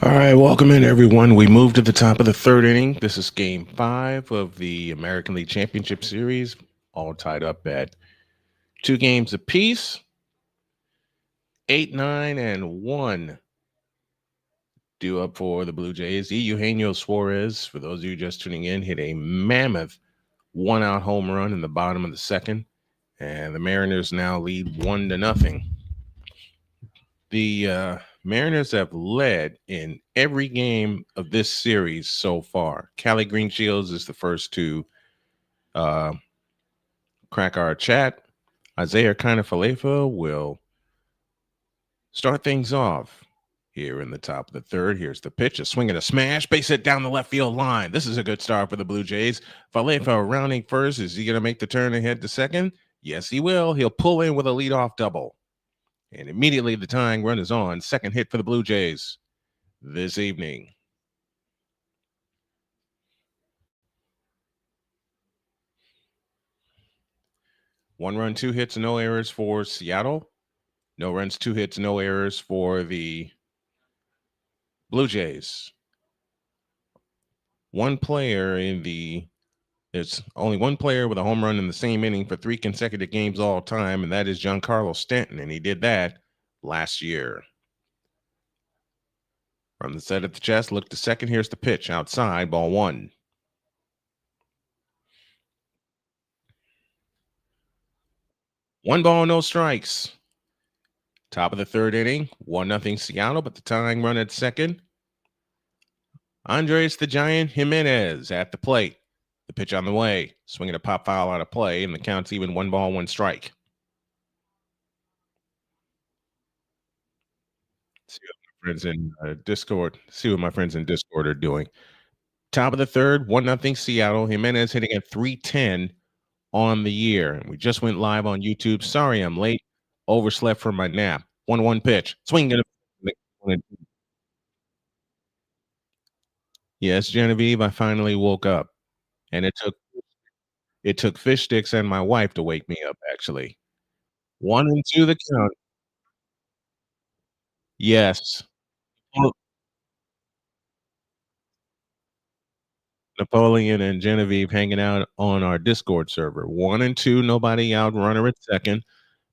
All right, welcome in everyone. We moved to the top of the third inning. This is game 5 of the American League Championship Series, all tied up at 2 games apiece. 8, 9, and 1 due up for the Blue Jays. Eugenio Suarez, for those of you just tuning in, hit a mammoth 1-out home run in the bottom of the second, and the Mariners now lead 1-0. The Mariners have led in every game of this series so far. Cali Green Shields is the first to crack our chat. Isaiah Kinefalefa will start things off here in the top of the third. Here's the pitch, a swing and a smash, base hit down the left field line. This is a good start for the Blue Jays. Falefa rounding first. Is he going to make the turn and head to second? Yes, he will. He'll pull in with a leadoff double. And immediately the tying run is on. Second hit for the Blue Jays this evening. One run, 2 hits, no errors for Seattle. No runs, 2 hits, no errors for the Blue Jays. There's only one player with a home run in the same inning for 3 consecutive games all time, and that is Giancarlo Stanton, and he did that last year. From the set at the chest, look to second. Here's the pitch outside, ball 1. One ball, no strikes. Top of the third inning, 1-0 Seattle, but the tying run at second. Andres the Giant Jimenez at the plate. The pitch on the way, swinging a pop foul out of play, and the count's even 1 ball, 1 strike. See what my friends in Discord are doing. Top of the third, 1-0 Seattle. Jimenez hitting at 310 on the year. And we just went live on YouTube. Sorry I'm late. Overslept from my nap. 1-1 pitch. Swing it. Yes, Genevieve, I finally woke up. And it took fish sticks and my wife to wake me up, actually. 1-2 the count. Yes. Napoleon and Genevieve hanging out on our Discord server. 1-2, nobody out, runner at second.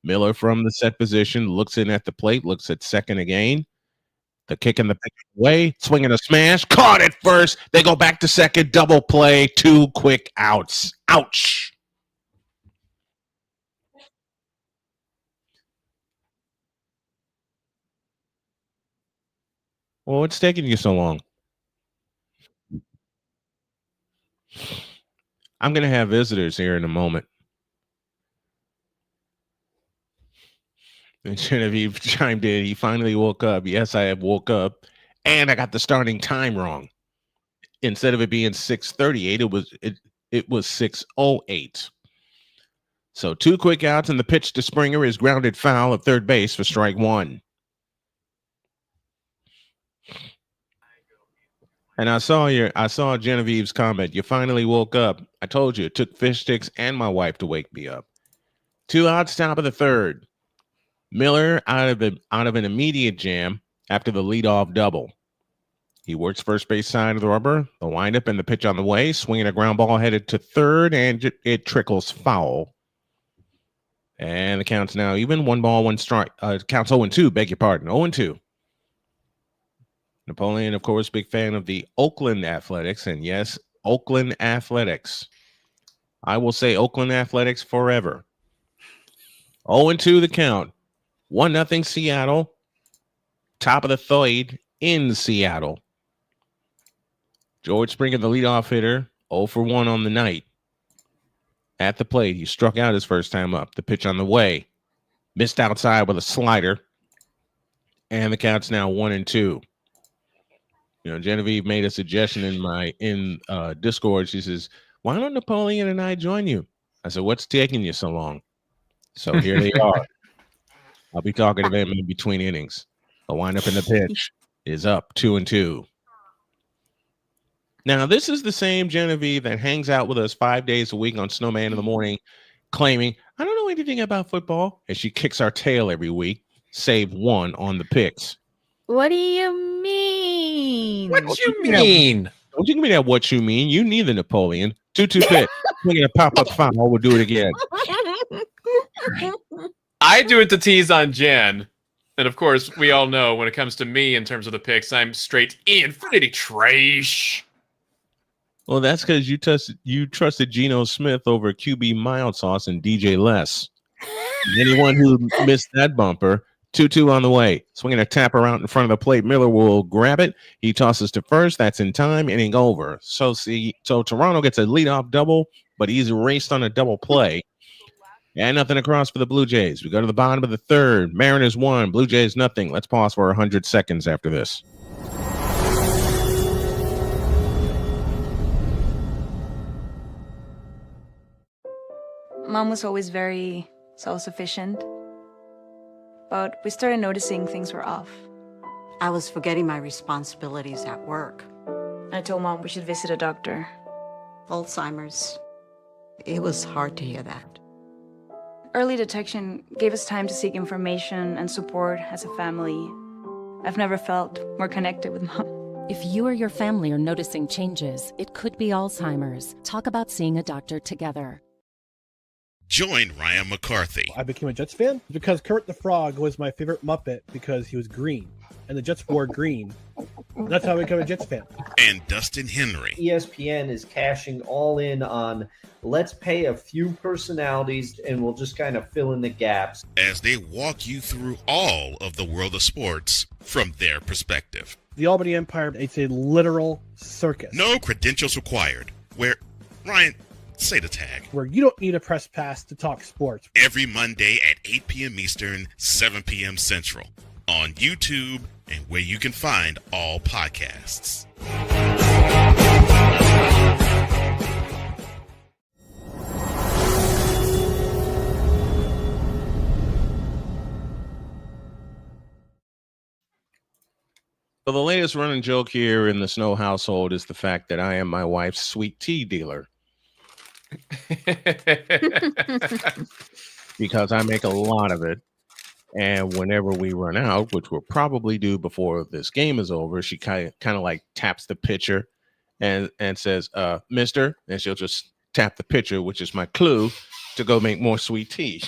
Miller from the set position looks in at the plate, looks at second again. The kick in the pitch away, swinging a smash, caught it first. They go back to second, double play, 2 quick outs. Ouch. Well, what's taking you so long? I'm going to have visitors here in a moment. And Genevieve chimed in. He finally woke up. Yes, I have woke up. And I got the starting time wrong. Instead of it being 6:38, it was 6:08. So 2 quick outs, and the pitch to Springer is grounded foul at third base for strike 1. And I saw Genevieve's comment. You finally woke up. I told you it took fish sticks and my wife to wake me up. 2 outs, top of the third. Miller out of an immediate jam after the leadoff double. He works first base side of the rubber. The windup and the pitch on the way, swinging a ground ball headed to third, and it trickles foul. And the count's now even. 1 ball, 1 strike. Counts 0-2. Beg your pardon. 0-2. Napoleon, of course, big fan of the Oakland Athletics. And yes, Oakland Athletics. I will say Oakland Athletics forever. 0-2 the count. 1-0 Seattle. Top of the third in Seattle. George Springer, the leadoff hitter, 0 for 1 on the night. At the plate, he struck out his first time up. The pitch on the way. Missed outside with a slider. And the count's now 1-2. You know, Genevieve made a suggestion in Discord. She says, why don't Napoleon and I join you? I said, what's taking you so long? So here they are. I'll be talking to them in between innings. The windup in the pitch is up 2-2. Now, this is the same Genevieve that hangs out with us 5 days a week on Snowman in the Morning, claiming, I don't know anything about football. And she kicks our tail every week, save 1 on the picks. What do you mean? mean? What you mean? Don't you give me that what you mean? You need the Napoleon. 2-2 pitch. Swinging a pop-up foul. We'll do it again. I do it to tease on Jen. And of course, we all know when it comes to me in terms of the picks, I'm straight infinity trash. Well, that's because you trusted Geno Smith over QB mild sauce and DJ Less. Anyone who missed that bumper, 2-2 on the way. Swinging a tapper out in front of the plate. Miller will grab it. He tosses to first. That's in time. Inning over. So Toronto gets a leadoff double, but he's erased on a double play. And nothing across for the Blue Jays. We go to the bottom of the third. Mariners 1, Blue Jays nothing. Let's pause for 100 seconds after this. Mom was always very self-sufficient, but we started noticing things were off. I was forgetting my responsibilities at work. I told Mom we should visit a doctor. Alzheimer's. It was hard to hear that. Early detection gave us time to seek information and support as a family. I've never felt more connected with Mom. If you or your family are noticing changes, it could be Alzheimer's. Talk about seeing a doctor together. Join Ryan McCarthy. I became a Jets fan because Kermit the Frog was my favorite Muppet because he was green, and the Jets wore green. That's how I became a Jets fan. And Dustin Henry. ESPN is cashing all in on let's pay a few personalities and we'll just kind of fill in the gaps. As they walk you through all of the world of sports from their perspective. The Albany Empire, it's a literal circus. No credentials required. Where, Ryan, say the tag. Where you don't need a press pass to talk sports. Every Monday at 8 p.m. Eastern, 7 p.m. Central. On YouTube and where you can find all podcasts. So the latest running joke here in the Snow household is the fact that I am my wife's sweet tea dealer. Because I make a lot of it. And whenever we run out, which we'll probably do before this game is over, she kind of like taps the pitcher and says, mister, and she'll just tap the pitcher, which is my clue to go make more sweet tea.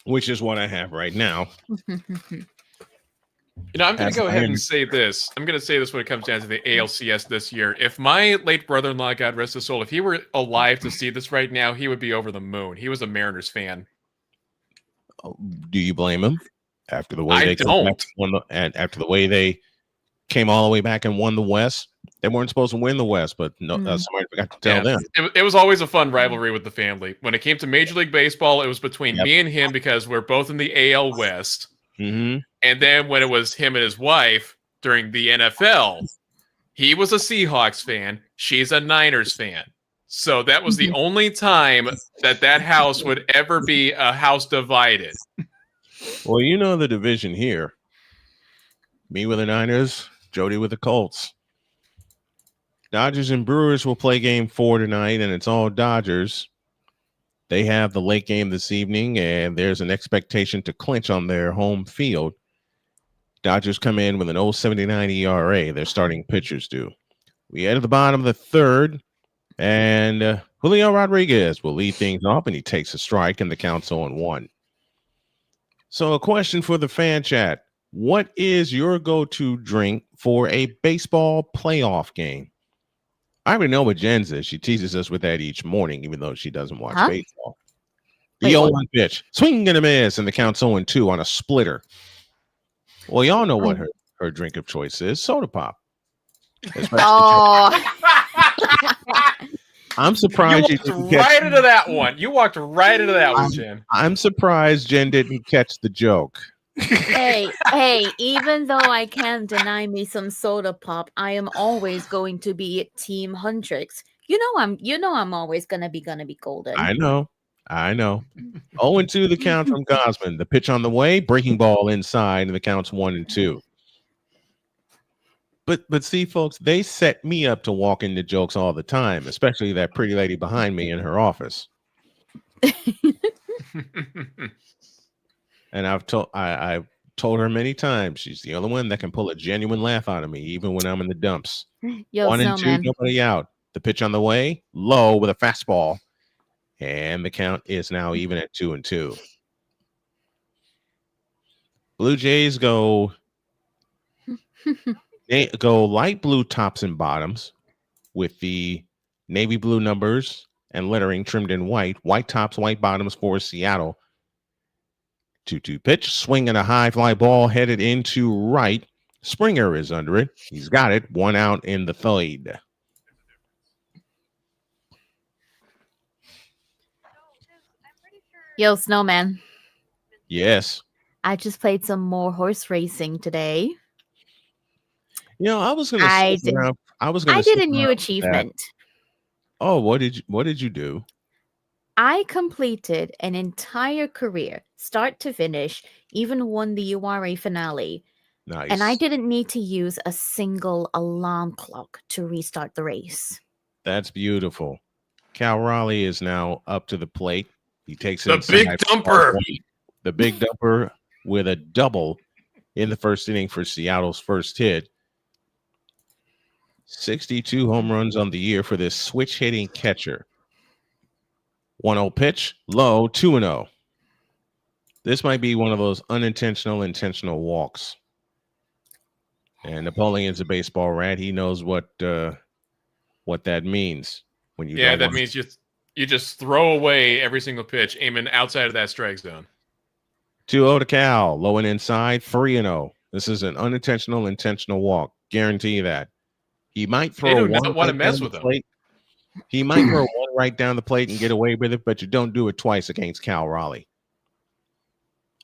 Which is what I have right now. You know, I'm going to go ahead and say this. I'm going to say this when it comes down to the ALCS this year. If my late brother-in-law, God rest his soul, if he were alive to see this right now, he would be over the moon. He was a Mariners fan. Do you blame him? After the way I they don't. After the way they came all the way back and won the West, they weren't supposed to win the West, but no, somebody forgot to tell them. It was always a fun rivalry with the family. When it came to Major League Baseball, it was between me and him because we're both in the AL West. Mm-hmm. And then when it was him and his wife during the NFL, he was a Seahawks fan. She's a Niners fan. So that was the only time that house would ever be a house divided. Well, you know the division here. Me with the Niners, Jody with the Colts. Dodgers and Brewers will play game 4 tonight, and it's all Dodgers. They have the late game this evening, and there's an expectation to clinch on their home field. Dodgers come in with an 0.79 ERA. Their starting pitchers do. We head to the bottom of the third, and Julio Rodriguez will lead things off, and he takes a strike, and the count's 0-1. So a question for the fan chat. What is your go-to drink for a baseball playoff game? I already know what Jen says. She teases us with that each morning, even though she doesn't watch baseball. The 0-1 pitch. Swing and a miss, and the count's 0-2 on a splitter. Well, y'all know what her drink of choice is. Soda pop. I'm surprised you walked right into that one. You walked right into that one, Jen. I'm surprised Jen didn't catch the joke. Hey, even though I can't deny me some soda pop, I am always going to be Team Huntrix. You know I'm always gonna be golden. I know. 0-2 the count from Gausman. The pitch on the way, breaking ball inside, and the count's 1-2. But see, folks, they set me up to walk into jokes all the time, especially that pretty lady behind me in her office. And I've told her many times she's the only one that can pull a genuine laugh out of me, even when I'm in the dumps. Yo, 1 and 2, Snowman. nobody out. The pitch on the way, low with a fastball, and the count is now even at 2-2. Blue Jays go light blue tops and bottoms with the navy blue numbers and lettering trimmed in white. White tops, white bottoms for Seattle. 2-2 pitch, swing and a high fly ball headed into right. Springer is under it. He's got it. 1 out in the third. Yo, Snowman. Yes. I just played some more horse racing today. You know, I was gonna. I did a new achievement. Oh, what did you do? I completed an entire career, start to finish, even won the URA finale. Nice. And I didn't need to use a single alarm clock to restart the race. That's beautiful. Cal Raleigh is now up to the plate. He takes the big dumper. The big dumper with a double in the first inning for Seattle's first hit. 62 home runs on the year for this switch hitting catcher. 1-0 pitch, low, 2-0. This might be one of those intentional walks. And Napoleon's a baseball rat. He knows what that means. When you that means you just throw away every single pitch, aiming outside of that strike zone. 2-0 to Cal, low and inside, 3-0. This is an intentional walk. Guarantee you that. He might throw they do not want to mess with him. He might throw one right down the plate and get away with it, but you don't do it twice against Cal Raleigh.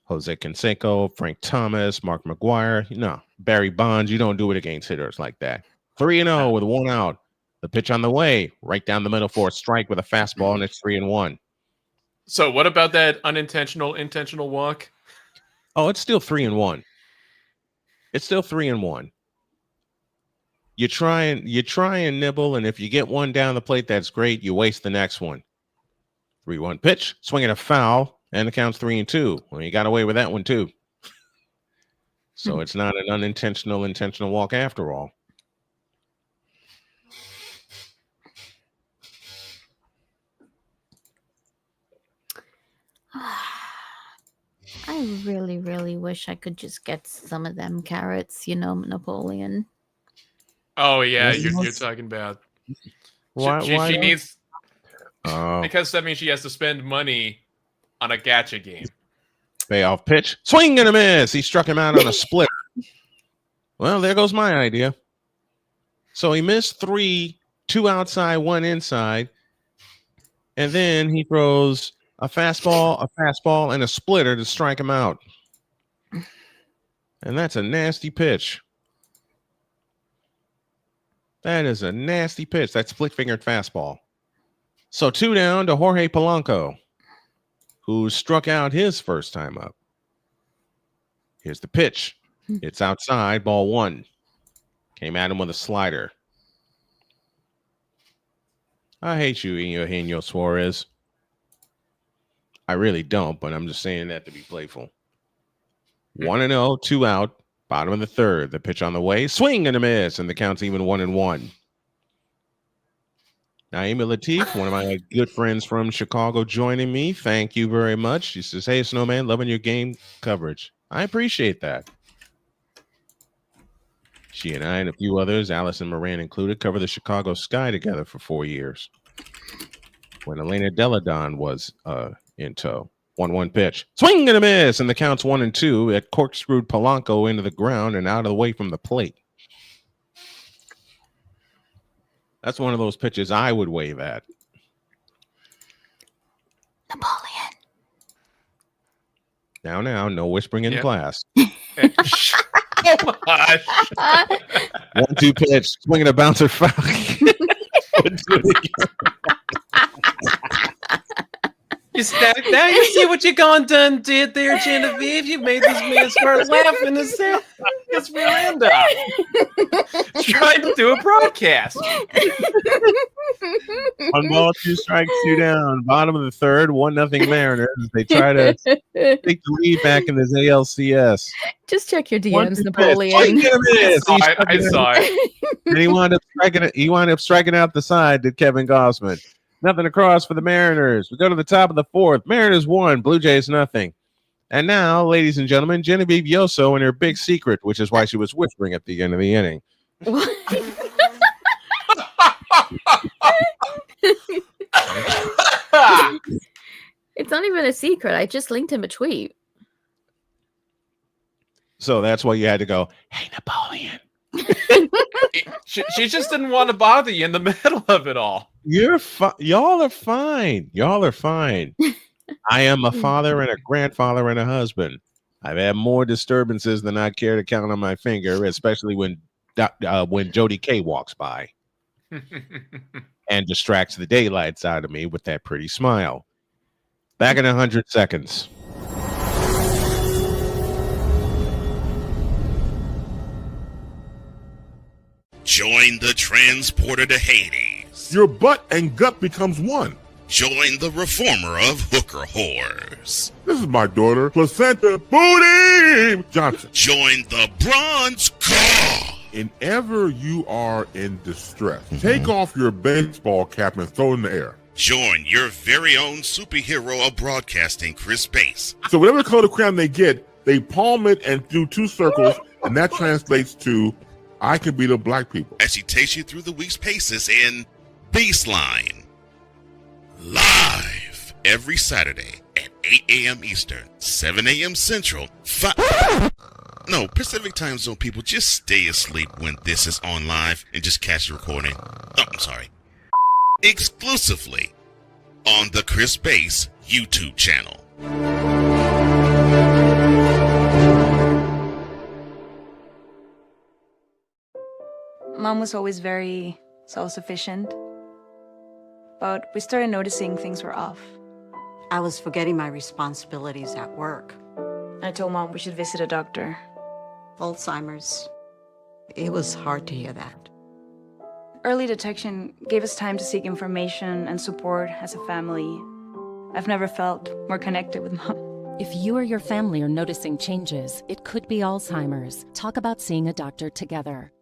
Jose Canseco, Frank Thomas, Mark McGuire. No, Barry Bonds, you don't do it against hitters like that. 3-0 with 1 out. The pitch on the way, right down the middle for a strike with a fastball, and it's 3-1. So what about that intentional walk? Oh, it's still 3-1. It's still 3-1. You try and nibble, and if you get one down the plate, that's great. You waste the next one. 3-1 pitch, swinging a foul, and the count's 3-2. Well, you got away with that one too. So it's not an intentional walk after all. I really, really wish I could just get some of them carrots, Napoleon. Oh yeah, you're talking about. Why? She needs because that means she has to spend money on a gacha game. Payoff pitch, swing and a miss. He struck him out on a split. Well, there goes my idea. So he missed 3, 2 outside, 1 inside, and then he throws a fastball, and a splitter to strike him out. And that's a nasty pitch. That is a nasty pitch. That split-fingered fastball. So 2 down to Jorge Polanco, who struck out his first time up. Here's the pitch. It's outside, ball 1. Came at him with a slider. I hate you, Eugenio Suarez. I really don't, but I'm just saying that to be playful. 1-0, 2 out. Bottom of the third, the pitch on the way, swing and a miss, and the count's even 1-1. Naima Latif, one of my good friends from Chicago, joining me. Thank you very much. She says, "Hey, Snowman, loving your game coverage." I appreciate that. She and I and a few others, Allison Moran included, covered the Chicago Sky together for 4 years. When Elena Deladon was in tow. 1-1 pitch. Swing and a miss, and the count's 1-2. It corkscrewed Polanco into the ground and out of the way from the plate. That's one of those pitches I would wave at. Napoleon. Now, no whispering in class. Oh my gosh. 1-2 pitch. Swinging a bouncer foul. Now you see what you done did there, Genevieve. You made this man start laughing his veranda. Trying to do a broadcast. One ball, 2 strikes, 2 down. Bottom of the third, 1-0 Mariners. They try to take the lead back in this ALCS. Just check your 1-2 DMs, pitch. Napoleon. Swing and a miss. I saw it. And he wound up striking out the side, did Kevin Gausman. Nothing across for the Mariners. We go to the top of the fourth. Mariners 1, Blue Jays 0. And now, ladies and gentlemen, Genevieve Yoso and her big secret, which is why she was whispering at the end of the inning. It's not even a secret. I just linked him a tweet. So that's why you had to go, hey, Napoleon. She just didn't want to bother you in the middle of it all. Y'all are fine. Y'all are fine. I am a father and a grandfather and a husband. I've had more disturbances than I care to count on my finger, especially when Jody K walks by and distracts the daylights out of me with that pretty smile. Back in 100 seconds. Join the transporter to Hades. Your butt and gut becomes one. Join the reformer of hooker whores. This is my daughter, Placenta Booty Johnson. Join the bronze car. Whenever you are in distress, take off your baseball cap and throw it in the air. Join your very own superhero of broadcasting, Chris Bass. So whatever color crayon they get, they palm it and do 2 circles, and that translates to, I can beat up black people. As he takes you through the week's paces in Baseline. Live every Saturday at 8 a.m. Eastern, 7 a.m. Central, Pacific Time Zone people, just stay asleep when this is on live and just catch the recording. Oh, I'm sorry. Exclusively on the Chris Bass YouTube channel. Mom was always very self-sufficient, but we started noticing things were off. I was forgetting my responsibilities at work. I told Mom we should visit a doctor. Alzheimer's. It was hard to hear that. Early detection gave us time to seek information and support as a family. I've never felt more connected with Mom. If you or your family are noticing changes, it could be Alzheimer's. Talk about seeing a doctor together.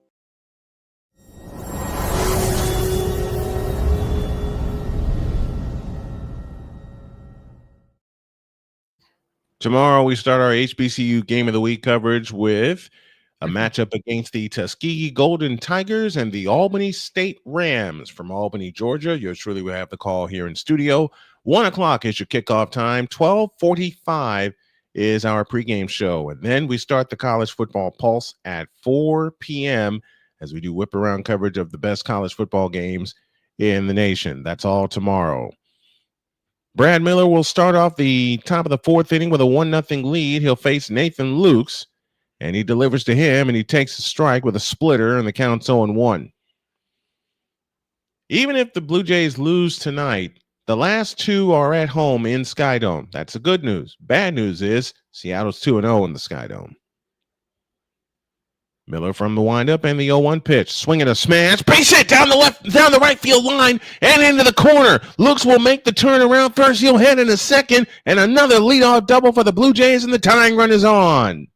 Tomorrow, we start our HBCU Game of the Week coverage with a matchup against the Tuskegee Golden Tigers and the Albany State Rams from Albany, Georgia. Yours truly will have the call here in studio. 1 o'clock is your kickoff time. 12:45 is our pregame show. And then we start the College Football Pulse at 4 p.m. as we do whip around coverage of the best college football games in the nation. That's all tomorrow. Brad Miller will start off the top of the fourth inning with a 1-0 lead. He'll face Nathan Lukes, and he delivers to him, and he takes a strike with a splitter, and the count's 0-1. Even if the Blue Jays lose tonight, the last 2 are at home in Skydome. That's the good news. Bad news is Seattle's 2-0 in the Skydome. Miller from the windup and the 0-1 pitch. Swinging a smash. Base hit down the right field line and into the corner. Lukes will make the turnaround. First, he'll head in a second, and another leadoff double for the Blue Jays, and the tying run is on.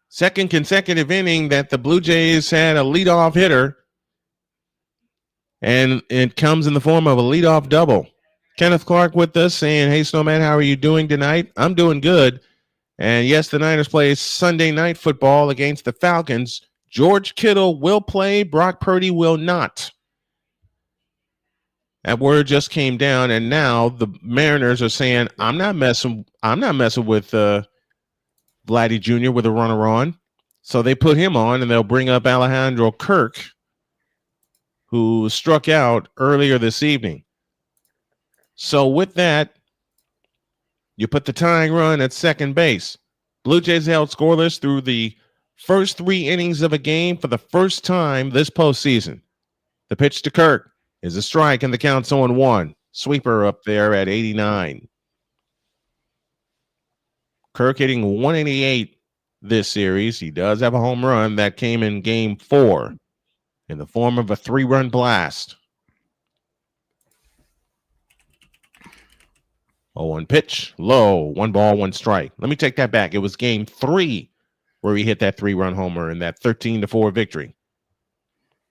Second consecutive inning that the Blue Jays had a leadoff hitter, and it comes in the form of a leadoff double. Kenneth Clark with us saying, hey, Snowman, how are you doing tonight? I'm doing good. And yes, the Niners play Sunday night football against the Falcons. George Kittle will play. Brock Purdy will not. That word just came down, and now the Mariners are saying, I'm not messing with Vladdy Jr. with a runner on. So they put him on, and they'll bring up Alejandro Kirk, who struck out earlier this evening. So with that, you put the tying run at second base. Blue Jays held scoreless through the first 3 innings of a game for the first time this postseason. The pitch to Kirk is a strike, and the count's 0-1. Sweeper up there at 89. Kirk hitting 188 this series. He does have a home run that came in game 4. in the form of a 3-run blast. 0-1 pitch, low, 1 ball, 1 strike. Let me take that back. It was game 3 where he hit that 3-run homer in that 13-4 victory.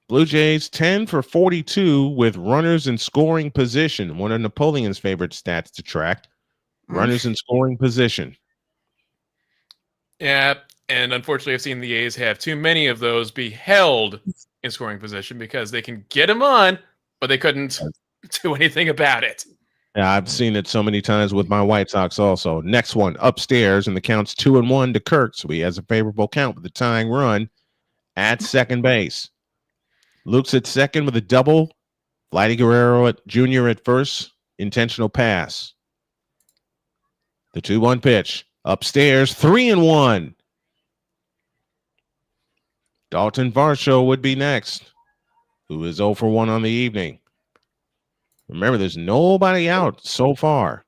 Blue Jays 10 for 42 with runners in scoring position. One of Napoleon's favorite stats to track. Runners in scoring position. Yeah, and unfortunately, I've seen the A's have too many of those be held in scoring position because they can get them on, but they couldn't do anything about it. Yeah, I've seen it so many times with my White Sox also. Next one, upstairs, and the count's 2-1 to Kirk, so he has a favorable count with the tying run at second base. Luke's at second with a double. Vladimir Guerrero Jr. at first, intentional pass. The 2-1 pitch, upstairs, 3-1. Dalton Varsho would be next, who is 0 for 1 on the evening. Remember, there's nobody out so far.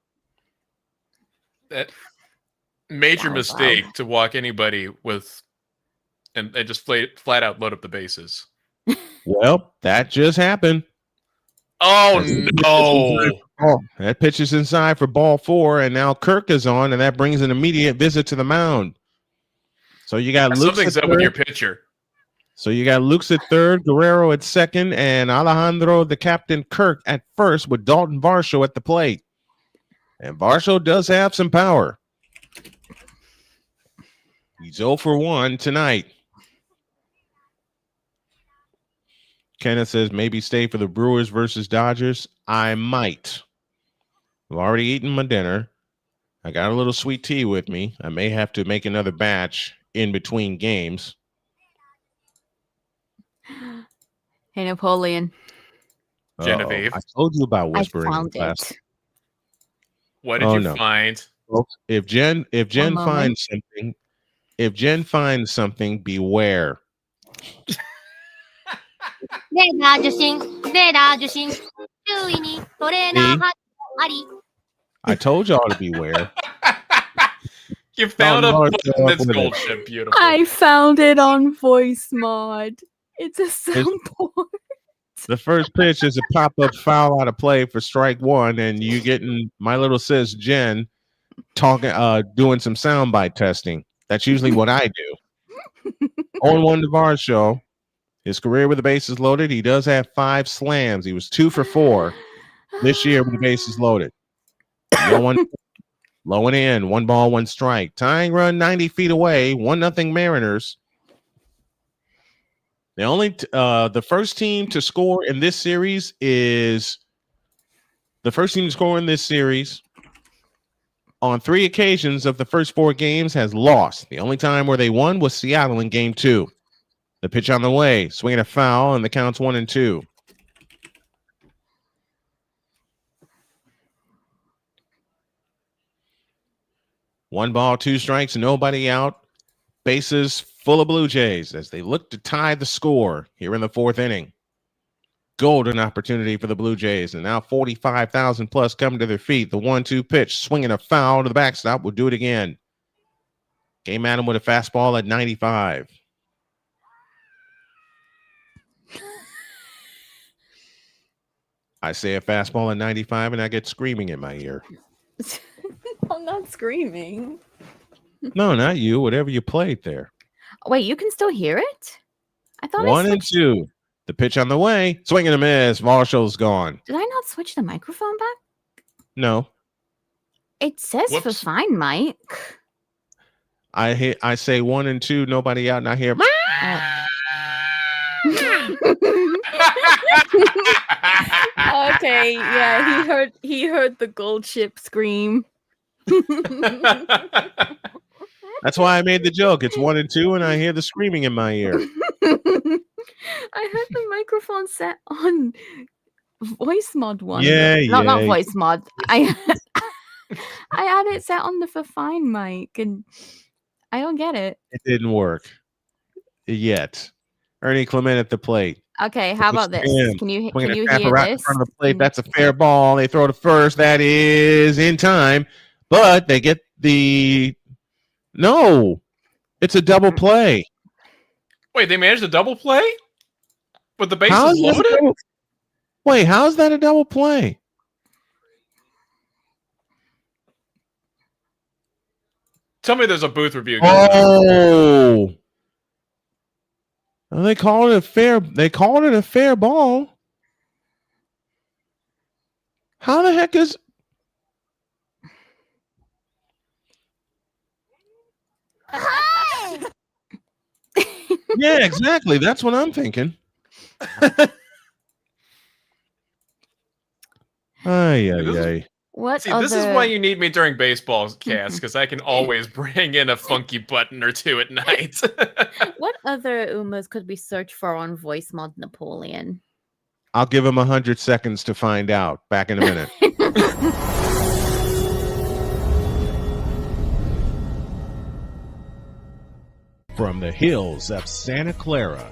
That major mistake to walk anybody with and just flat out load up the bases. Well, that just happened. Oh, no. That pitch is inside for ball 4, and now Kirk is on, and that brings an immediate visit to the mound. So you got Luke. Something's up with your pitcher. So you got Luke's at third, Guerrero at second, and Alejandro, the captain, Kirk at first with Dalton Varsho at the plate. And Varsho does have some power. He's 0 for 1 tonight. Kenneth says maybe stay for the Brewers versus Dodgers. I might. I've already eaten my dinner. I got a little sweet tea with me. I may have to make another batch in between games. Hey, Napoleon. Genevieve. I told you about whispering. I found class. it. What did you find? Folks, if Jen finds something, beware. I told y'all to beware. You found a book in this gold ship. Beautiful. I found it on voice mod. It's a soundboard. The first pitch is a pop-up foul out of play for strike 1, and you getting my little sis Jen talking, doing some soundbite testing. That's usually what I do. 0-1 to Varsho. His career with the bases loaded. He does have 5 slams. He was 2 for 4 this year with the bases loaded. Low and in, 1 ball, 1 strike. Tying run 90 feet away. 1-0 Mariners. The first team to score in this series on 3 occasions of the first 4 games has lost. The only time where they won was Seattle in game 2. The pitch on the way, swinging a foul, and the count's 1-2. One ball, 2 strikes, nobody out. Bases full of Blue Jays as they look to tie the score here in the 4th inning. Golden opportunity for the Blue Jays, and now 45,000 plus come to their feet. The 1-2 pitch, swinging a foul to the backstop. We'll do it again. Came at him with a fastball at 95. I say a fastball at 95, and I get screaming in my ear. I'm not screaming. No, not you. Whatever you played there. Wait, you can still hear it? I thought 1-2. The pitch on the way. Swing and a miss. Marshall's gone. Did I not switch the microphone back? No. It says for fine mic. I say 1-2. Nobody out, and I hear. Okay, yeah, he heard the gold ship scream. That's why I made the joke. It's 1-2, and I hear the screaming in my ear. I heard the microphone set on voice mod 1. Yeah, not voice mod. I had it set on the for fine mic, and I don't get it. It didn't work yet. Ernie Clement at the plate. Okay, how about this? Can you hear right this? In front of the plate. That's a fair ball. They throw to first. That is in time, but they get the no. It's a double play. Wait, they managed a double play? But the bases loaded? Wait, how is that a double play? Tell me there's a booth review. Oh, well, they called it a fair. They called it a fair ball. How the heck is? Yeah, exactly. That's what I'm thinking. Ay. What See, other... this is why you need me during baseball cast, because I can always bring in a funky button or two at night. What other Umas could we search for on Voice Mod Napoleon? I'll give him 100 seconds to find out. Back in a minute. From the hills of Santa Clara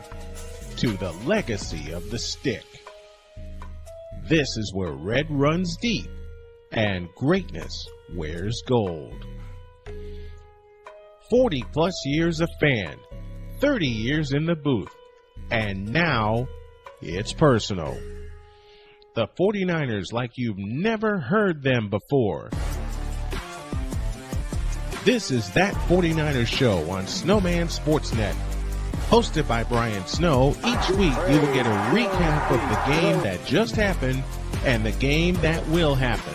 to the legacy of the stick, this is where red runs deep and greatness wears gold. 40 plus years a fan, 30 years in the booth, and now it's personal. The 49ers like you've never heard them before. This is That 49ers Show on Snowman Sportsnet. Hosted by Brian Snow, each week you will get a recap of the game that just happened and the game that will happen.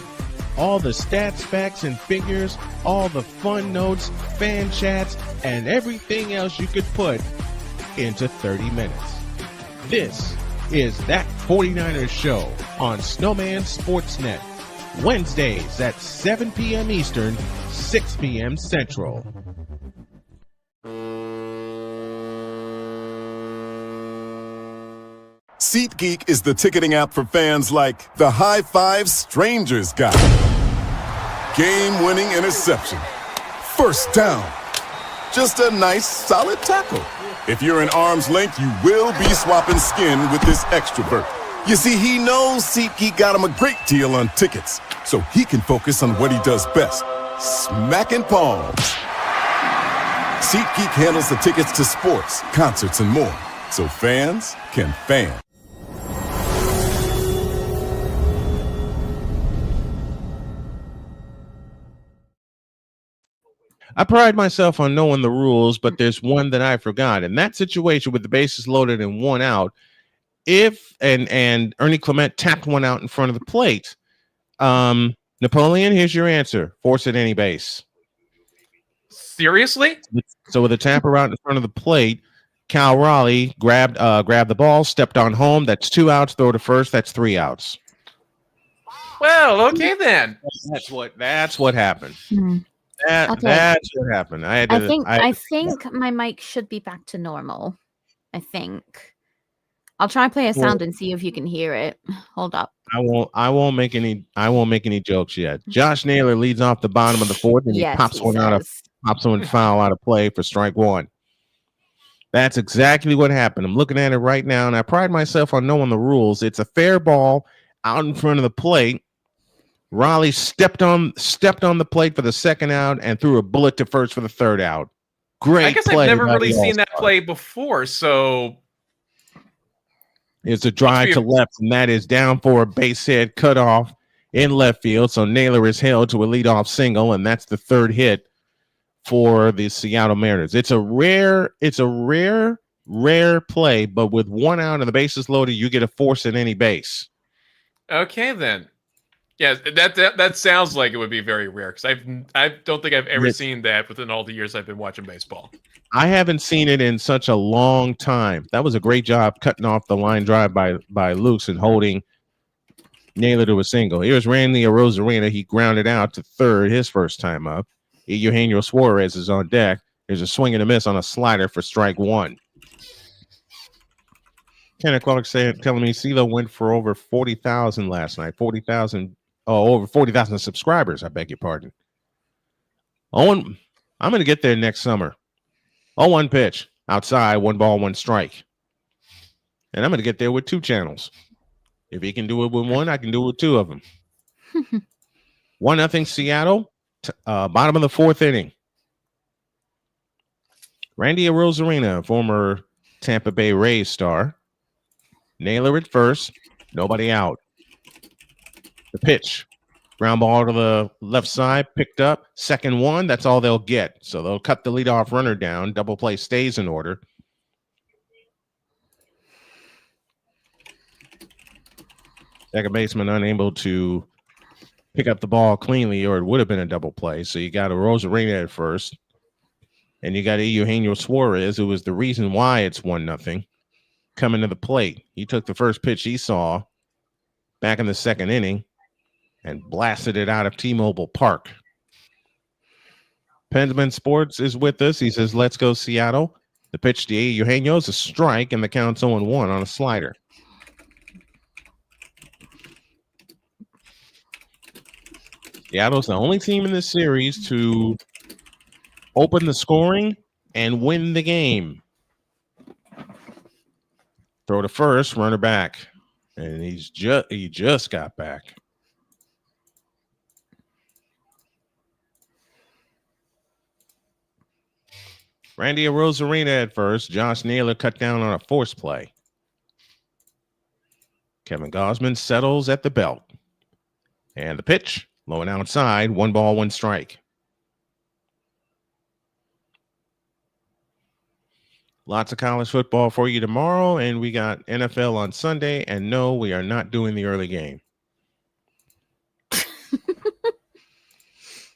All the stats, facts, and figures, all the fun notes, fan chats, and everything else you could put into 30 minutes. This is That 49ers Show on Snowman Sportsnet. Wednesdays at 7 p.m. Eastern, 6 p.m. Central. SeatGeek is the ticketing app for fans like the high five strangers got, game-winning interception, first down, just a nice solid tackle. If you're in arm's length, you will be swapping skin with this extrovert. You see, he knows SeatGeek got him a great deal on tickets, so he can focus on what he does best, smacking palms. SeatGeek handles the tickets to sports, concerts, and more, so fans can fan. I pride myself on knowing the rules, but there's one that I forgot. In that situation with the bases loaded and one out, if and Ernie Clement tapped one out in front of the plate, Napoleon, here's your answer. Force at any base. Seriously? So with a tapper out in front of the plate, Cal Raleigh grabbed the ball, stepped on home. That's 2 outs. Throw to first. That's 3 outs. Well, okay then. That's what happened. Okay. That's what happened. I think my mic should be back to normal. I think. I'll try and play a sound and see if you can hear it. Hold up. I won't make any jokes yet. Josh Naylor leads off the bottom of the fourth, and he pops one foul out of play for strike one. That's exactly what happened. I'm looking at it right now, and I pride myself on knowing the rules. It's a fair ball out in front of the plate. Raleigh stepped on the plate for the second out and threw a bullet to first for the third out. Great. I guess play I've never really by the seen that All-Star. play before, so It's a drive to left, and that is down for a base hit, cut off in left field. So Naylor is held to a leadoff single, and that's the third hit for the Seattle Mariners. It's a rare play, but with one out and the bases loaded, you get a force at any base. okay then. Yeah, that sounds like it would be very rare because I don't think I've ever seen that within all the years I've been watching baseball. I haven't seen it in such a long time. That was a great job cutting off the line drive by Luke's and holding Naylor to a single. Here's Randy Arozarena. He grounded out to third his first time up. Eugenio Suarez is on deck. There's a swing and a miss on a slider for strike one. Kenneth Clark telling me CeeLo went for over 40,000 last night. 40,000. Oh, over 40,000 subscribers. I beg your pardon. Owen, I'm going to get there next summer. 0-1 pitch. Outside, 1 ball, 1 strike. And I'm going to get there with 2 channels. If he can do it with 1, I can do it with 2 of them. 1-0 Seattle. Bottom of the 4th inning. Randy Arozarena, former Tampa Bay Rays star, Naylor at first. Nobody out. The pitch. Ground ball to the left side. Picked up. Second one. That's all they'll get. So they'll cut the leadoff runner down. Double play stays in order. Second baseman unable to pick up the ball cleanly, or it would have been a double play. So you got a Rosarena at first. And you got Eugenio Suarez, who was the reason why it's 1-0, coming to the plate. He took the first pitch he saw back in the second inning and blasted it out of T-Mobile Park. Pensman Sports is with us. He says, let's go Seattle. The pitch to Eugenio is a strike, and the count's 0-1 on a slider. Seattle's the only team in this series to open the scoring and win the game. Throw to first, runner back. And he just got back. Randy Arozarena at first. Josh Naylor cut down on a force play. Kevin Gausman settles at the belt. And the pitch, low and outside, 1 ball, 1 strike. Lots of college football for you tomorrow, and we got NFL on Sunday. And no, we are not doing the early game.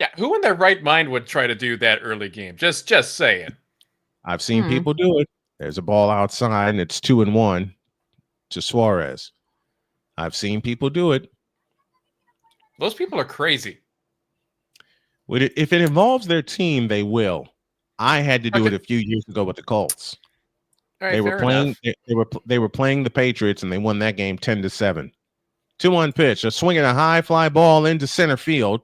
Yeah, who in their right mind would try to do that early game? Just saying. I've seen people do it. There's a ball outside, and it's 2-1 to Suarez. I've seen people do it. Those people are crazy. If it involves their team, they will. I had to do it a few years ago with the Colts. All right, They were playing. They were playing the Patriots, and they won that game 10-7. 2-1 pitch, a swing and a high fly ball into center field,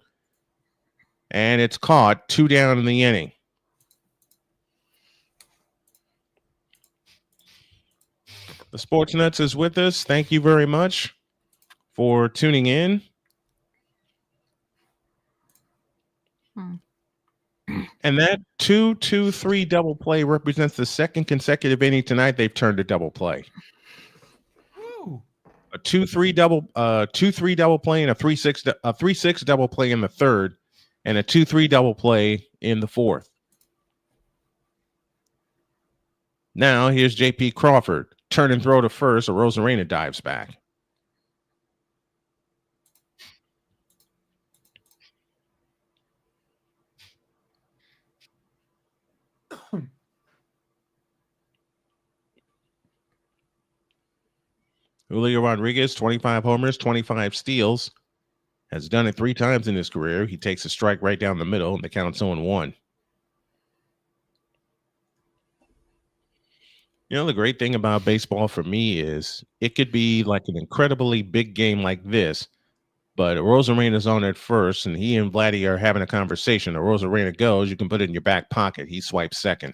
and it's caught. 2 down in the inning. The Sportsnets is with us. Thank you very much for tuning in. And that 2-2-3 double play represents the second consecutive inning tonight they've turned a double play. Ooh. A 2-3 double play and a 3-6 double play in the third, and a 2-3 double play in the fourth. Now here's J.P. Crawford. Turn and throw to first. Arozarena dives back. Julio Rodriguez, 25 homers, 25 steals, has done it 3 times in his career. He takes a strike right down the middle, and the count's 0-1. You know, the great thing about baseball for me is it could be like an incredibly big game like this, but Arozarena's on at first, and he and Vladdy are having a conversation. Arozarena goes, you can put it in your back pocket. He swipes second.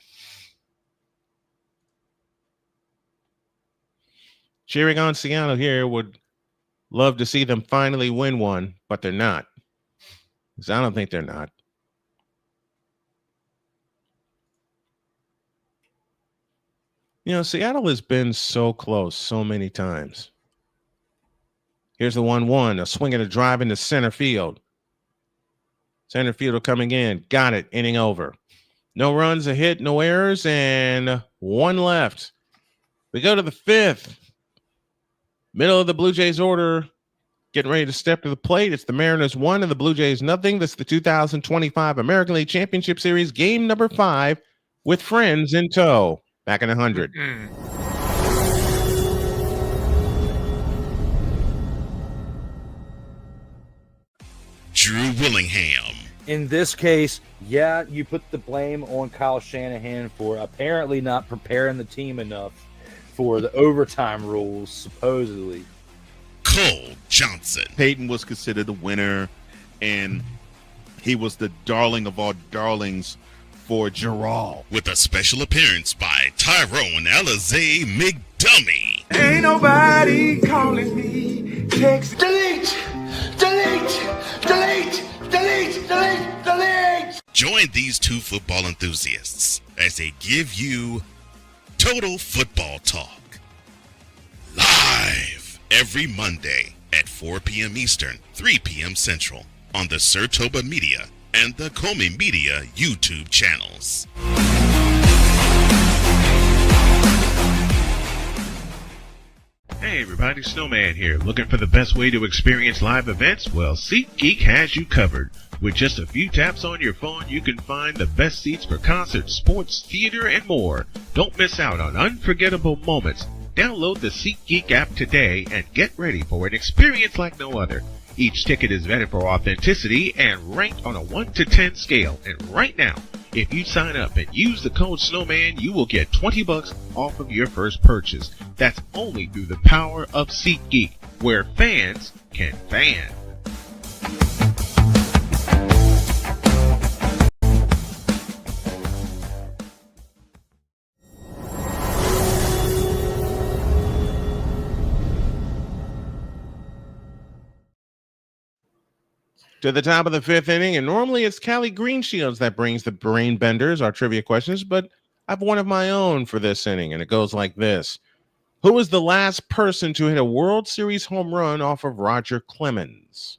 Cheering on Seattle here, would love to see them finally win one, but they're not. Because I don't think they're not. You know, Seattle has been so close so many times. Here's the 1-1, a swing and a drive into center field. Center fielder coming in, got it, inning over. No runs, a hit, no errors, and 1 left. We go to the 5th. Middle of the Blue Jays order, getting ready to step to the plate. It's the Mariners 1 and the Blue Jays nothing. This is the 2025 American League Championship Series, game number 5, with friends in tow. Back in 100. Drew Willingham. In this case, yeah, you put the blame on Kyle Shanahan for apparently not preparing the team enough for the overtime rules, supposedly. Cole Johnson. Peyton was considered a winner, and he was the darling of all darlings for Gerald. With a special appearance by Tyrone Alizé McDummy. Ain't nobody calling me. Text delete, delete, delete, delete, delete, delete. Join these 2 football enthusiasts as they give you total football talk. Live every Monday at 4 p.m. Eastern, 3 p.m. Central on the Sertoba Media and the Comey Media YouTube channels. Hey everybody, Snowman here. Looking for the best way to experience live events? Well, SeatGeek has you covered. With just a few taps on your phone, you can find the best seats for concerts, sports, theater, and more. Don't miss out on unforgettable moments. Download the SeatGeek app today and get ready for an experience like no other. Each ticket is vetted for authenticity and ranked on a 1 to 10 scale. And right now, if you sign up and use the code Snowman, you will get $20 off of your first purchase. That's only through the power of SeatGeek, where fans can fan. To the top of the fifth inning, and normally it's Callie Greenshields that brings the brain benders, our trivia questions, but I have one of my own for this inning, and it goes like this. Who was the last person to hit a World Series home run off of Roger Clemens?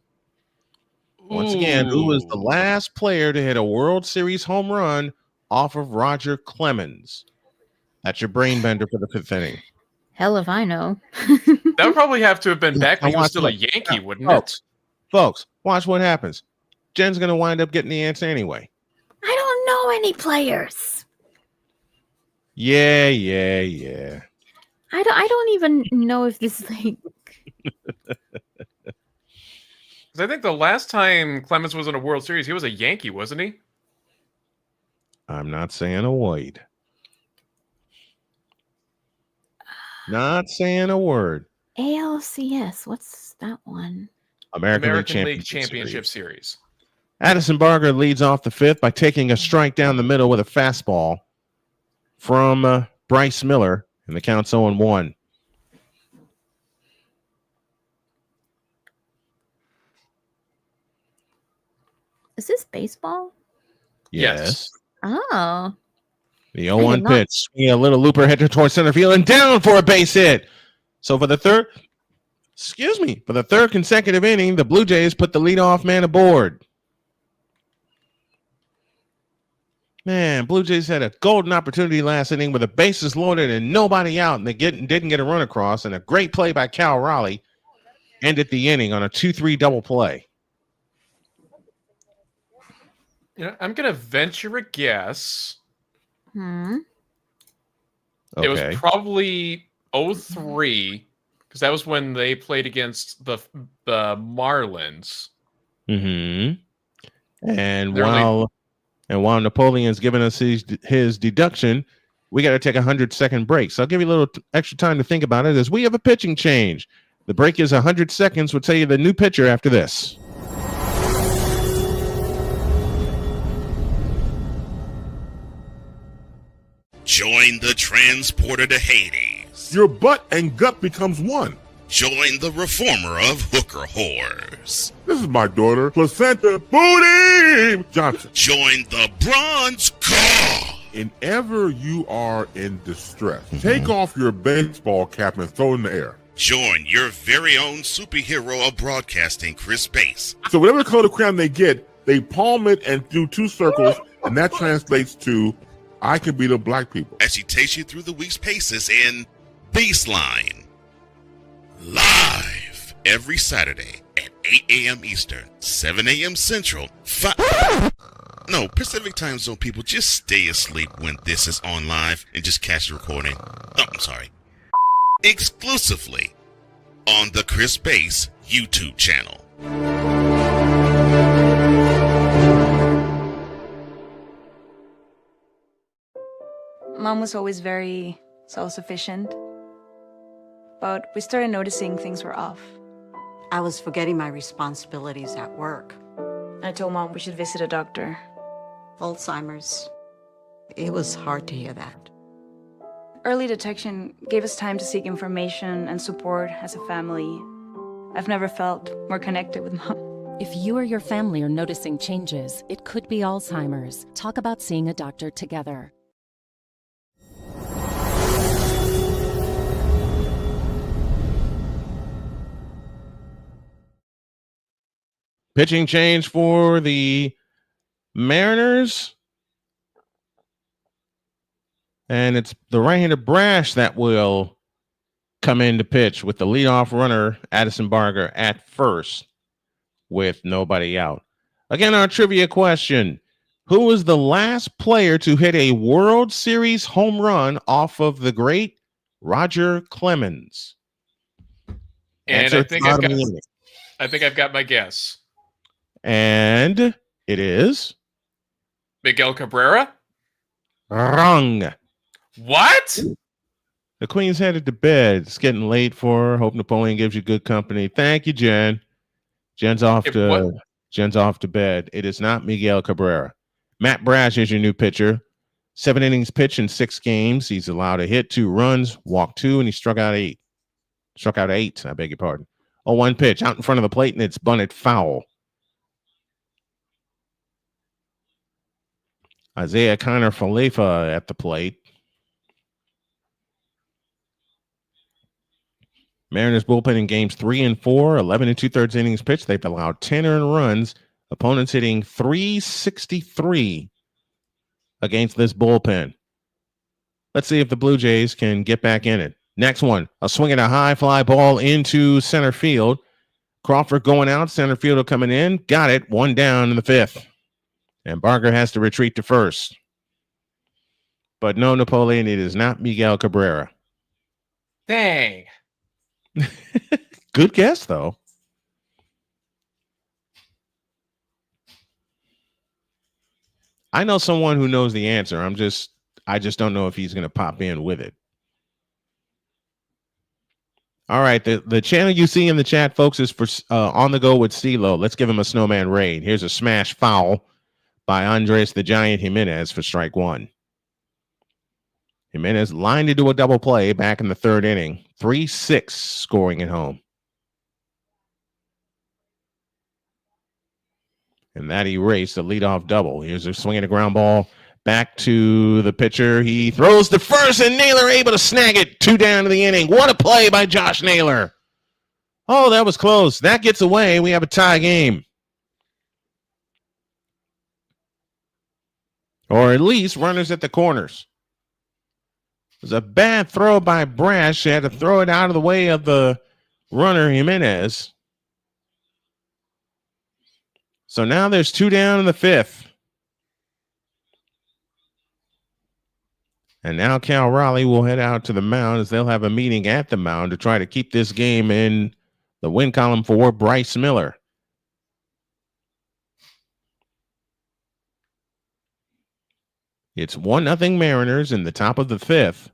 Once again, who was the last player to hit a World Series home run off of Roger Clemens? That's your brain bender for the fifth inning. Hell if I know. That would probably have to have been back when he was still a Yankee, wouldn't it? Folks, watch what happens. Jen's going to wind up getting the answer anyway. I don't know any players. Yeah. I don't even know if this is like... I think the last time Clemens was in a World Series, he was a Yankee, wasn't he? I'm not saying a word. Not saying a word. ALCS, what's that one? American League Championship Series. Addison Barger leads off the fifth by taking a strike down the middle with a fastball from Bryce Miller, and the count's 0-1. Is this baseball? Yes. Oh. The 0-1 pitch. Swinging a little looper header towards center field and down for a base hit. So for the third consecutive inning, the Blue Jays put the leadoff man aboard. Man, Blue Jays had a golden opportunity last inning with the bases loaded and nobody out, and they didn't get a run across, and a great play by Cal Raleigh ended the inning on a 2-3 double play. I'm going to venture a guess. Okay. It was probably 03, because that was when they played against the Marlins. Mm-hmm. And while Napoleon's giving us his deduction, we got to take a 100-second break. So I'll give you a little extra time to think about it as we have a pitching change. The break is 100 seconds. We'll tell you the new pitcher after this. Join the transporter to Hades. Your butt and gut becomes one. Join the reformer of hooker whores. This is my daughter, Placenta Booty Johnson. Join the bronze car. Whenever you are in distress, take off your baseball cap and throw it in the air. Join your very own superhero of broadcasting, Chris Bass. So whatever color crayon they get, they palm it and do 2 circles, and that translates to I can be the black people. As she takes you through the week's paces in Baseline. Live every Saturday at 8 a.m. Eastern, 7 a.m. Central, Pacific Time Zone people, just stay asleep when this is on live and just catch the recording. Oh, I'm sorry. Exclusively on the Chris Bass YouTube channel. Mom was always very self-sufficient, but we started noticing things were off. I was forgetting my responsibilities at work. I told Mom we should visit a doctor. Alzheimer's. It was hard to hear that. Early detection gave us time to seek information and support as a family. I've never felt more connected with Mom. If you or your family are noticing changes, it could be Alzheimer's. Talk about seeing a doctor together. Pitching change for the Mariners. And it's the right-hander Brash that will come in to pitch with the leadoff runner, Addison Barger, at first with nobody out. Again, our trivia question. Who was the last player to hit a World Series home run off of the great Roger Clemens? And I think I've got my guess. And it is Miguel Cabrera? wrong. What? The Queen's headed to bed. It's getting late for her. Hope Napoleon gives you good company. Thank you, Jen. Jen's off to bed. It is not Miguel Cabrera. Matt Brash is your new pitcher. 7 innings pitched in 6 games. He's allowed to hit 2 runs, walk 2, and he struck out 8. I beg your pardon. 0-1 pitch out in front of the plate, and it's bunted foul. Isaiah Connor Falefa at the plate. Mariners bullpen in games 3 and 4, 11 and 2/3 innings pitched. They've allowed 10 earned runs. Opponents hitting .363 against this bullpen. Let's see if the Blue Jays can get back in it. Next one, a swing at a high fly ball into center field. Crawford going out, center fielder coming in. Got it, 1 down in the 5th. And Barger has to retreat to first. But no, Napoleon, it is not Miguel Cabrera. Dang. Good guess, though. I know someone who knows the answer. I just don't know if he's going to pop in with it. All right, the channel you see in the chat, folks, is for On the Go with CeeLo. Let's give him a snowman raid. Here's a smash foul by Andres the Giant Jimenez for strike 1. Jimenez lined into a double play back in the 3rd inning. 3-6 scoring at home. And that erased a leadoff double. Here's a swing and a ground ball back to the pitcher. He throws to first, and Naylor able to snag it. 2 down to the inning. What a play by Josh Naylor. Oh, that was close. That gets away. We have a tie game. Or at least runners at the corners. It was a bad throw by Brash. He had to throw it out of the way of the runner, Jimenez. So now there's 2 down in the 5th. And now Cal Raleigh will head out to the mound as they'll have a meeting at the mound to try to keep this game in the win column for Bryce Miller. It's 1-0 Mariners in the top of the 5th.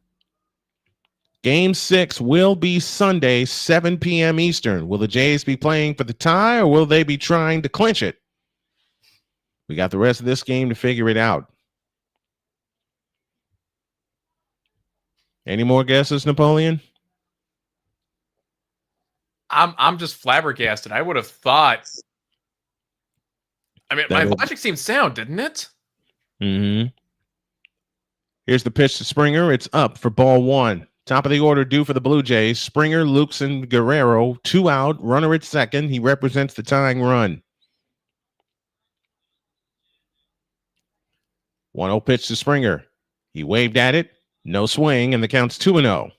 Game 6 will be Sunday, 7 p.m. Eastern. Will the Jays be playing for the tie, or will they be trying to clinch it? We got the rest of this game to figure it out. Any more guesses, Napoleon? I'm just flabbergasted. I would have thought. I mean, my logic seemed sound, didn't it? Mm-hmm. Here's the pitch to Springer. It's up for ball 1. Top of the order due for the Blue Jays. Springer, Lukes, and Guerrero. 2 out. Runner at second. He represents the tying run. 1-0 pitch to Springer. He waved at it. No swing, and the count's 2-0.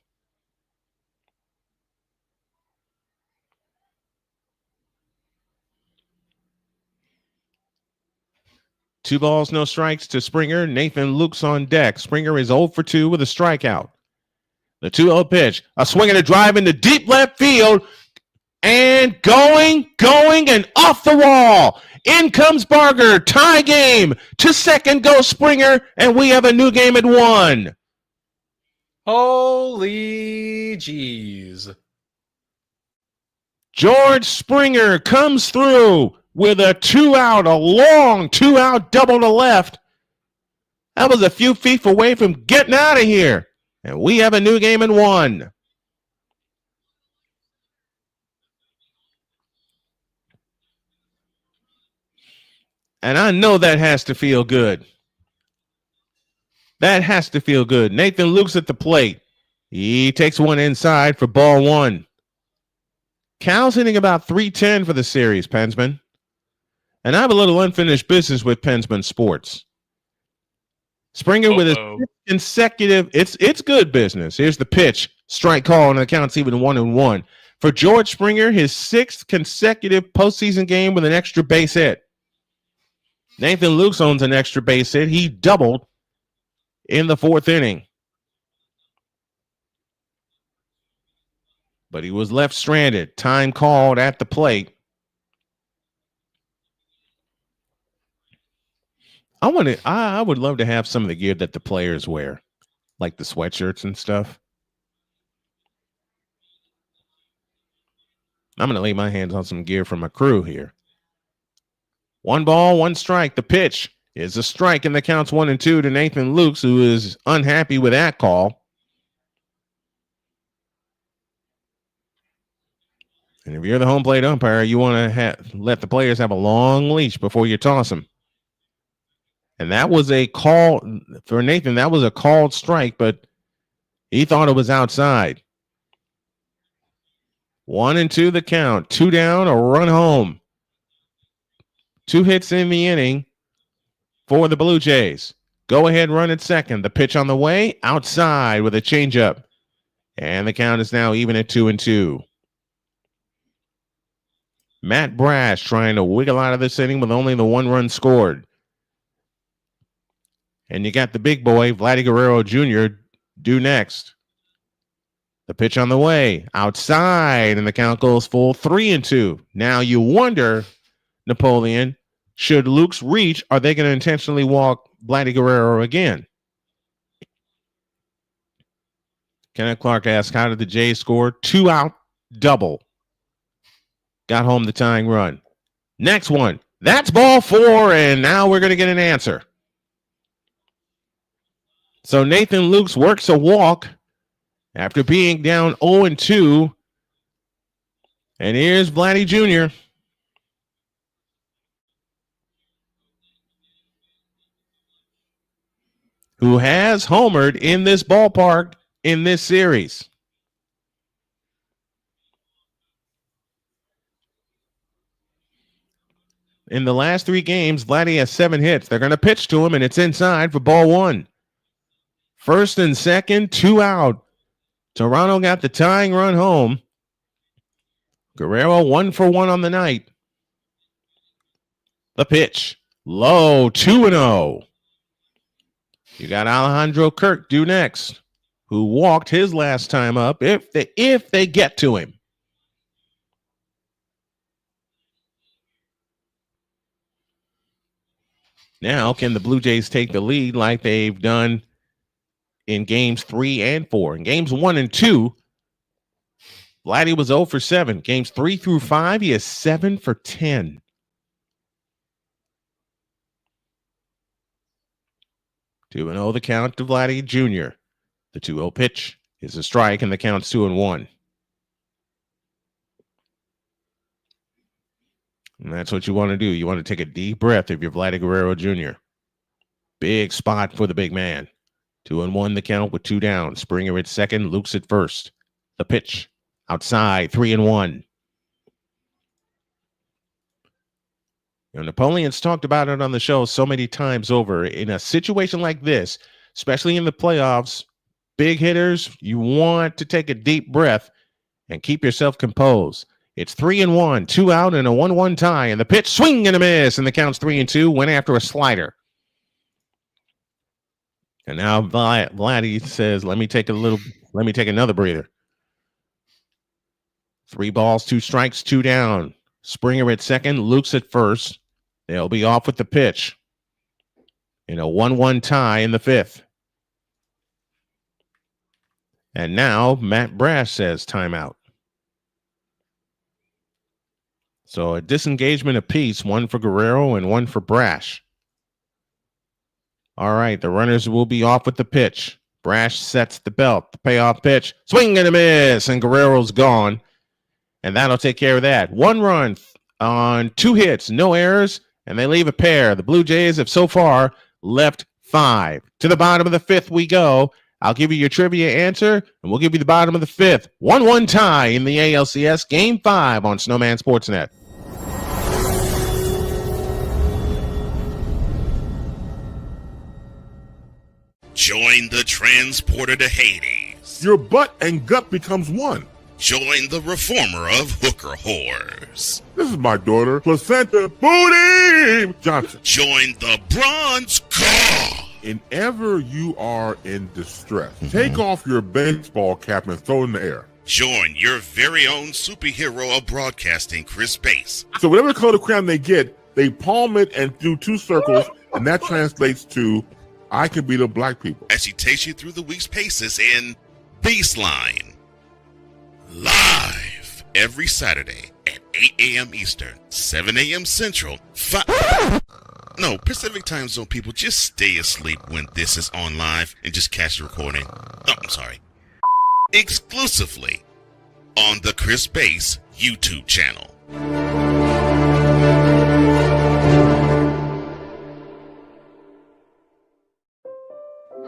Two balls, no strikes to Springer. Nathan Lukes on deck. Springer is 0 for 2 with a strikeout. The 2-0 pitch. A swing and a drive into deep left field. And going, and off the wall. In comes Barger. Tie game. To second goes Springer, and we have a new game at 1. Holy jeez. George Springer comes through with a 2-out, a long 2-out double to left. That was a few feet away from getting out of here. And we have a new game at 1. And I know that has to feel good. That has to feel good. Nathan Lukes at the plate. He takes one inside for ball 1. Cal's hitting about .310 for the series, Pensman. And I have a little unfinished business with Pensman Sports. Springer with his consecutive, it's good business. Here's the pitch, strike call, and the count's even 1-1. For George Springer, his 6th consecutive postseason game with an extra base hit. Nathan Lukes owns an extra base hit. He doubled in the 4th inning. But he was left stranded. Time called at the plate. I would love to have some of the gear that the players wear, like the sweatshirts and stuff. I'm going to lay my hands on some gear from my crew here. 1 ball, 1 strike. The pitch is a strike, and the count's 1-2 to Nathan Lukes, who is unhappy with that call. And if you're the home plate umpire, you want to let the players have a long leash before you toss them. And that was a call for Nathan. That was a called strike, but he thought it was outside. 1-2 the count. 2 down, a run home. 2 hits in the inning for the Blue Jays. Go ahead run at second. The pitch on the way, outside with a changeup. And the count is now even at 2-2. Matt Brash trying to wiggle out of this inning with only the 1 run scored. And you got the big boy, Vladimir Guerrero Jr., due next. The pitch on the way, outside, and the count goes full 3-2. Now you wonder, Napoleon, should Lukes reach, are they going to intentionally walk Vladimir Guerrero again? Kenneth Clark asks, how did the Jays score? 2 out, double. Got home the tying run. Next one, that's ball 4, and now we're going to get an answer. So Nathan Lukes works a walk after being down 0-2. And here's Vladdy Jr. who has homered in this ballpark in this series. In the last 3 games, Vladdy has 7 hits. They're going to pitch to him, and it's inside for ball 1. First and second, 2 out. Toronto got the tying run home. Guerrero 1 for 1 on the night. The pitch, low, 2-0. You got Alejandro Kirk due next, who walked his last time up if they get to him. Now, can the Blue Jays take the lead like they've done in games 3 and 4? In games 1 and 2, Vladdy was 0 for 7. Games 3 through 5, he is 7 for 10. Two and 0 the count to Vladdy Jr. The 2-0 pitch is a strike, and the count's 2-1. And that's what you want to do. You want to take a deep breath if you're Vladimir Guerrero Jr. Big spot for the big man. 2-1 the count with 2 down. Springer at second, Lukes at first. The pitch outside, 3-1. You know, Napoleon's talked about it on the show so many times over. In a situation like this, especially in the playoffs, big hitters, you want to take a deep breath and keep yourself composed. It's 3-1, 2 out, and a 1-1 tie. And the pitch, swing and a miss, and the count's 3-2. Went after a slider. And now Vladdy says, let me take another breather. 3 balls, 2 strikes, 2 down. Springer at second, Lukes at first. They'll be off with the pitch in a 1-1 tie in the 5th. And now Matt Brash says timeout. So a disengagement apiece, 1 for Guerrero and 1 for Brash. All right, the runners will be off with the pitch. Brash sets the belt, the payoff pitch, swing and a miss, and Guerrero's gone. And that'll take care of that. 1 run on 2 hits, no errors, and they leave a pair. The Blue Jays have so far left 5. To the bottom of the 5th we go. I'll give you your trivia answer, and we'll give you the bottom of the 5th. 1-1 tie in the ALCS, Game 5 on Snowman Sportsnet. Join the transporter to Hades. Your butt and gut becomes one. Join the reformer of hooker whores. This is my daughter, Placenta Booty Johnson. Join the bronze car. Whenever you are in distress, take off your baseball cap and throw it in the air. Join your very own superhero of broadcasting, Chris Bass. So whatever color crown they get, they palm it and do 2 circles, and that translates to, I can beat up black people. As she takes you through the week's paces in Baseline. Live every Saturday at 8 a.m. Eastern, 7 a.m. Central, No, Pacific time zone people, just stay asleep when this is on live and just catch the recording. Oh, I'm sorry. Exclusively on the Chris Bass YouTube channel.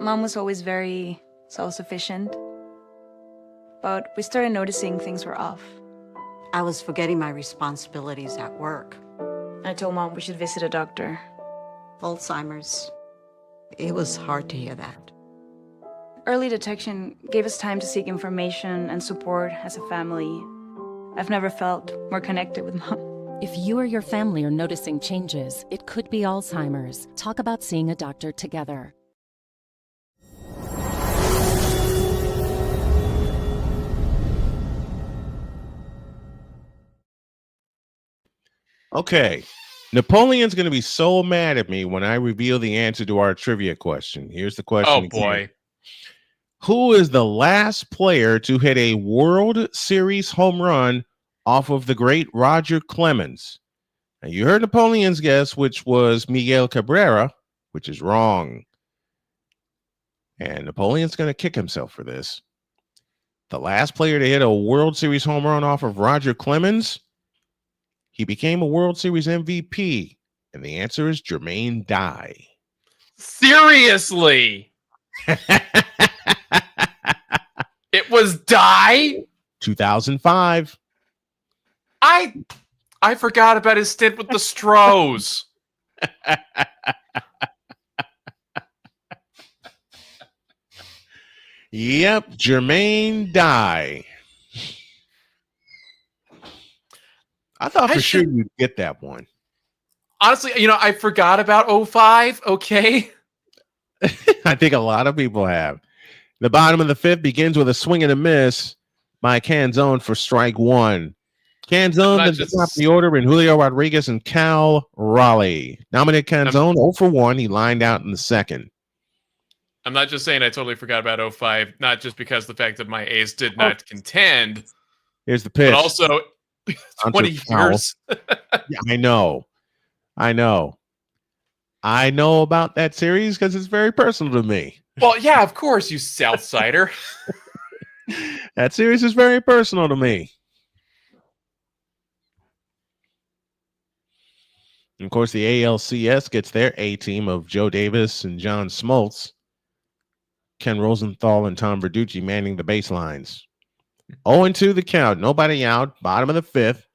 Mom was always very self-sufficient, but we started noticing things were off. I was forgetting my responsibilities at work. I told Mom we should visit a doctor. Alzheimer's. It was hard to hear that. Early detection gave us time to seek information and support as a family. I've never felt more connected with Mom. If you or your family are noticing changes, it could be Alzheimer's. Talk about seeing a doctor together. Okay. Napoleon's going to be so mad at me when I reveal the answer to our trivia question. Here's the question. Oh, again. boy. Who is the last player to hit a World Series home run off of the great Roger Clemens? Now, you heard Napoleon's guess, which was Miguel Cabrera, which is wrong. And Napoleon's going to kick himself for this. The last player to hit a World Series home run off of Roger Clemens, he became a World Series MVP. And the answer is Jermaine Dye. Seriously? It was Dye? 2005. I forgot about his stint with the Stros. Yep, Jermaine Dye. I thought for sure you'd get that one. Honestly, I forgot about 05, okay? I think a lot of people have. The bottom of the fifth begins with a swing and a miss by Canzone for strike one. Canzone at the top of the order in Julio Rodriguez and Cal Raleigh. Dominic Canzone 0 for 1. He lined out in the second. I'm not just saying I totally forgot about 05, not just because the fact that my A's did not contend. Here's the pitch. But also 20 years. Yeah, I know about that series because it's very personal to me. Well, yeah, of course, you Southsider. That series is very personal to me. And of course, the ALCS gets their A team of Joe Davis and John Smoltz, Ken Rosenthal and Tom Verducci manning the baselines. 0-2 the count. Nobody out. Bottom of the fifth.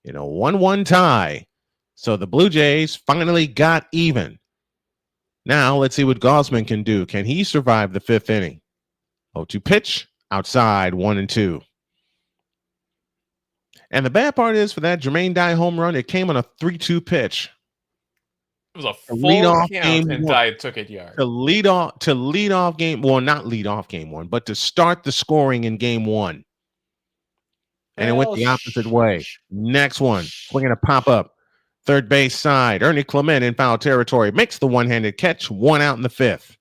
In a 1-1 tie. So the Blue Jays finally got even. Now let's see what Gausman can do. Can he survive the fifth inning? 0-2 pitch. Outside 1-2. And the bad part is for that Jermaine Dye home run, it came on a 3-2 pitch. It was a full count and Dye took it yard. To lead off game, well, not lead off game one, but to start the scoring in game one. And it went the opposite way. Next one, swinging a pop up. Third base side. Ernie Clement in foul territory makes the one-handed catch. 1 out in the fifth.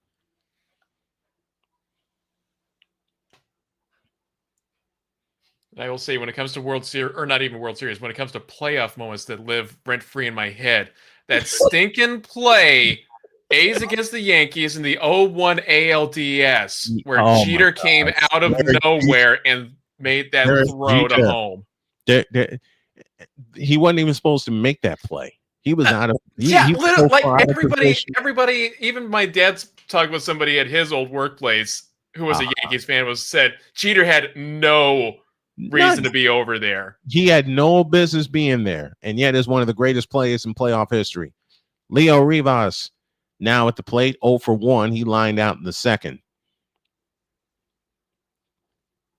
I will say when it comes to World Series, or not even World Series, when it comes to playoff moments that live rent-free in my head, that stinking play, A's against the Yankees in the 0-1 ALDS, where Jeter came out of nowhere and made that throw to home. He wasn't even supposed to make that play. He was out of literally, like everybody, even my dad's talking with somebody at his old workplace who was a Yankees fan said Jeter had no reason to be over there. He had no business being there, and yet is one of the greatest players in playoff history. Leo Rivas Now at the plate, 0 for 1. He lined out in the second.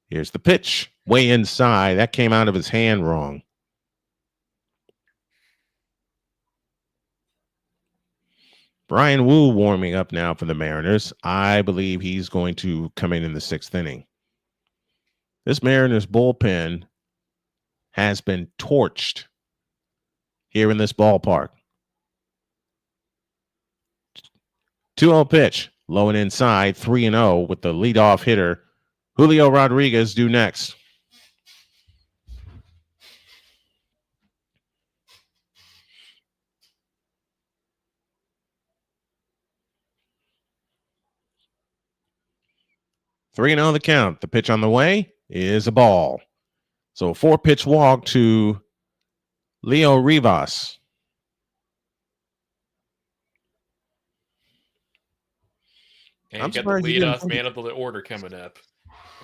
Here's the pitch. Way inside. That came out of his hand wrong. Brian Wu warming up now for the Mariners. I believe he's going to come in the 6th inning. This Mariners bullpen has been torched here in this ballpark. 2-0 pitch. Low and inside. 3-0 with the leadoff hitter, Julio Rodriguez, due next. Three and 0 the count. The pitch on the way is a ball. So a 4-pitch walk to Leo Rivas. And you got the leadoff man of the order coming up.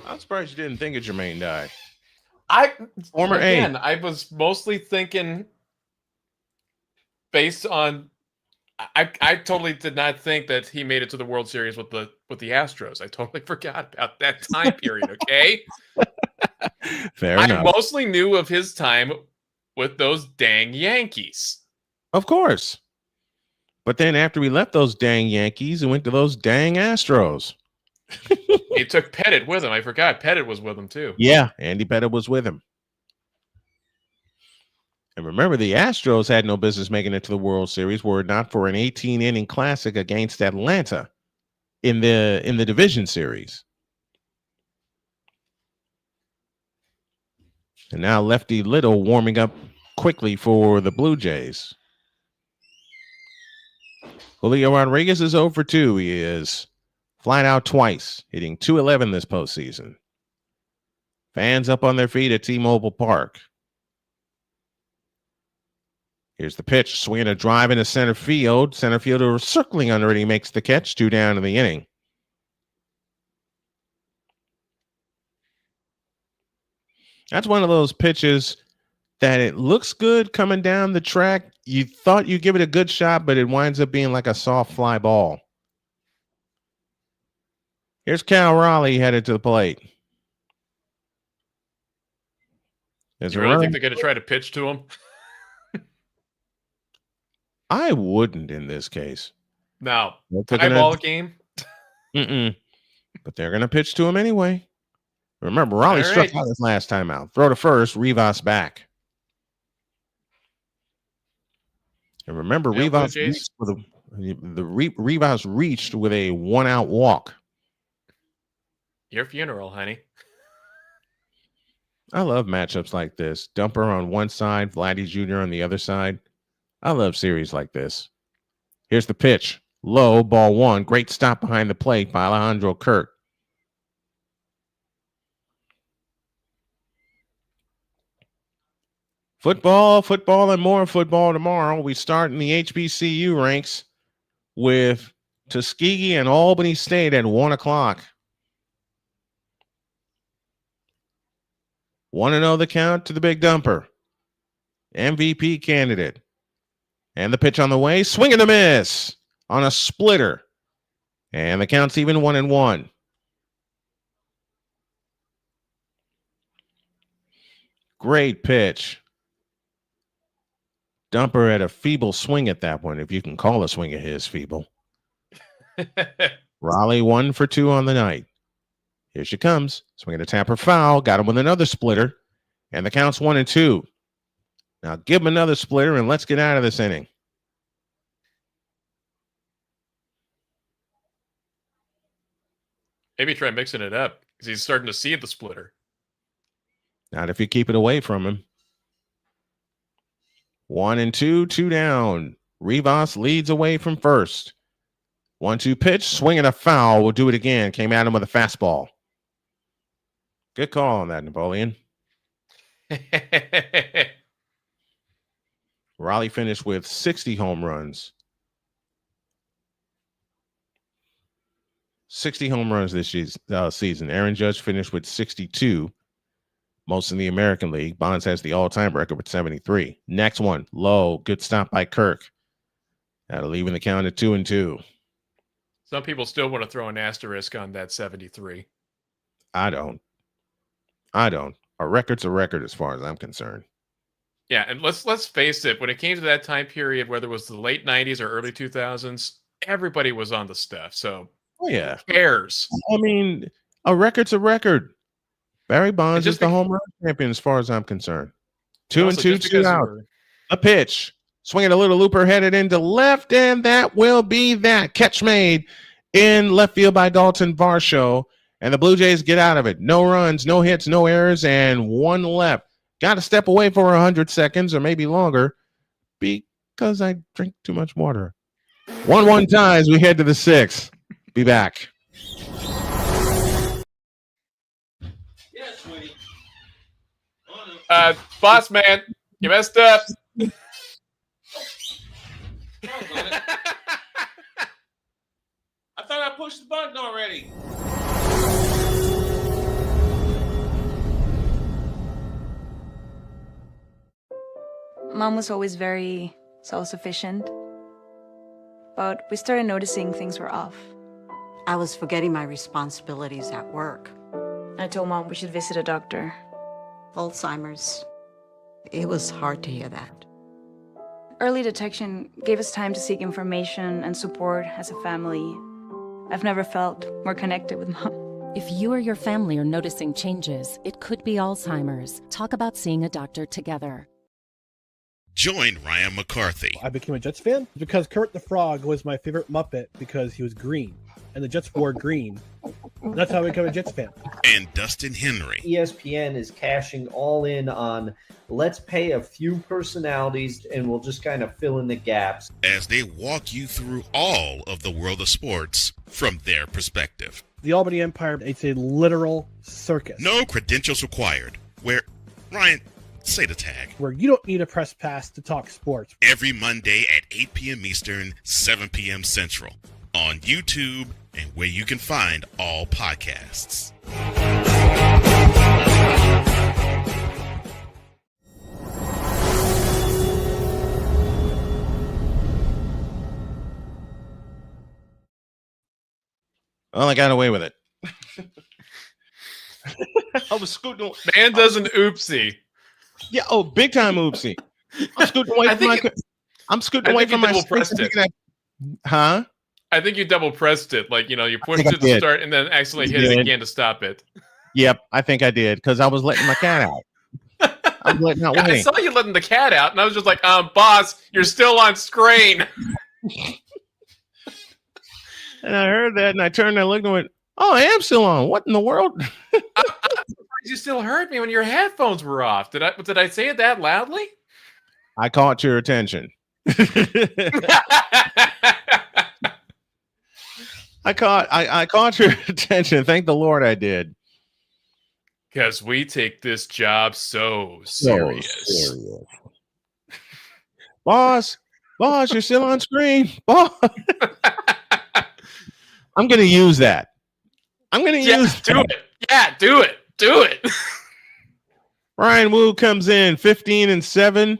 I'm surprised you didn't think of Jermaine Dye. Former again, I was mostly thinking based on I totally did not think that he made it to the World Series with the Astros. I totally forgot about that time period, okay? Fair I enough. mostly knew of his time with those dang Yankees. Of course. But then after we left those dang Yankees and went to those dang Astros. He took Pettit with him. I forgot Pettit was with him too. Yeah, Andy Pettit was with him. And remember, the Astros had no business making it to the World Series were it not for an 18-inning classic against Atlanta in the division series. And now Lefty Little warming up quickly for the Blue Jays. Julio Rodriguez is 0 for 2. He is flat out twice, hitting .211 this postseason. Fans up on their feet at T-Mobile Park. Here's the pitch, swinging a drive into center field. Center fielder circling under it. He makes the catch, 2 down in the inning. That's one of those pitches that it looks good coming down the track. You thought you'd give it a good shot, but it winds up being like a soft fly ball. Here's Cal Raleigh headed to the plate. You really think they're going to try to pitch to him? I wouldn't in this case. No. Tie ball game? But they're going to pitch to him anyway. Remember, Raleigh struck out his last time out. Throw to first, Rivas back. And remember, Rivas reached with Rivas reached with a 1-out walk. Your funeral, honey. I love matchups like this. Dumper on one side, Vladdy Jr. on the other side. I love series like this. Here's the pitch. Low, ball 1. Great stop behind the plate by Alejandro Kirk. Football, and more football tomorrow. We start in the HBCU ranks with Tuskegee and Albany State at 1 o'clock. 1-0 the count to the big dumper. MVP candidate. And the pitch on the way. Swing and a miss on a splitter. And the count's even 1-1. Great pitch. Dumper had a feeble swing at that one, if you can call a swing of his feeble. Raleigh 1 for 2 on the night. Here she comes. Swinging a tapper foul. Got him with another splitter. And the count's 1-2. Now give him another splitter and let's get out of this inning. Maybe try mixing it up because he's starting to see the splitter. Not if you keep it away from him. 1-2, 2 down. Rivas leads away from first. 1-2 pitch, swinging a foul. We'll do it again. Came at him with a fastball. Good call on that, Napoleon. Raleigh finished with 60 home runs. 60 home runs this season. Aaron Judge finished with 62. Most in the American League. Bonds has the all-time record with 73. Next one, low. Good stop by Kirk. That'll leave the count at 2-2. Some people still want to throw an asterisk on that 73. I don't. A record's a record as far as I'm concerned. Yeah, and let's face it, when it came to that time period, whether it was the late 90s or early 2000s, everybody was on the stuff. So yeah, who cares? I mean, a record's a record. Barry Bonds is the home run champion as far as I'm concerned. 2-2, 2 out. A pitch. Swinging a little looper headed into left, and that will be that. Catch made in left field by Dalton Varsho. And the Blue Jays get out of it. No runs, no hits, no errors, and one left. Got to step away for 100 seconds or maybe longer because I drink too much water. 1-1 ties. We head to the 6th. Be back. Boss man, you messed up. I thought I pushed the button already. Mom was always very self-sufficient, but we started noticing things were off. I was forgetting my responsibilities at work. I told Mom we should visit a doctor. Alzheimer's. It was hard to hear that. Early detection gave us time to seek information and support as a family. I've never felt more connected with Mom. If you or your family are noticing changes, it could be Alzheimer's. Talk about seeing a doctor together. Join Ryan McCarthy. I became a Jets fan because Kurt the Frog was my favorite Muppet because he was green, and the Jets wore green. That's how I became a Jets fan. And Dustin Henry. ESPN is cashing all in on let's pay a few personalities and we'll just kind of fill in the gaps. As they walk you through all of the world of sports from their perspective. The Albany Empire, it's a literal circus. No credentials required. Where, Ryan, say the tag. Where you don't need a press pass to talk sports. Every Monday at 8 p.m. Eastern, 7 p.m. Central. On YouTube and where you can find all podcasts. Well, I got away with it. I was scooting. Man does an oopsie. Yeah, big time oopsie. I'm scooting away from my. I'm scooting away from my. Huh? I think you double pressed it. Like, you pushed it to start and then accidentally hit it again to stop it. Yep, I think I did because I was letting my cat out. I was letting out I saw you letting the cat out, and I was just like, boss, you're still on screen. And I heard that, and I turned and I looked and went, "Oh, I am still on. What in the world?" You still heard me when your headphones were off. Did I say it that loudly? I caught your attention. I caught your attention. Thank the Lord I did. Because we take this job so serious. Boss, you're still on screen. Boss. I'm going to use that. Do it. Yeah, do it. Do it. Ryan Wu comes in 15-7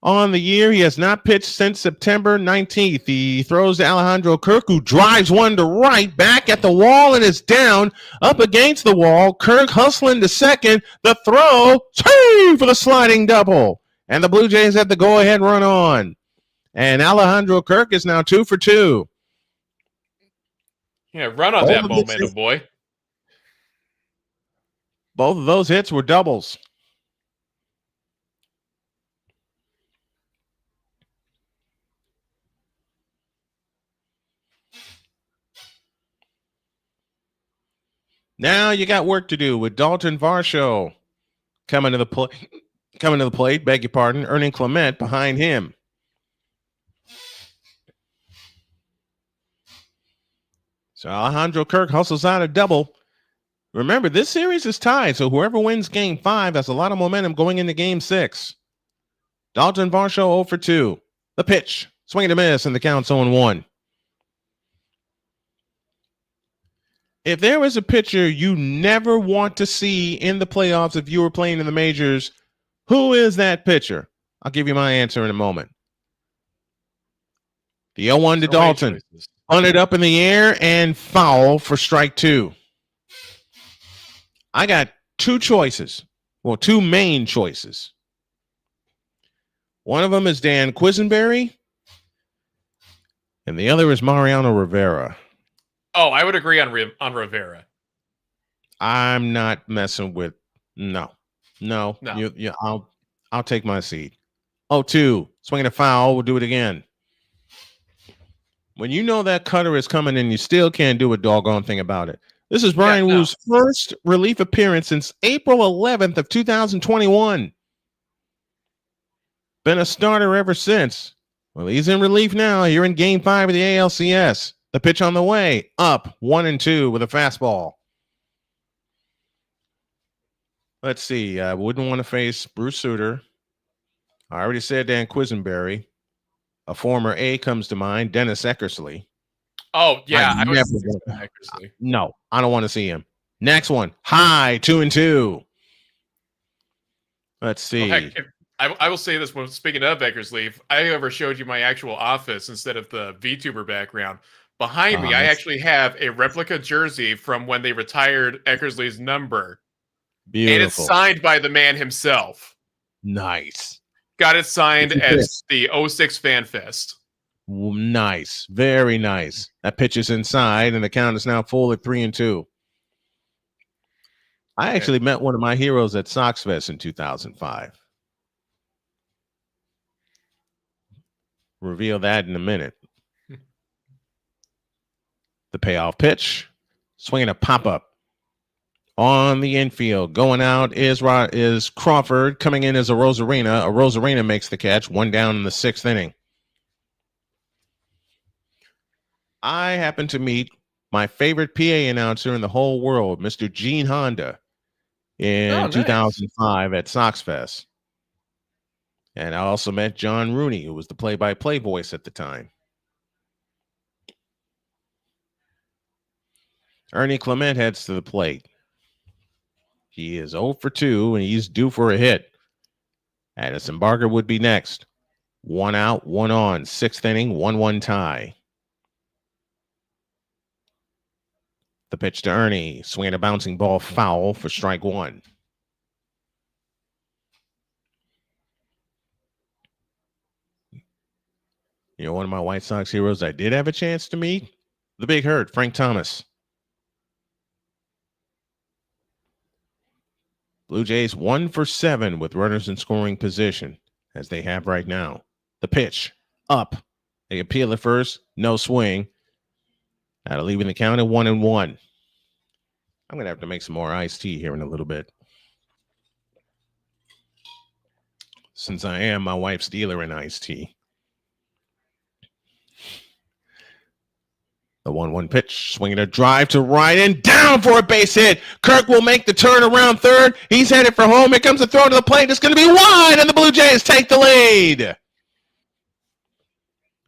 on the year. He has not pitched since September 19th. He throws to Alejandro Kirk, who drives one to right, back at the wall, and is down up against the wall. Kirk hustling to second. The throw, swing for the sliding double. And the Blue Jays have the go-ahead run on. And Alejandro Kirk is now 2 for 2. Yeah, run on that momentum, boy. Both of those hits were doubles. Now you got work to do with Dalton Varsho coming to the plate, beg your pardon, Ernie Clement behind him. So Alejandro Kirk hustles out a double. Remember, this series is tied, so whoever wins Game 5 has a lot of momentum going into Game 6. Dalton Varsho 0 for 2. The pitch, swing and a miss, and the count's 0-1. If there was a pitcher you never want to see in the playoffs if you were playing in the majors, who is that pitcher? I'll give you my answer in a moment. The 0-1 to Dalton. Punted up in the air and foul for strike 2. I got two choices. Well, two main choices. One of them is Dan Quisenberry, and the other is Mariano Rivera. Oh, I would agree on Rivera. I'm not messing with no. I'll take my seat. 0-2, swinging a foul. We'll do it again. When you know that cutter is coming and you still can't do a doggone thing about it. This is Brian Wu's first relief appearance since April 11th of 2021. Been a starter ever since. Well, he's in relief now. You're in Game 5 of the ALCS. The pitch on the way. Up 1-2 with a fastball. Let's see. I wouldn't want to face Bruce Sutter. I already said Dan Quisenberry. A former A comes to mind, Dennis Eckersley. Oh, yeah. No, I don't want to see him. Next one. High, 2-2. Let's see. Well, heck, I will say this. When speaking of Eckersley, if I ever showed you my actual office instead of the VTuber background, behind me, I actually have a replica jersey from when they retired Eckersley's number. Beautiful. And it's signed by the man himself. Nice. Got it signed as the 06 Fan Fest. Nice. Very nice. That pitch is inside, and the count is now full at 3-2. I actually met one of my heroes at Sox Fest in 2005. Reveal that in a minute. The payoff pitch. Swinging a pop-up. On the infield, going out is Crawford. Coming in as a Rosarina. A Rosarina makes the catch. 1 down in the 6th inning. I happened to meet my favorite PA announcer in the whole world, Mr. Gene Honda, in 2005 at Sox Fest. And I also met John Rooney, who was the play-by-play voice at the time. Ernie Clement heads to the plate. He is 0 for 2, and he's due for a hit. Addison Barker would be next. 1 out, 1 on. 6th inning, 1-1 tie. The pitch to Ernie. Swinging a bouncing ball foul for strike 1. You know, one of my White Sox heroes I did have a chance to meet? The Big Hurt, Frank Thomas. Blue Jays 1 for 7 with runners in scoring position, as they have right now. The pitch, up. They appeal at first, no swing. That'll leave in the count at 1-1. I'm going to have to make some more iced tea here in a little bit, since I am my wife's dealer in iced tea. The 1-1 pitch, swinging a drive to right and down for a base hit. Kirk will make the turn around third. He's headed for home. Here comes the throw to the plate. It's going to be wide, and the Blue Jays take the lead.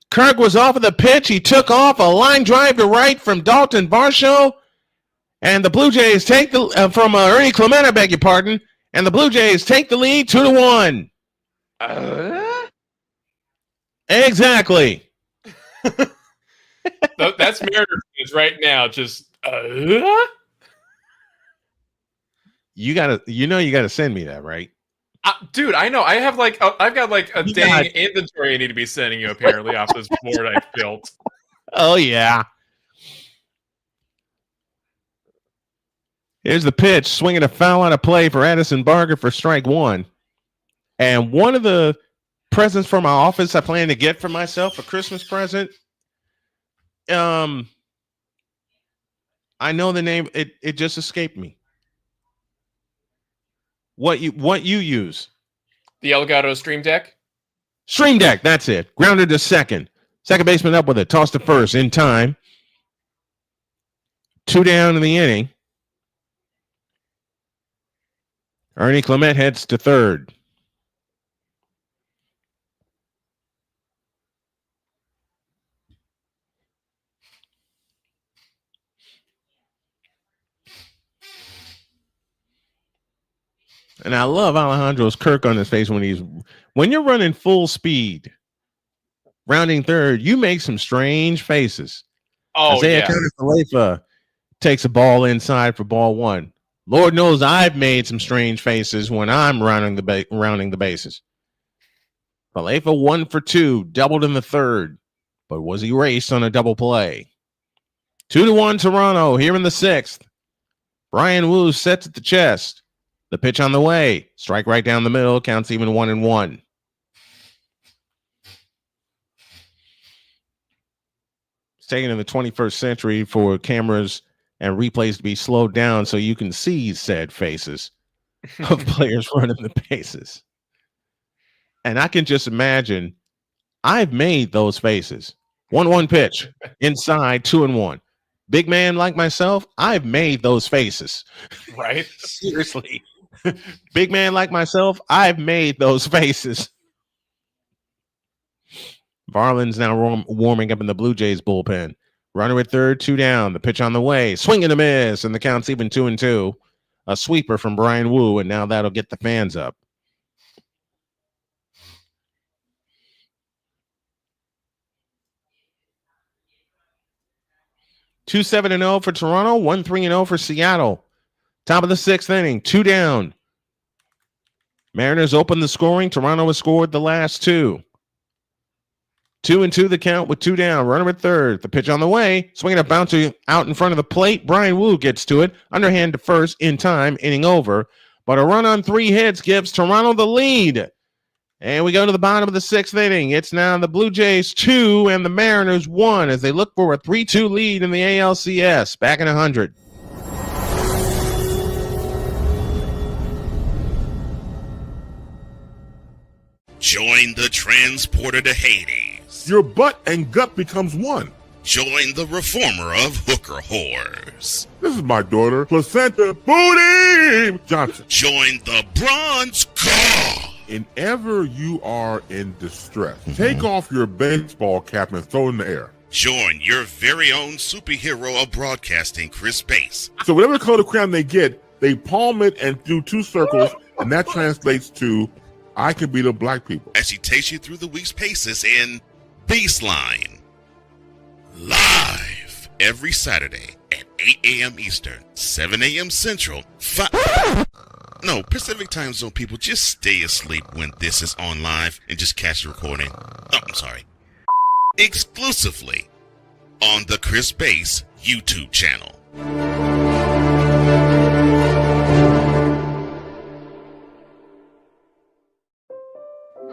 Kirk was off of the pitch. He took off a line drive to right from Dalton Varsho, and the Blue Jays take the from Ernie Clement, I beg your pardon, and the Blue Jays take the lead 2-1. Exactly. That's Mariners fans right now. Just you gotta send me that, right? Dude, I know. I have I've got a dang inventory I need to be sending you apparently off this board I've built. Oh yeah. Here's the pitch, swinging a foul out of play for Addison Barker for strike 1. And one of the presents from my office I plan to get for myself, a Christmas present. I know the name. It just escaped me. What you use? The Elgato Stream Deck. Stream Deck. That's it. Grounded to second. Second baseman up with it. Toss to first in time. 2 down in the inning. Ernie Clement heads to third. And I love Alejandro's Kirk on his face when you're running full speed Rounding third, you make some strange faces. Oh, Isaiah Khalifa takes a ball inside for ball one. Lord knows I've made some strange faces when I'm rounding the bases. Khalifa 1 for 2, doubled in the third, but was erased on a double play. 2-1 Toronto here in the sixth. Brian Wu sets at the chest. The pitch on the way. Strike right down the middle. Counts even 1-1. It's taken in the 21st century for cameras and replays to be slowed down so you can see said faces of players running the bases. And I can just imagine I've made those faces. 1-1 pitch inside 2-1. Big man like myself, I've made those faces. Right? Seriously. Big man like myself, I've made those faces. Varland's now warming up in the Blue Jays bullpen. Runner at third, 2 down. The pitch on the way. Swing and a miss, and the count's even 2-2. A sweeper from Brian Wu, and now that'll get the fans up. Two 7-0 for Toronto, 1-3-0 for Seattle. Top of the sixth inning, 2 down. Mariners open the scoring. Toronto has scored the last 2. 2-2 the count with 2 down. Runner at third. The pitch on the way. Swinging a bouncer out in front of the plate. Brian Wu gets to it. Underhand to first in time. Inning over. But a run on 3 hits gives Toronto the lead. And we go to the bottom of the sixth inning. It's now the Blue Jays 2 and the Mariners 1 as they look for a 3-2 lead in the ALCS. Back in 100. Join the transporter to Hades. Your butt and gut becomes one. Join the reformer of hooker whores. This is my daughter, Placenta Booty Johnson. Join the bronze car. Whenever you are in distress, take off your baseball cap and throw it in the air. Join your very own superhero of broadcasting, Chris Bass. So whatever color crayon they get, they palm it and do 2 circles, and that translates to I can beat up black people. As he takes you through the week's paces in Baseline. Live every Saturday at 8 a.m. Eastern, 7 a.m. Central, Pacific time zone people, just stay asleep when this is on live and just catch the recording. Oh, I'm sorry. Exclusively on the Chris Bass YouTube channel.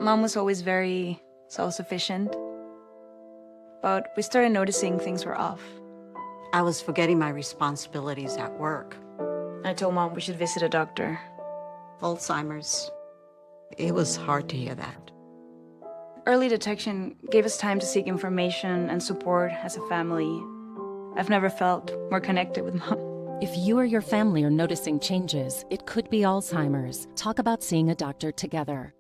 Mom was always very self-sufficient, but we started noticing things were off. I was forgetting my responsibilities at work. I told Mom we should visit a doctor. Alzheimer's. It was hard to hear that. Early detection gave us time to seek information and support as a family. I've never felt more connected with Mom. If you or your family are noticing changes, it could be Alzheimer's. Talk about seeing a doctor together.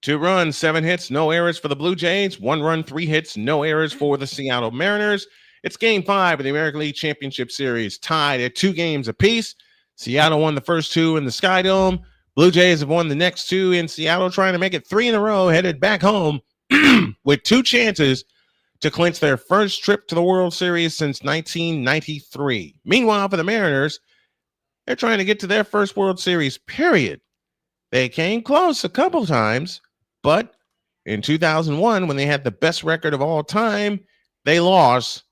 Two runs, 7 hits, no errors for the Blue Jays. 1 run, 3 hits, no errors for the Seattle Mariners. It's Game 5 of the American League Championship Series, tied at 2 games apiece. Seattle won the first 2 in the Sky Dome. Blue Jays have won the next 2 in Seattle, trying to make it 3 in a row, headed back home with 2 chances to clinch their first trip to the World Series since 1993. Meanwhile, for the Mariners, they're trying to get to their first World Series, period. They came close a couple times, but in 2001, when they had the best record of all time, they lost,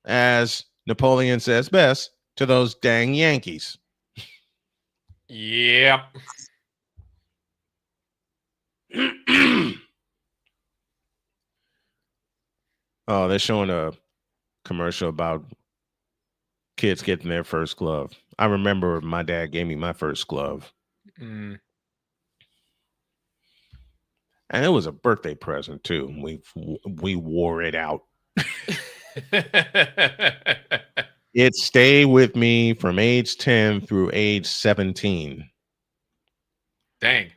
as Napoleon says best, to those dang Yankees. Yep. Oh, they're showing a commercial about kids getting their first glove. I remember my dad gave me my first glove. Mm. And it was a birthday present, too. We wore it out. It stayed with me from age 10 through age 17. Dang.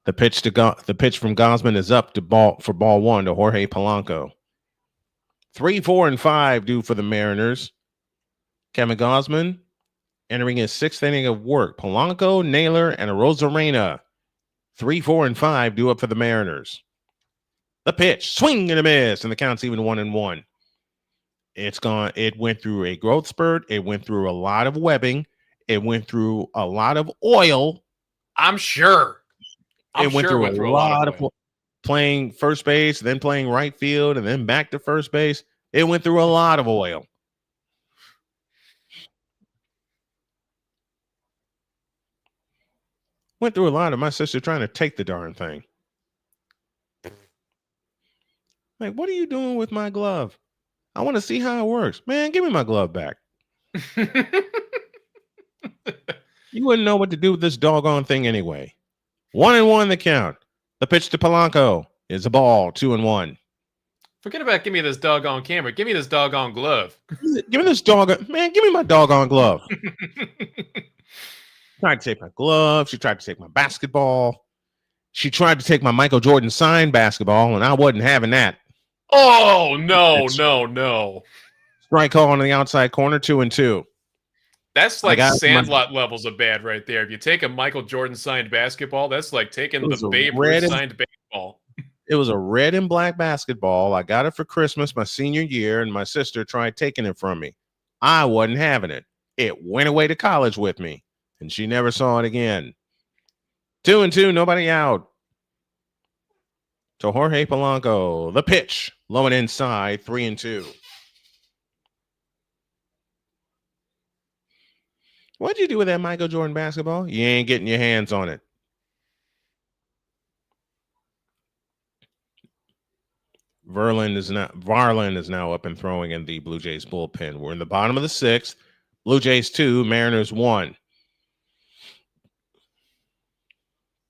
The pitch from Gausman is up for ball 1 to Jorge Polanco. 3, 4, and 5 due for the Mariners. Kevin Gausman entering his 6th inning of work. Polanco, Naylor, and Arozarena. 3, 4, and 5 due up for the Mariners. The pitch, swing and a miss, and the count's even 1-1. It's gone. It went through a growth spurt. It went through a lot of webbing. It went through a lot of oil. I'm sure. It went through a lot of playing first base, then playing right field, and then back to first base. It went through a lot of oil. Went through a lot of my sister trying to take the darn thing. Like, what are you doing with my glove? I want to see how it works. Man, give me my glove back. You wouldn't know what to do with this doggone thing anyway. 1-1 the count. The pitch to Polanco is a ball, 2-1. Forget about give me this doggone camera. Give me this doggone glove. Give me this doggone, man, give me my doggone glove. Tried to take my glove. She tried to take my basketball. She tried to take my Michael Jordan signed basketball, and I wasn't having that. Oh, no. Strike call on the outside corner, 2-2. That's like Sandlot levels of bad right there. If you take a Michael Jordan signed basketball, that's like taking the Babe Ruth signed baseball. It was a red and black basketball. I got it for Christmas my senior year, and my sister tried taking it from me. I wasn't having it. It went away to college with me, and she never saw it again. 2-2, nobody out. To Jorge Polanco, the pitch, low and inside, 3-2. What'd you do with that Michael Jordan basketball? You ain't getting your hands on it. Varland is now up and throwing in the Blue Jays bullpen. We're in the bottom of the 6th. Blue Jays 2, Mariners 1.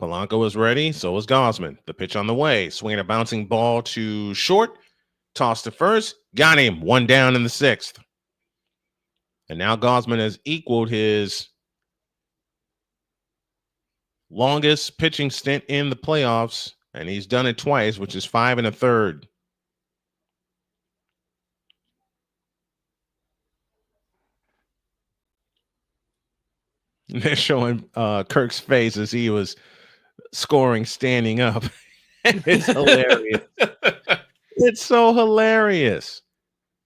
Polanco is ready. So is Gausman. The pitch on the way. Swinging a bouncing ball to short. Toss to first. Got him. 1 down in the 6th. And now Gausman has equaled his longest pitching stint in the playoffs. And he's done it twice, which is 5 1/3. They're showing Kirk's face as he was scoring standing up. It's hilarious. It's so hilarious.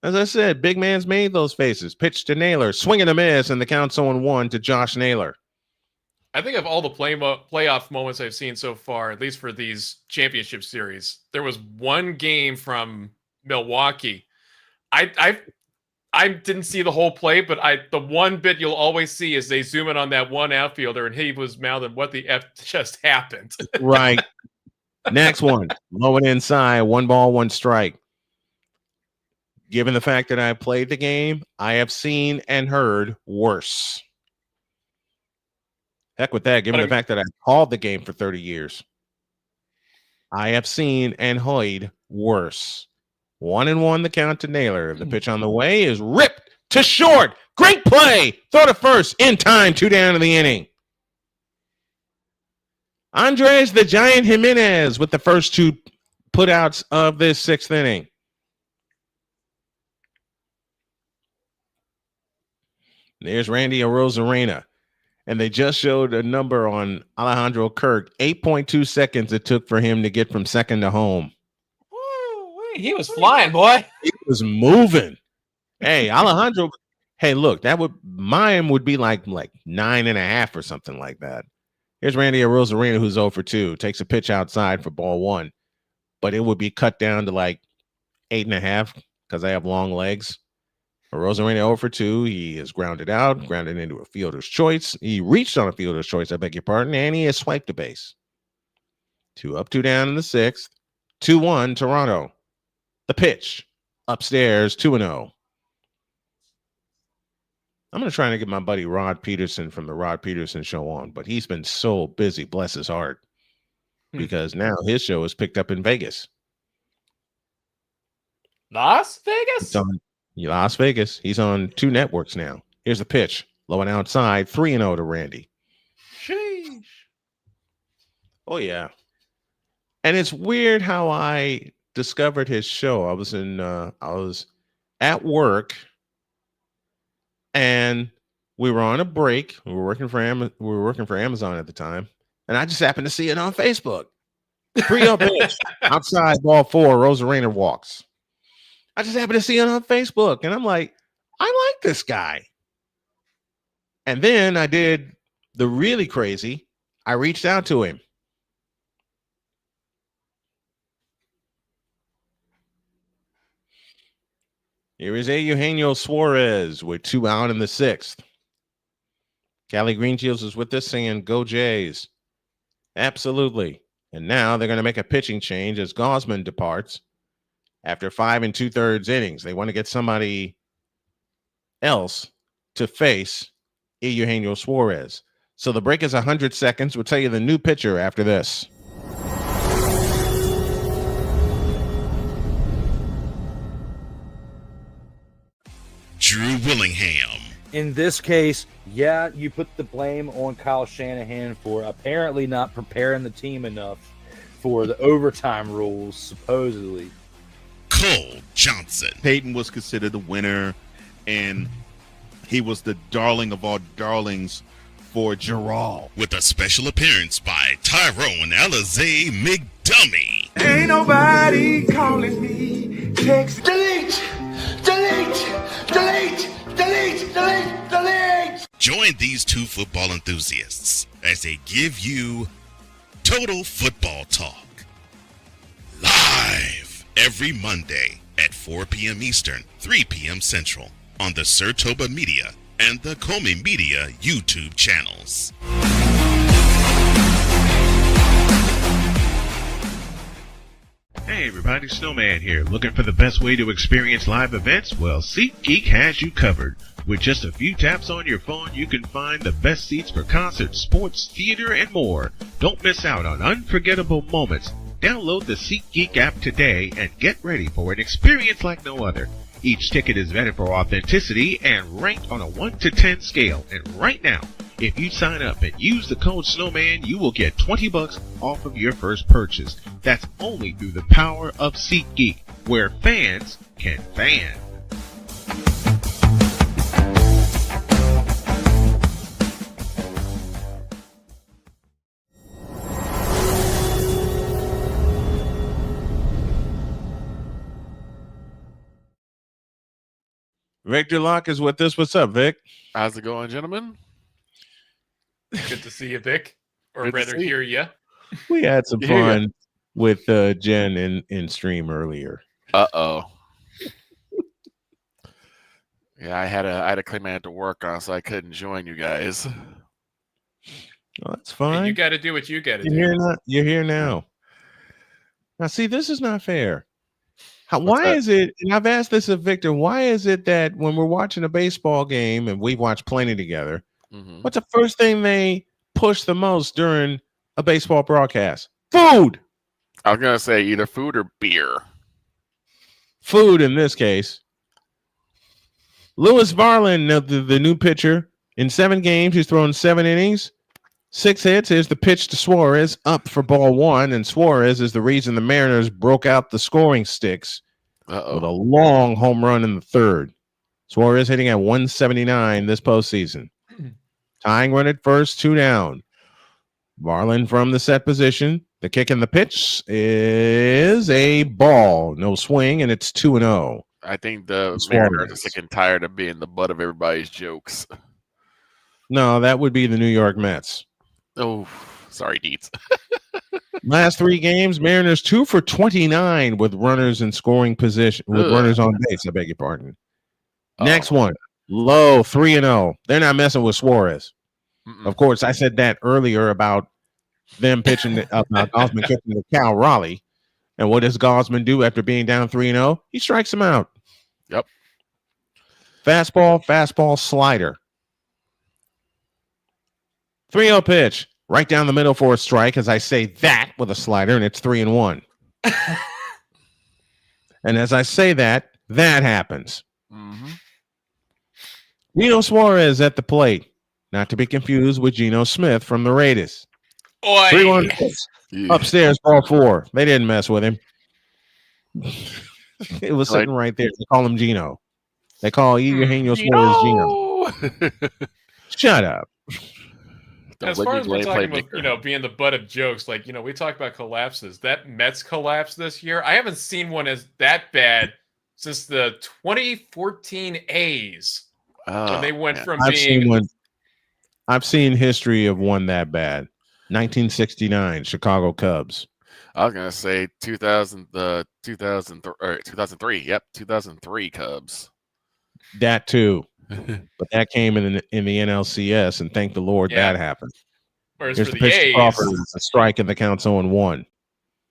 As I said, big man's made those faces. Pitch to Naylor, swing and a miss, and the count's 0-1 to Josh Naylor. I think of all the playoff moments I've seen so far, at least for these championship series, there was one game from Milwaukee. I didn't see the whole play, but the one bit you'll always see is they zoom in on that one outfielder, and he was mouthing, "What the F just happened?" Right. Next one, low and inside, 1 ball, 1 strike. Given the fact that I played the game, I have seen and heard worse. Heck with that, given the fact that I called the game for 30 years. I have seen and heard worse. 1-1 the count to Naylor. The pitch on the way is ripped to short. Great play. Throw to first in time. 2 down in the inning. Andres the Giant Jimenez with the first 2 putouts of this 6th inning. There's Randy Arozarena. And they just showed a number on Alejandro Kirk. 8.2 seconds it took for him to get from second to home. He was flying, boy. He was moving. Hey, Alejandro. Hey, look, mine would be like 9.5 or something like that. Here's Randy Arozarena, who's 0 for 2. Takes a pitch outside for ball 1. But it would be cut down to 8.5 because I have long legs. Arozarena 0 for 2. He is grounded into a fielder's choice. He reached on a fielder's choice, I beg your pardon, and he has swiped a base. 2 up, 2 down in the 6th. 2-1 Toronto. The pitch upstairs, 2-0. I'm going to try to get my buddy Rod Peterson from the Rod Peterson Show on, but he's been so busy, bless his heart, because now his show is picked up in Vegas. Las Vegas? It's on Las Vegas. He's on 2 networks now. Here's the pitch. Low and outside, 3-0 to Randy. Sheesh. Oh, yeah. And it's weird how I discovered his show. I was at work, and we were on a break. We were working for Amazon at the time, and I just happened to see it on Facebook. 3-0 pitch, outside ball 4, Rosarena walks. I just happened to see it on Facebook, and I'm like, I like this guy. And then I did the really crazy. I reached out to him. Here is Eugenio Suarez with 2 out in the 6th. Callie Greenshields is with us saying, go Jays. Absolutely. And now they're going to make a pitching change as Gausman departs after 5 2/3 innings. They want to get somebody else to face Eugenio Suarez. So the break is 100 seconds. We'll tell you the new pitcher after this. Drew Willingham. In this case, yeah, you put the blame on Kyle Shanahan for apparently not preparing the team enough for the overtime rules, supposedly. Cole Johnson. Peyton was considered the winner, and he was the darling of all darlings for Gerald. With a special appearance by Tyrone Alizé McDummy. Ain't nobody calling me. Text. Delete! Delete! Delete! Delete! Delete! Delete! Join these two football enthusiasts as they give you Total Football Talk. Live every Monday at 4 p.m. Eastern, 3 p.m. Central on the Sertoba Media and the Comey Media YouTube channels. Hey everybody, Snowman here. Looking for the best way to experience live events? Well, SeatGeek has you covered. With just a few taps on your phone, you can find the best seats for concerts, sports, theater, and more. Don't miss out on unforgettable moments. Download the SeatGeek app today and get ready for an experience like no other. Each ticket is vetted for authenticity and ranked on a 1 to 10 scale. And right now, if you sign up and use the code Snowman, you will get $20 off of your first purchase. That's only through the power of SeatGeek, where fans can fan. Victor Locke is with us. What's up, Vic? How's it going, gentlemen? Good to see you, Vic. Or Good to rather, see you. hear you. We had some Yeah. fun with Jen in stream earlier. Uh-oh. Yeah, I had a claim I had to work on, so I couldn't join you guys. Oh, that's fine. You got to do what you got to You're do. here now. You're here now. Now, see, this is not fair. What's Why that? is it, and I've asked this of Victor, why is it that when we're watching a baseball game, and we've watched plenty together, Mhm. what's the first thing they push the most during a baseball broadcast? Food. I was gonna say either food or beer. Food in this case. Lewis Varlin, the new pitcher, in 7 games, he's thrown 7 innings, 6 hits. Here's the pitch to Suarez, up for ball 1, and Suarez is the reason the Mariners broke out the scoring sticks with a long home run in the 3rd. Suarez hitting at 179 this postseason. Tying run at first, 2 down. Varlin from the set position. The kick and the pitch is a ball. No swing, and it's 2-0. I think the Suarez. Mariners are sick and tired of being the butt of everybody's jokes. No, that would be the New York Mets. Oh, sorry, Dietz. Last 3 games, Mariners 2 for 29 with runners in scoring position, with runners on base. I beg your pardon. Next one, low 3-0. They're not messing with Suarez. Of course, I said that earlier about them pitching Gausman pitching to Cal Raleigh. And what does Gausman do after being down 3-0? He strikes him out. Yep. Fastball, slider. 3-0 pitch. Right down the middle for a strike, as I say that with a slider, and it's 3-1. And as I say that happens. Gino Suarez at the plate. Not to be confused with Geno Smith from the Raiders. 3-1 pitch. Upstairs, ball 4. They didn't mess with him. It was sitting right there. They call him Gino. They call Eugenio Suarez Gino. Shut up. As far as we're talking about, being the butt of jokes, like, we talk about collapses. That Mets collapse this year, I haven't seen one as that bad since the 2014 A's. When they went from I've seen history of one that bad. 1969 Chicago Cubs. I was gonna say 2003. Yep, 2003 Cubs. That too, but that came in the NLCS, and thank the Lord that happened. Whereas Here's for the the pitch to A's, Crawford, it's a strike, and the count's 0-1.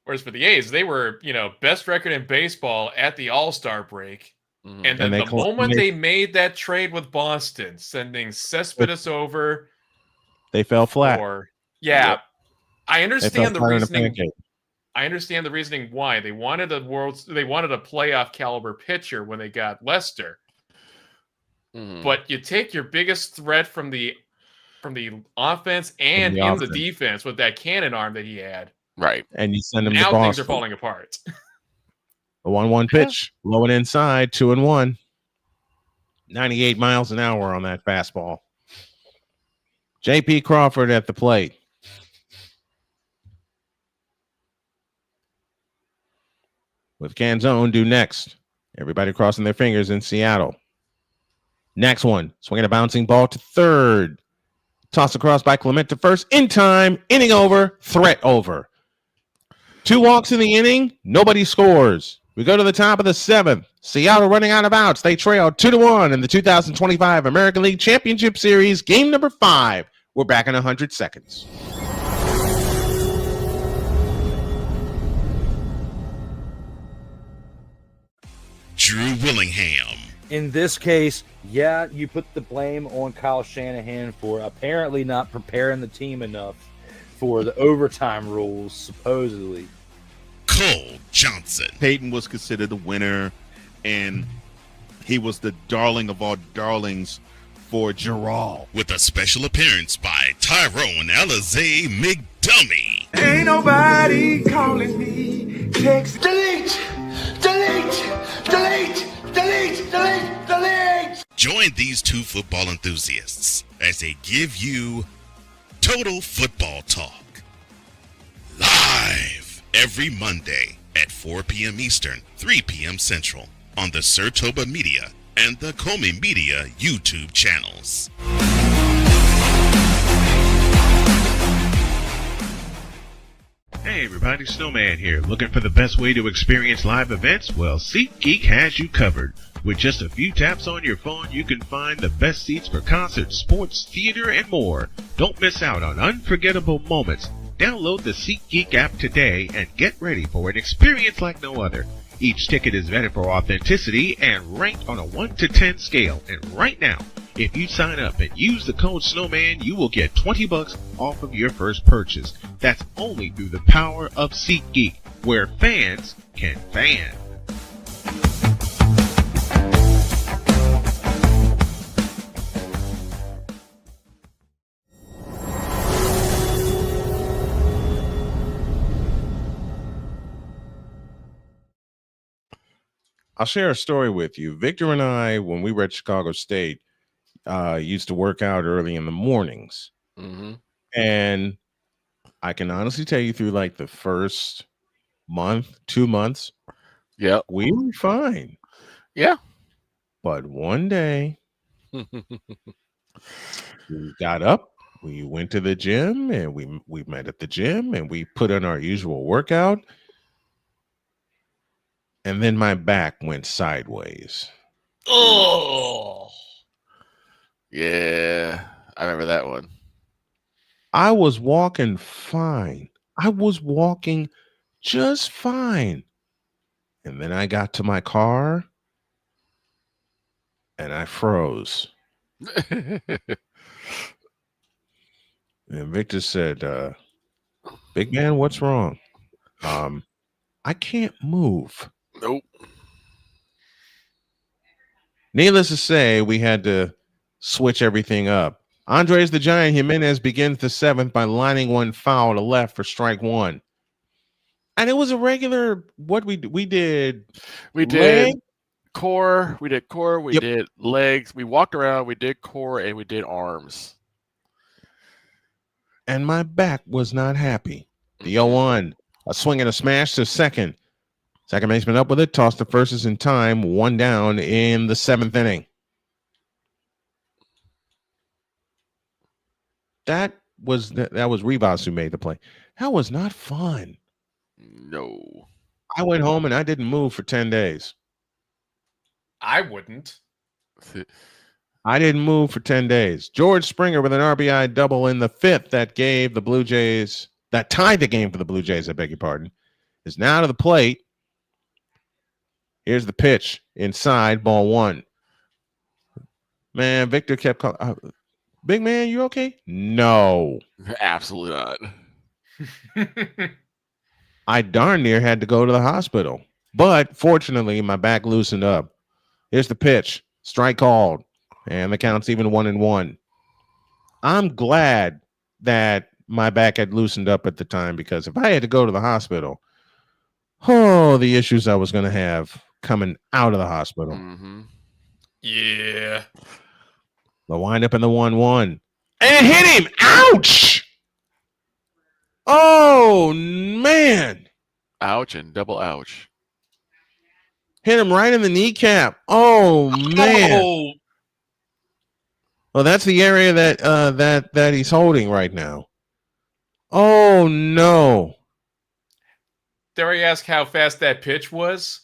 Whereas for the A's, they were best record in baseball at the All-Star break, and then the moment they made that trade with Boston, sending Cespedes over, they fell flat. I understand the reasoning. I understand the reasoning why they wanted a playoff caliber pitcher when they got Lester. But you take your biggest threat from the offense and in the defense with that cannon arm that he had, right? And you send him now to Boston. Things are falling apart. A 1-1 pitch, low and inside, 2-1. 98 miles an hour on that fastball. J.P. Crawford at the plate. With Canzone due next. Everybody crossing their fingers in Seattle. Next one. Swinging a bouncing ball to third. Toss across by Clement to first. In time. Inning over. Threat over. 2 walks in the inning. Nobody scores. We go to the top of the 7th. Seattle running out of outs. They trail 2-1 in the 2025 American League Championship Series. Game number 5. We're back in 100 seconds. Drew Willingham. In this case, you put the blame on Kyle Shanahan for apparently not preparing the team enough for the overtime rules, supposedly. Cole Johnson. Peyton was considered the winner, and he was the darling of all darlings for Gerald. With a special appearance by Tyrone Alizé McDummy. Ain't nobody calling me. Text. Delete! Join these 2 football enthusiasts as they give you Total Football Talk. Live every Monday at 4 p.m. Eastern, 3 p.m. Central on the Sertoba Media and the Comey Media YouTube channels. Hey everybody, Snowman here. Looking for the best way to experience live events? Well, SeatGeek has you covered. With just a few taps on your phone, you can find the best seats for concerts, sports, theater, and more. Don't miss out on unforgettable moments. Download the SeatGeek app today and get ready for an experience like no other. Each ticket is vetted for authenticity and ranked on a 1 to 10 scale. And right now, if you sign up and use the code Snowman, you will get $20 off of your first purchase. That's only through the power of SeatGeek, where fans can fan. I'll share a story with you. Victor and I, when we were at Chicago State, used to work out early in the mornings. And I can honestly tell you through like the first month, 2 months, we were fine. But one day we got up, we went to the gym, and we met at the gym, and we put in our usual workout. And then my back went sideways. Oh, yeah. I remember that one. I was walking fine. I was walking just fine. And then I got to my car and I froze. And Victor said, big man, what's wrong? I can't move. Nope. Needless to say, we had to switch everything up. Andres the Giant Jimenez begins the 7th by lining one foul to left for strike 1. And it was a regular, what we did. We did core. We did core. We did legs. We walked around. We did core, and we did arms. And my back was not happy. The 0-1. A swing and a smash to second. Second baseman up with it. Toss to first is in time. 1 down in the 7th inning. That was Rivas who made the play. That was not fun. No. I went home and I didn't move for 10 days. I wouldn't. I didn't move for 10 days. George Springer with an RBI double in the 5th that gave the Blue Jays, that tied the game for the Blue Jays, I beg your pardon, is now to the plate. Here's the pitch inside, ball 1. Man, Victor kept calling. Big man, you okay? No. Absolutely not. I darn near had to go to the hospital. But fortunately, my back loosened up. Here's the pitch. Strike called. And the count's even 1-1. I'm glad that my back had loosened up at the time, because if I had to go to the hospital, the issues I was going to have coming out of the hospital. Mm-hmm. Yeah. The windup in the 1-1. And hit him. Ouch! Oh, man. Ouch and double ouch. Hit him right in the kneecap. Oh, man. Oh. Well, that's the area that he's holding right now. Oh, no. Dare I ask how fast that pitch was?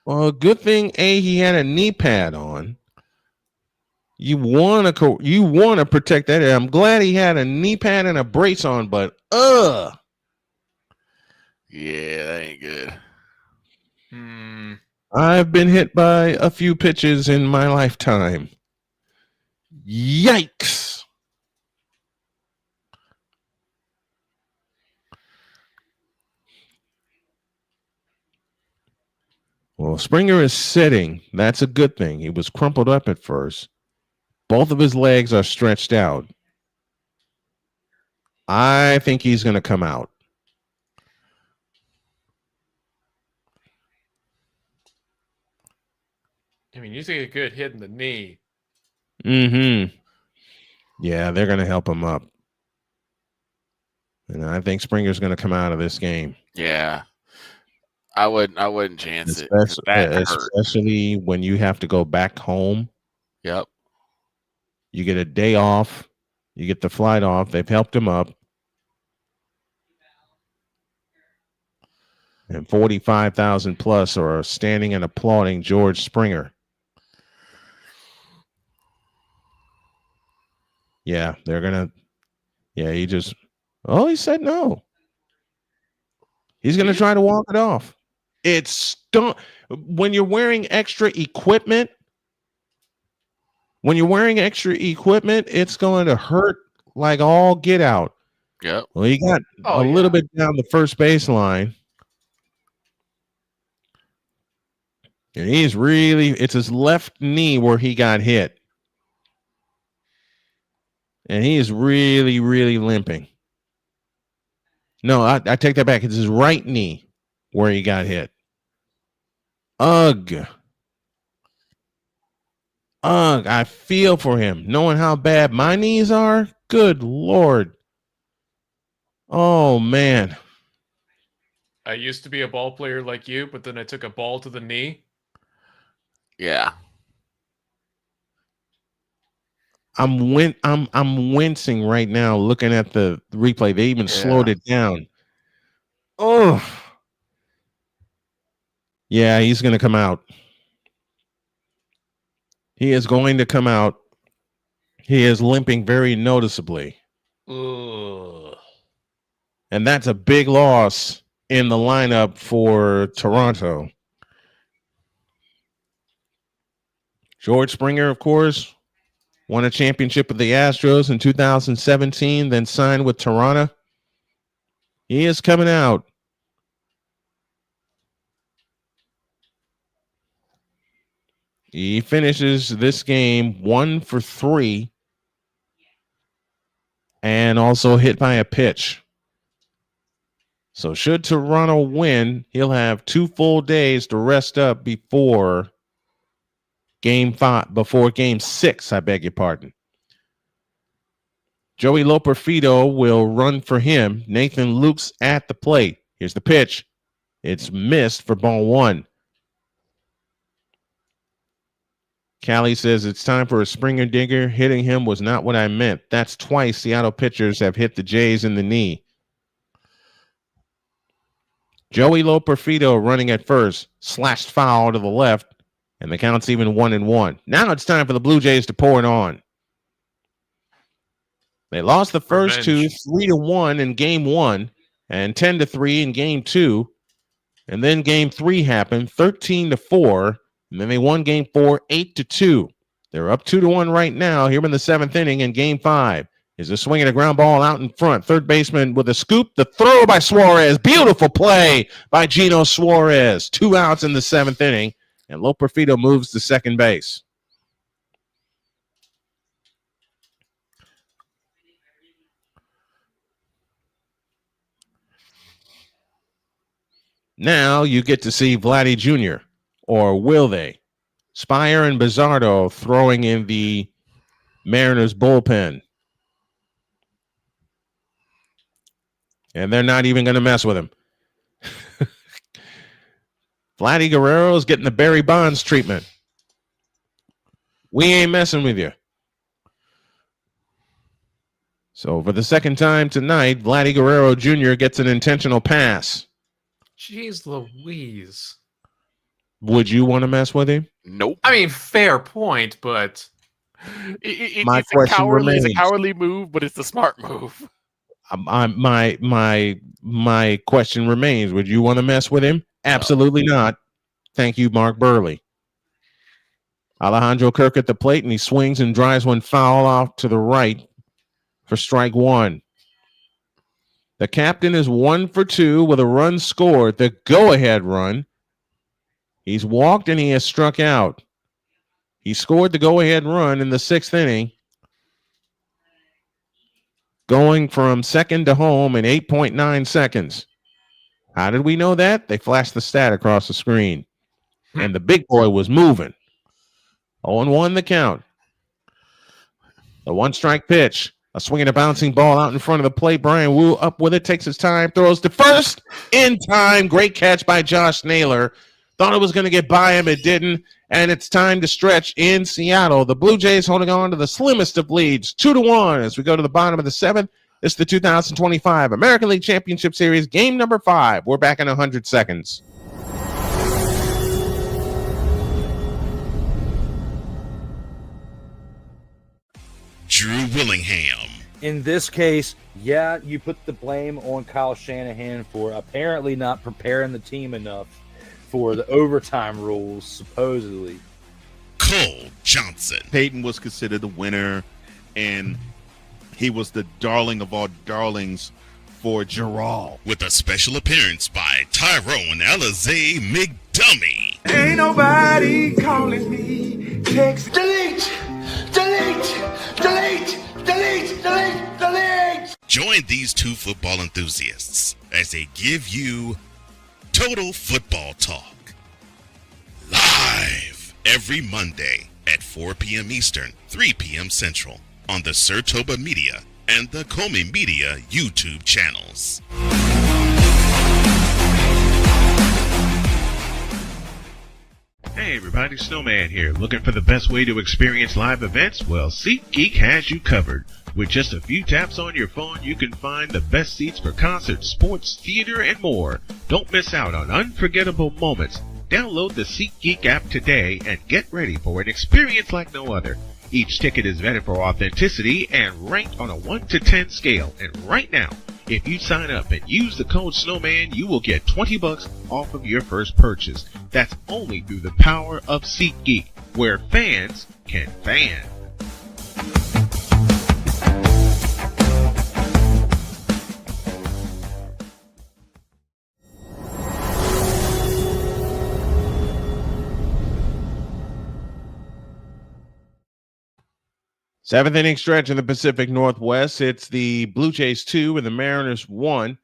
Well, good thing, he had a knee pad on. You want to protect that area. I'm glad he had a knee pad and a brace on, but yeah, that ain't good. I've been hit by a few pitches in my lifetime. Yikes. Well, Springer is sitting. That's a good thing. He was crumpled up at first. Both of his legs are stretched out. I think he's going to come out. I mean, you take a good hit in the knee. Mm-hmm. Yeah, they're going to help him up. And I think Springer's going to come out of this game. Yeah. I wouldn't chance it. Especially when you have to go back home. Yep. You get a day off. You get the flight off. They've helped him up. And 45,000 plus are standing and applauding George Springer. Yeah, they're going to. Yeah, he said no. He's going to try to walk it off. When you're wearing extra equipment, it's going to hurt like all get out. Yep. Well, he got a little bit down the first baseline. And it's his left knee where he got hit. And he is really, really limping. No, I take that back. It's his right knee where he got hit. Ugh. I feel for him. Knowing how bad my knees are, good Lord. Oh, man. I used to be a ball player like you, but then I took a ball to the knee. Yeah. I'm wincing right now looking at the replay. They even slowed it down. Oh. Yeah, he's going to come out. He is going to come out. He is limping very noticeably. Ugh. And that's a big loss in the lineup for Toronto. George Springer, of course, won a championship with the Astros in 2017, then signed with Toronto. He is coming out. He finishes this game 1 for 3 and also hit by a pitch. So should Toronto win, he'll have 2 full days to rest up before game 6, I beg your pardon. Joey Loperfido will run for him. Nathan Luke's at the plate. Here's the pitch. It's missed for ball 1. Callie says it's time for a Springer digger. Hitting him was not what I meant. That's twice Seattle pitchers have hit the Jays in the knee. Joey Loperfido running at first, slashed foul to the left, and the count's even 1-1. Now it's time for the Blue Jays to pour it on. They lost the first two 3-1 in game 1 and 10-3 in game 2. And then game 3 happened 13-4. And then they won game 4 8-2. They're up 2-1 right now here in the 7th inning in game 5. Is a swing and a ground ball out in front. Third baseman with a scoop. The throw by Suarez. Beautiful play by Gino Suarez. 2 outs in the 7th inning. And Loperfido moves to second base. Now you get to see Vladdy Jr., or will they? Spire and Bizzardo throwing in the Mariners bullpen. And they're not even going to mess with him. Vladdy Guerrero is getting the Barry Bonds treatment. We ain't messing with you. So for the second time tonight, Vladdy Guerrero Jr. gets an intentional pass. Jeez Louise. Would you want to mess with him? Nope. I mean, fair point, but it's question it's a remains. cowardly move, but it's a smart move. My question remains. Would you want to mess with him? Absolutely not. Thank you, Mark Burley. Alejandro Kirk at the plate, and he swings and drives one foul off to the right for strike 1. The captain is 1 for 2 with a run scored, the go-ahead run. He's walked and he has struck out. He scored the go-ahead run in the 6th inning, going from second to home in 8.9 seconds. How did we know that? They flashed the stat across the screen. And the big boy was moving. 0-1 the count. The 1-strike pitch. A swing and a bouncing ball out in front of the plate. Brian Wu up with it, takes his time, throws to first in time. Great catch by Josh Naylor. Thought it was going to get by him. It didn't. And it's time to stretch in Seattle. The Blue Jays holding on to the slimmest of leads, 2-1 as we go to the bottom of the 7th. It's the 2025 American League Championship Series, game number 5. We're back in 100 seconds. Drew Willingham. In this case, yeah, you put the blame on Kyle Shanahan for apparently not preparing the team enough for the overtime rules, supposedly. Cole Johnson. Peyton was considered the winner, and he was the darling of all darlings for Gerald. With a special appearance by Tyrone Alizé McDummy. Ain't nobody calling me. Text delete, delete, delete, delete, delete, delete. Join these 2 football enthusiasts as they give you Total Football Talk. Live every Monday at 4 p.m. Eastern, 3 p.m. Central on the Sertoba Media and the Comey Media YouTube channels. Hey everybody, Snowman here. Looking for the best way to experience live events? Well, SeatGeek has you covered. With just a few taps on your phone, you can find the best seats for concerts, sports, theater, and more. Don't miss out on unforgettable moments. Download the SeatGeek app today and get ready for an experience like no other. Each ticket is vetted for authenticity and ranked on a 1 to 10 scale. And right now, if you sign up and use the code Snowman, you will get $20 off of your first purchase. That's only through the power of SeatGeek, where fans can fan. Seventh inning stretch in the Pacific Northwest. It's the Blue Jays 2 and the Mariners 1.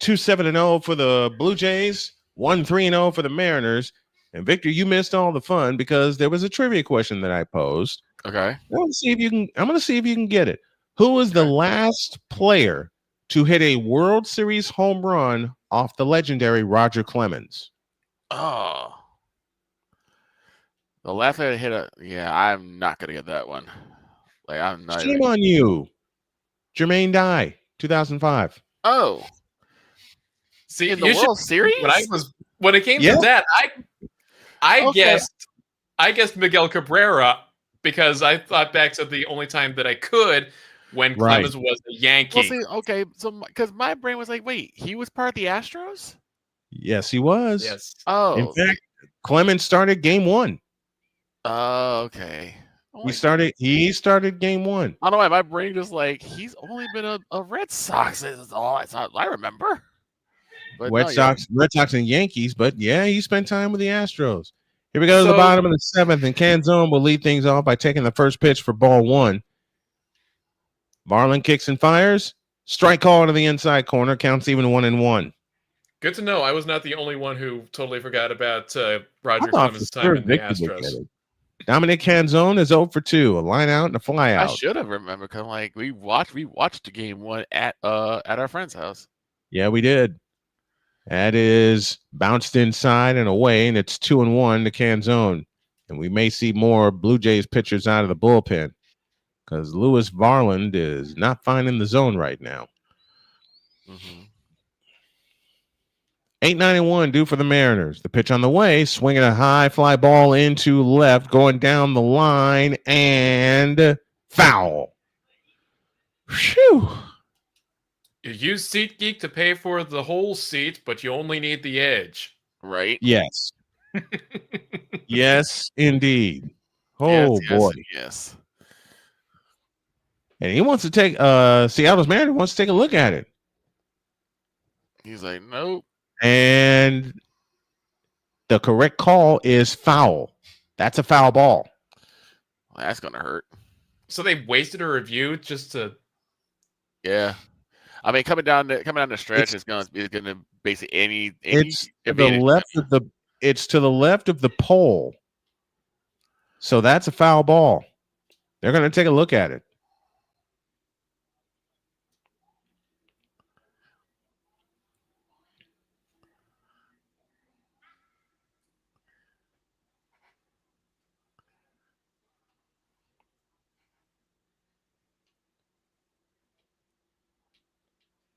2-7-0 for the Blue Jays, 1-3-0 for the Mariners. And Victor, you missed all the fun because there was a trivia question that I posed. Okay. I'm going to see if you can get it. Who was the last player to hit a World Series home run off the legendary Roger Clemens? Oh. The last guy to hit I'm not gonna get that one. Like I'm not. Shame on you. Jermaine Dye, 2005. Oh. See, in the World Series? When it came to that, I guessed Miguel Cabrera because I thought back to the only time that I could when Clemens was a Yankee. Well, see, okay, so because my brain was like, wait, he was part of the Astros? Yes, he was. Yes. Oh. In fact, Clemens started game 1. Oh, okay. He started game 1. I don't know why my brain just like he's only been a Red Sox. Is all I remember. But Red Sox and Yankees, but yeah, he spent time with the Astros. Here we go to the bottom of the 7th, and Canzone will lead things off by taking the first pitch for ball 1. Marlin kicks and fires. Strike call to the inside corner. Counts even 1-1. Good to know. I was not the only one who totally forgot about Roger Clemens' time in the Astros. Dominic Canzone is 0 for 2, a line out and a fly out. I should have remembered because like we watched the game 1 at our friend's house. Yeah, we did. That is bounced inside and away, and it's 2-1 to Canzone. And we may see more Blue Jays pitchers out of the bullpen because Lewis Varland is not finding the zone right now. 8-9-1 due for the Mariners. The pitch on the way, swinging a high fly ball into left, going down the line, and foul. Phew. You use SeatGeek to pay for the whole seat, but you only need the edge. Right? Yes. Yes, indeed. Oh, boy. Yes. And he wants to take Seattle's Mariners wants to take a look at it. He's like, nope. And the correct call is foul. That's a foul ball. Well, that's gonna hurt. So they wasted a review just to. Yeah, I mean, coming down the stretch is gonna basically any. It's to the left of the. It's to the left of the pole. So that's a foul ball. They're going to take a look at it.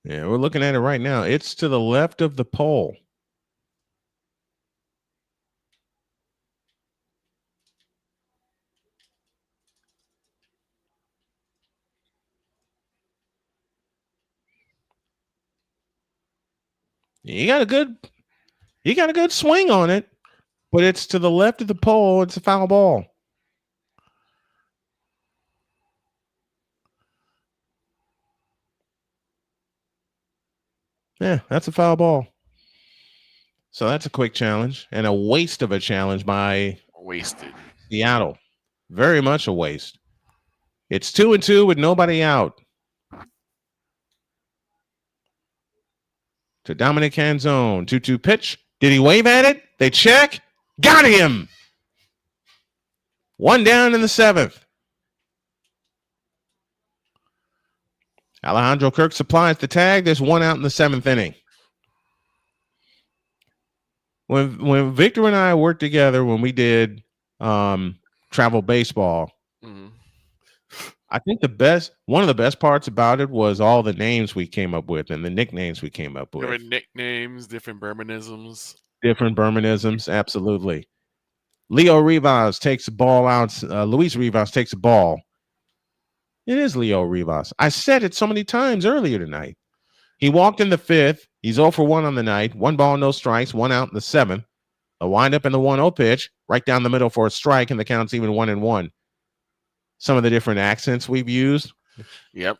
Yeah, we're looking at it right now. It's to the left of the pole. You got a good swing on it, but it's to the left of the pole. It's a foul ball. Yeah, that's a foul ball. So that's a quick challenge and a waste of a challenge by Seattle. Very much a waste. It's 2-2 with nobody out. To Dominic Canzone. 2-2 pitch. Did he wave at it? They check. Got him. One down in the 7th. Alejandro Kirk supplies the tag. There's one out in the 7th inning. When Victor and I worked together when we did travel baseball, I think one of the best parts about it was all the names we came up with and the nicknames we came up with. Different nicknames, different Bermanisms. Different Bermanisms, absolutely. Leo Rivas takes the ball out. Luis Rivas takes the ball. It is Leo Rivas. I said it so many times earlier tonight. He walked in the 5th. He's 0 for 1 on the night. 1 ball, no strikes. 1 out in the 7th. A windup in the 1-0 pitch, right down the middle for a strike, and the count's even 1-1. Some of the different accents we've used. Yep.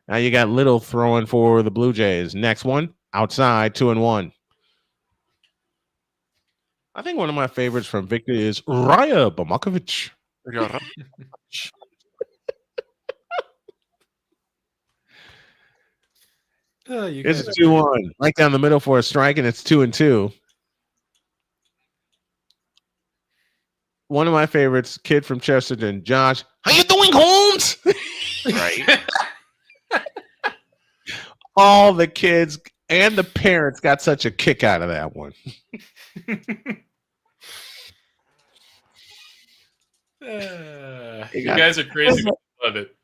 Now you got Little throwing for the Blue Jays. Next one, outside, 2-1. I think one of my favorites from Victor is Raya Bamakovic. It's 2-1. Right down the middle for a strike, and it's 2-2. One of my favorites, kid from Chesterton, Josh. How you doing, Holmes? Right. All the kids and the parents got such a kick out of that one. You guys are crazy. I love it.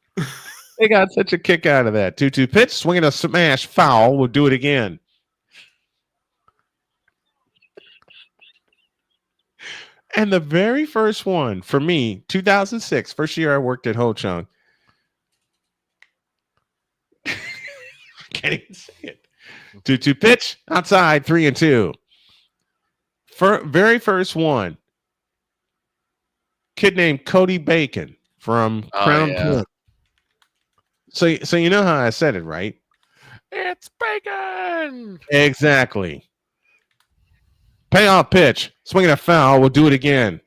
They got such a kick out of that. 2-2 pitch, swinging a smash foul. We'll do it again. And the very first one for me, 2006, first year I worked at Ho Chung. Can't even say it. 2-2 pitch, outside, 3-2. Very first one. Kid named Cody Bacon from Crown Point. So you know how I said it, right? It's bacon. Exactly. Payoff pitch. Swinging a foul. We'll do it again.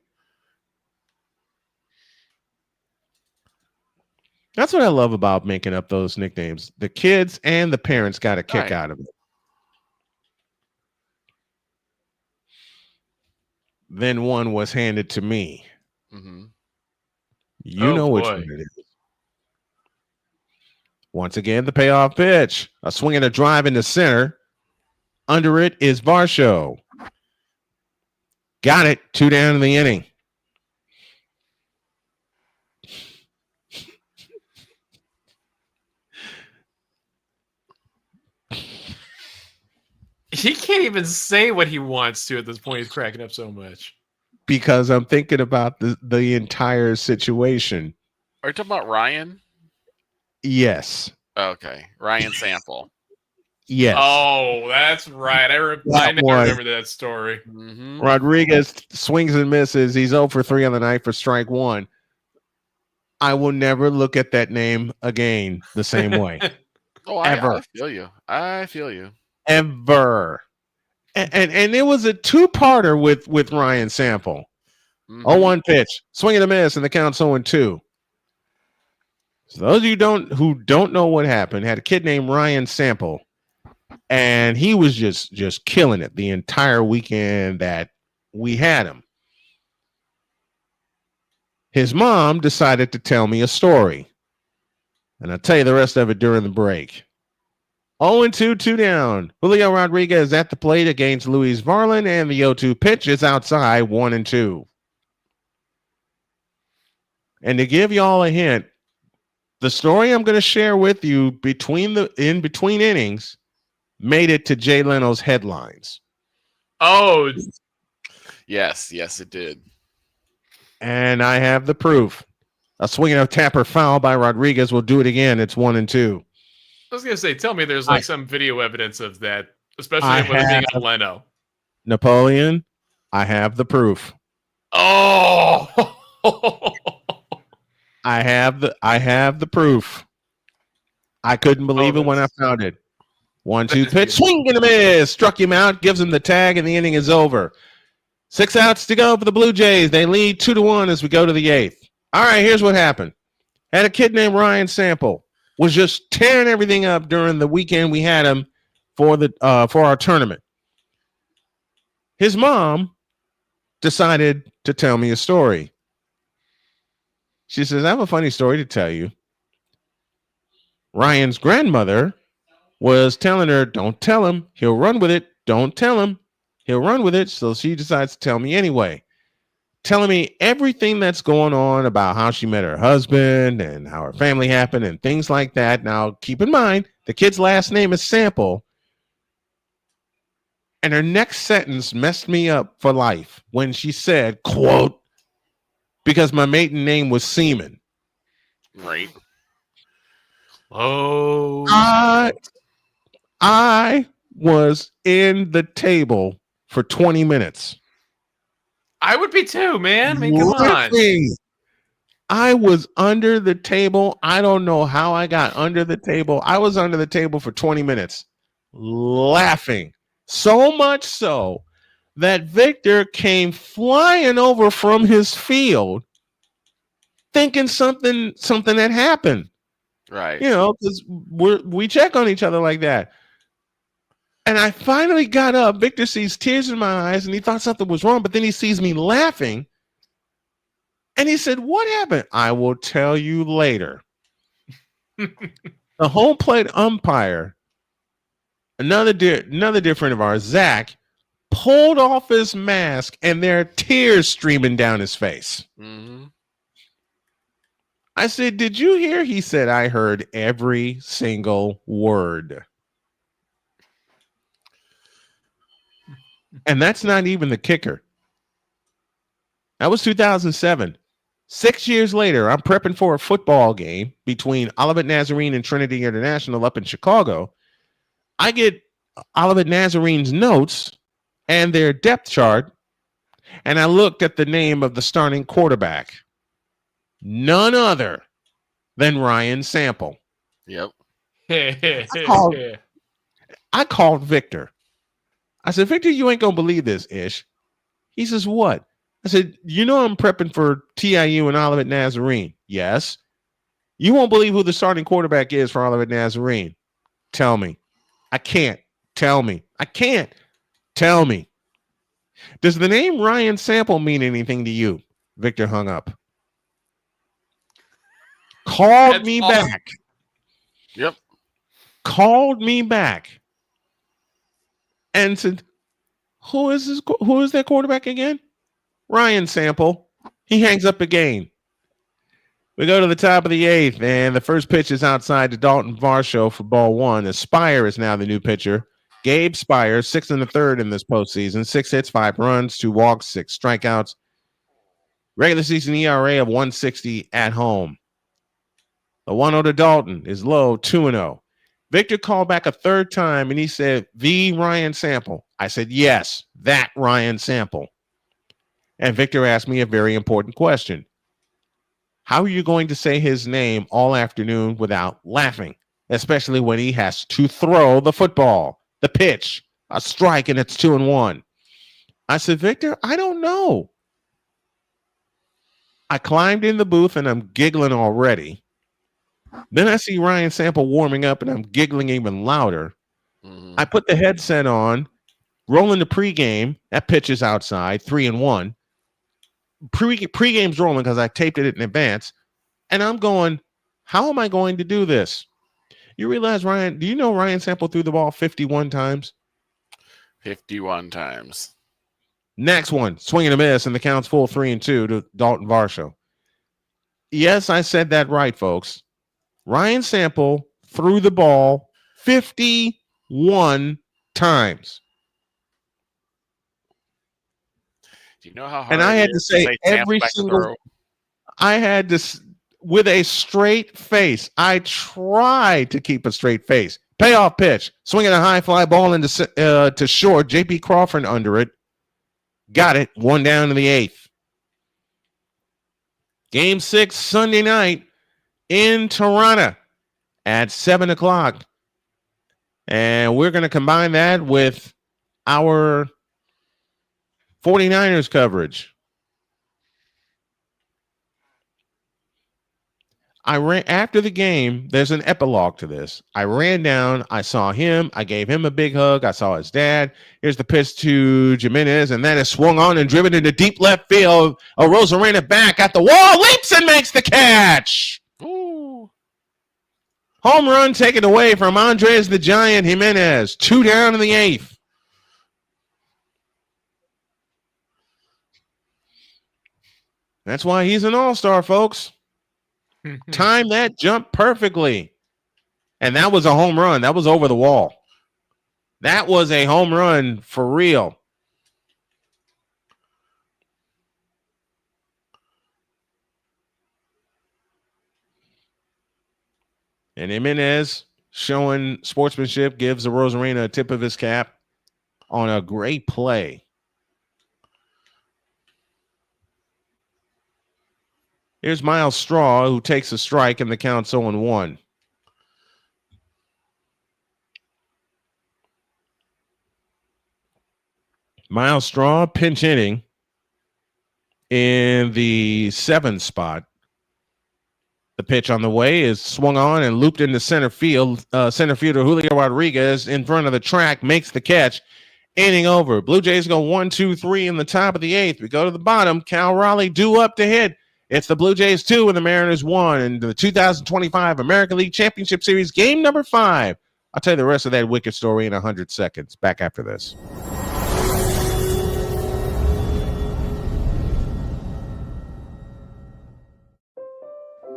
That's what I love about making up those nicknames. The kids and the parents got a kick out of it. Then one was handed to me. Mm-hmm. You know which one it is. Once again, the payoff pitch. A swing and a drive in the center. Under it is Varsho. Got it. 2 down in the inning. He can't even say what he wants to at this point. He's cracking up so much. Because I'm thinking about the entire situation. Are you talking about Ryan? Yes. Okay. Ryan Sample. Yes. Oh, that's right. I remember that story. Mm-hmm. Rodriguez swings and misses. He's 0 for 3 on the night for strike 1. I will never look at that name again the same way. I feel you. I feel you. Ever. And it was a 2-parter with Ryan Sample. 0-1 pitch. Swing and a miss, and the count's 0-2. So those of you who don't know what happened, had a kid named Ryan Sample, and he was just killing it the entire weekend that we had him. His mom decided to tell me a story, and I'll tell you the rest of it during the break. 0-2, 2 down. Julio Rodriguez at the plate against Luis Varlin, and the 0-2 pitch is outside, 1-2. And to give y'all a hint, the story I'm going to share with you in between innings made it to Jay Leno's headlines. Oh, yes, it did. And I have the proof. A swinging of tapper foul by Rodriguez will do it again. It's 1-2. I was gonna say, tell me there's some video evidence of that, especially with it being on Leno. Napoleon, I have the proof. Oh, I have the proof. I couldn't believe it when I found it. 1-2 pitch, swing and a miss, struck him out, gives him the tag, and the inning is over. 6 outs to go for the Blue Jays. They lead 2-1 as we go to the 8th. All right, here's what happened. Had a kid named Ryan Sample. Was just tearing everything up during the weekend we had him for our tournament. His mom decided to tell me a story. She says, I have a funny story to tell you. Ryan's grandmother was telling her, don't tell him. He'll run with it. Don't tell him. He'll run with it. So she decides to tell me anyway. Telling me everything that's going on about how she met her husband and how her family happened and things like that. Now, keep in mind, the kid's last name is Sample. And her next sentence messed me up for life when she said, quote, because my maiden name was Seaman. Right. Oh. I was in the table for 20 minutes. I would be too, man. I mean, come on. I was under the table. I don't know how I got under the table. I was under the table for 20 minutes laughing. So much so that Victor came flying over from his field thinking something had happened. Right. You know, because we check on each other like that. And I finally got up. Victor sees tears in my eyes, and he thought something was wrong, but then he sees me laughing. And he said, "What happened?" "I will tell you later." The home plate umpire, another dear friend of ours, Zach, pulled off his mask, and there are tears streaming down his face. Mm-hmm. I said, "Did you hear?" He said, "I heard every single word." And that's not even the kicker. That was 2007. 6 years later, I'm prepping for a football game between Olivet Nazarene and Trinity International up in Chicago. I get Olivet Nazarene's notes and their depth chart, and I looked at the name of the starting quarterback. None other than Ryan Sample. Yep. I called Victor. I said, "Victor, you ain't gonna believe this, Ish." He says, "What?" I said, "You know I'm prepping for TIU and Olivet Nazarene." "Yes." "You won't believe who the starting quarterback is for Olivet Nazarene." "Tell me." "I can't." "Tell me." "I can't." "Tell me." "Does the name Ryan Sample mean anything to you?" Victor hung up. Called me back. Yep. Called me back and said, Who is that quarterback again?" "Ryan Sample." He hangs up again. We go to the top of the 8th, and the first pitch is outside to Dalton Varsho for ball 1. Spire is now the new pitcher. Gabe Spire, 6 1/3 in this postseason. 6 hits, 5 runs, 2 walks, 6 strikeouts. Regular season ERA of 1.60 at home. The 1-0 to Dalton is low, 2-0. Victor called back a third time, and he said, "The Ryan Sample." I said, "Yes, that Ryan Sample." And Victor asked me a very important question. How are you going to say his name all afternoon without laughing, especially when he has to throw the football, the pitch, a strike, and it's 2-1? I said, "Victor, I don't know." I climbed in the booth, and I'm giggling already. Then I see Ryan Sample warming up, and I'm giggling even louder. Mm-hmm. I put the headset on, rolling the pregame. That pitch is outside, 3-1. Pregame's rolling because I taped it in advance. And I'm going, how am I going to do this? You realize, do you know Ryan Sample threw the ball 51 times? 51 times. Next one, swing and a miss, and the count's full 3-2 to Dalton Varsho. Yes, I said that right, folks. Ryan Sample threw the ball 51 times. Do you know how hard And I had it to is say every single. I had to, with a straight face. I tried to keep a straight face. Payoff pitch, swinging a high fly ball into to short. J.P. Crawford under it. Got it. 1 down in the 8th. Game 6 Sunday night in Toronto at 7:00. And we're going to combine that with our 49ers coverage. I ran after the game. There's an epilogue to this. I ran down. I saw him. I gave him a big hug. I saw his dad. Here's the pitch to Jimenez, and that is swung on and driven into deep left field. Rosa ran it back at the wall, leaps and makes the catch. Ooh. Home run taken away from Andres the Giant Jimenez. 2 down in the 8th. That's why he's an all-star, folks. Timed that jump perfectly. And that was a home run. That was over the wall. That was a home run for real. And Jimenez, showing sportsmanship, gives the Rosarena a tip of his cap on a great play. Here's Miles Straw, who takes a strike, and the count's 0-1. Miles Straw pinch hitting in the 7th spot. The pitch on the way is swung on and looped into center field. Center fielder Julio Rodriguez in front of the track makes the catch. Inning over. Blue Jays go 1-2-3 in the top of the 8th. We go to the bottom. Cal Raleigh due up to hit. It's the Blue Jays 2 and the Mariners 1 in the 2025 American League Championship Series, game number 5. I'll tell you the rest of that wicked story in 100 seconds. Back after this.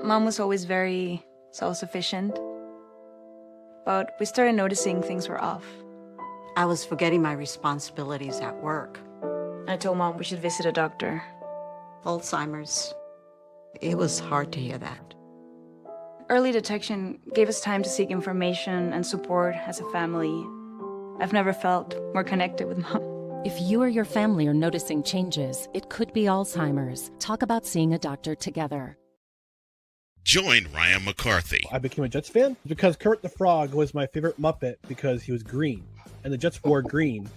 Mom was always very self-sufficient, but we started noticing things were off. I was forgetting my responsibilities at work. I told Mom we should visit a doctor. Alzheimer's. It was hard to hear that. Early detection gave us time to seek information and support as a family. I've never felt more connected with Mom. If you or your family are noticing changes, it could be Alzheimer's. Talk about seeing a doctor together. Join Ryan McCarthy. I became a Jets fan because Kurt the Frog was my favorite Muppet because he was green, and the Jets wore green.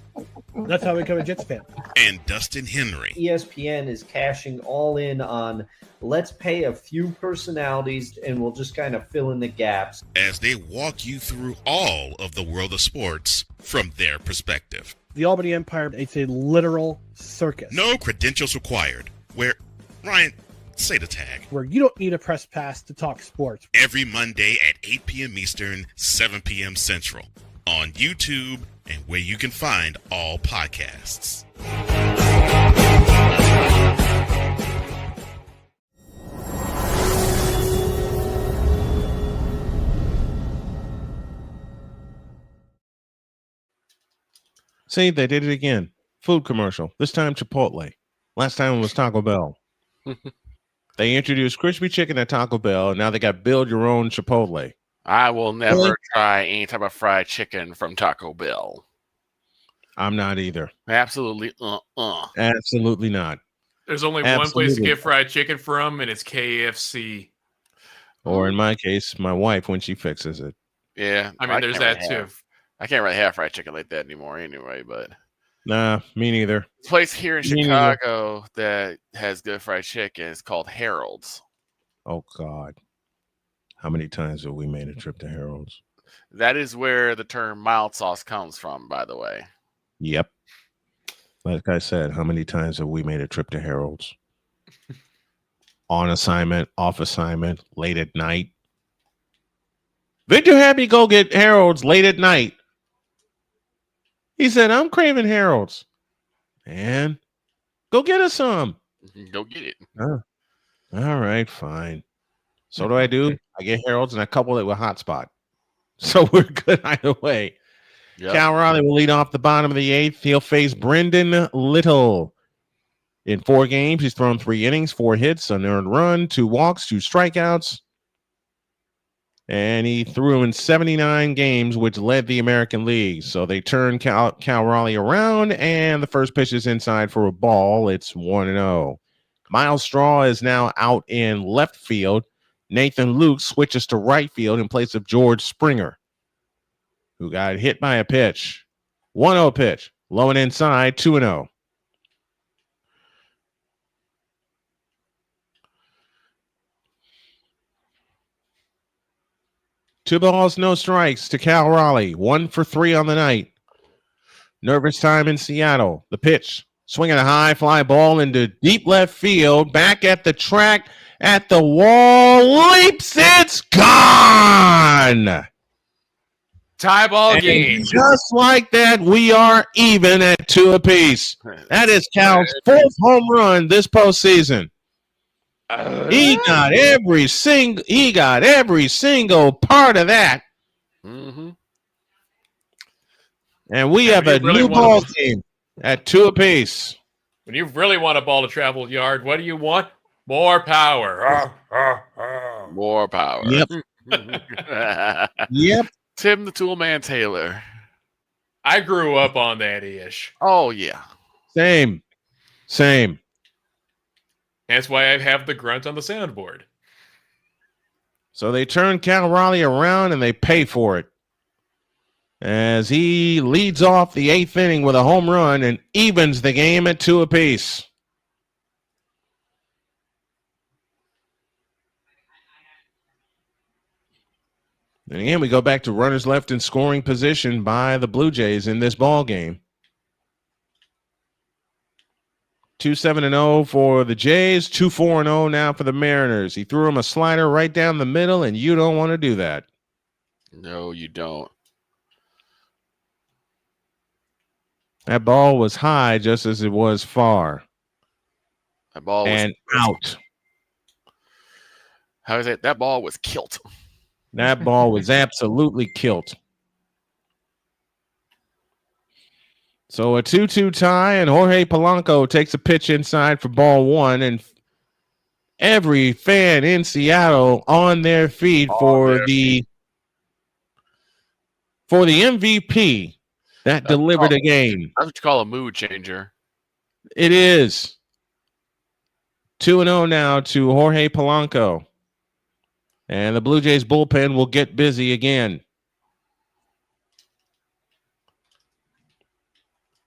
That's how I became a Jets fan. And Dustin Henry. ESPN is cashing all in on let's pay a few personalities and we'll just kind of fill in the gaps. As they walk you through all of the world of sports from their perspective. The Albany Empire, it's a literal circus. No credentials required. Where, Ryan, say the tag. Where you don't need a press pass to talk sports. Every Monday at 8 p.m. Eastern, 7 p.m. Central. On YouTube and where you can find all podcasts. See, they did it again. Food commercial. This time Chipotle. Last time it was Taco Bell. They introduced crispy chicken at Taco Bell. Now they got build your own Chipotle. I will never try any type of fried chicken from Taco Bell. I'm not either. Absolutely. Absolutely not. There's only one place to get fried chicken from, and it's KFC. Or in my case, my wife when she fixes it. Yeah. I mean, there's that too. I can't really have fried chicken like that anymore anyway, but. Nah, me neither. Place here in Chicago that has good fried chicken is called Harold's. Oh, God. How many times have we made a trip to Harold's? That is where the term mild sauce comes from, by the way. Yep. Like I said, how many times have we made a trip to Harold's? On assignment, off assignment, late at night. Victor had me go get Harold's late at night. He said, I'm craving Harold's. Man, go get us some. Go get it. All right, fine. So what do? I get Harold's and I couple it with Hotspot. So we're good either way. Yep. Cal Raleigh will lead off the bottom of the 8th. He'll face Brendan Little. In 4 games, he's thrown 3 innings, 4 hits, an earned run, 2 walks, 2 strikeouts. And he threw in 79 games, which led the American League. So they turn Cal Raleigh around, and the first pitch is inside for a ball. It's 1-0. Miles Straw is now out in left field. Nathan Luke switches to right field in place of George Springer, who got hit by a pitch. 1-0 pitch. Low and inside, 2-0. Two balls, no strikes to Cal Raleigh. 1 for 3 on the night. Nervous time in Seattle. The pitch. Swinging a high fly ball into deep left field. Back at the track. At the wall. Leaps. It's gone. Tie ball game. Just like that, we are even at 2 apiece. That is Cal's 4th home run this postseason. He got every single part of that. Mm-hmm. And we have a new ball game at 2 apiece. When you really want a ball to travel yard, what do you want? More power. More power. Yep. Yep. Tim the Toolman Taylor. I grew up on that ish. Oh, yeah. Same. That's why I have the grunt on the soundboard. So they turn Cal Raleigh around and they pay for it, as he leads off the 8th inning with a home run and evens the game at 2 apiece. And again, we go back to runners left in scoring position by the Blue Jays in this ball game. 2-7-0 for the Jays, 2-4-0 now for the Mariners. He threw him a slider right down the middle, and you don't want to do that. No, you don't. That ball was high just as it was far. That ball was and out. How is it? That ball was killed. That ball was absolutely killed. So a 2-2 tie, and Jorge Polanco takes a pitch inside for ball one, and every fan in Seattle on their feet for the MVP that delivered a game. That's what you call a mood changer. It is 2-0 now to Jorge Polanco. And the Blue Jays bullpen will get busy again.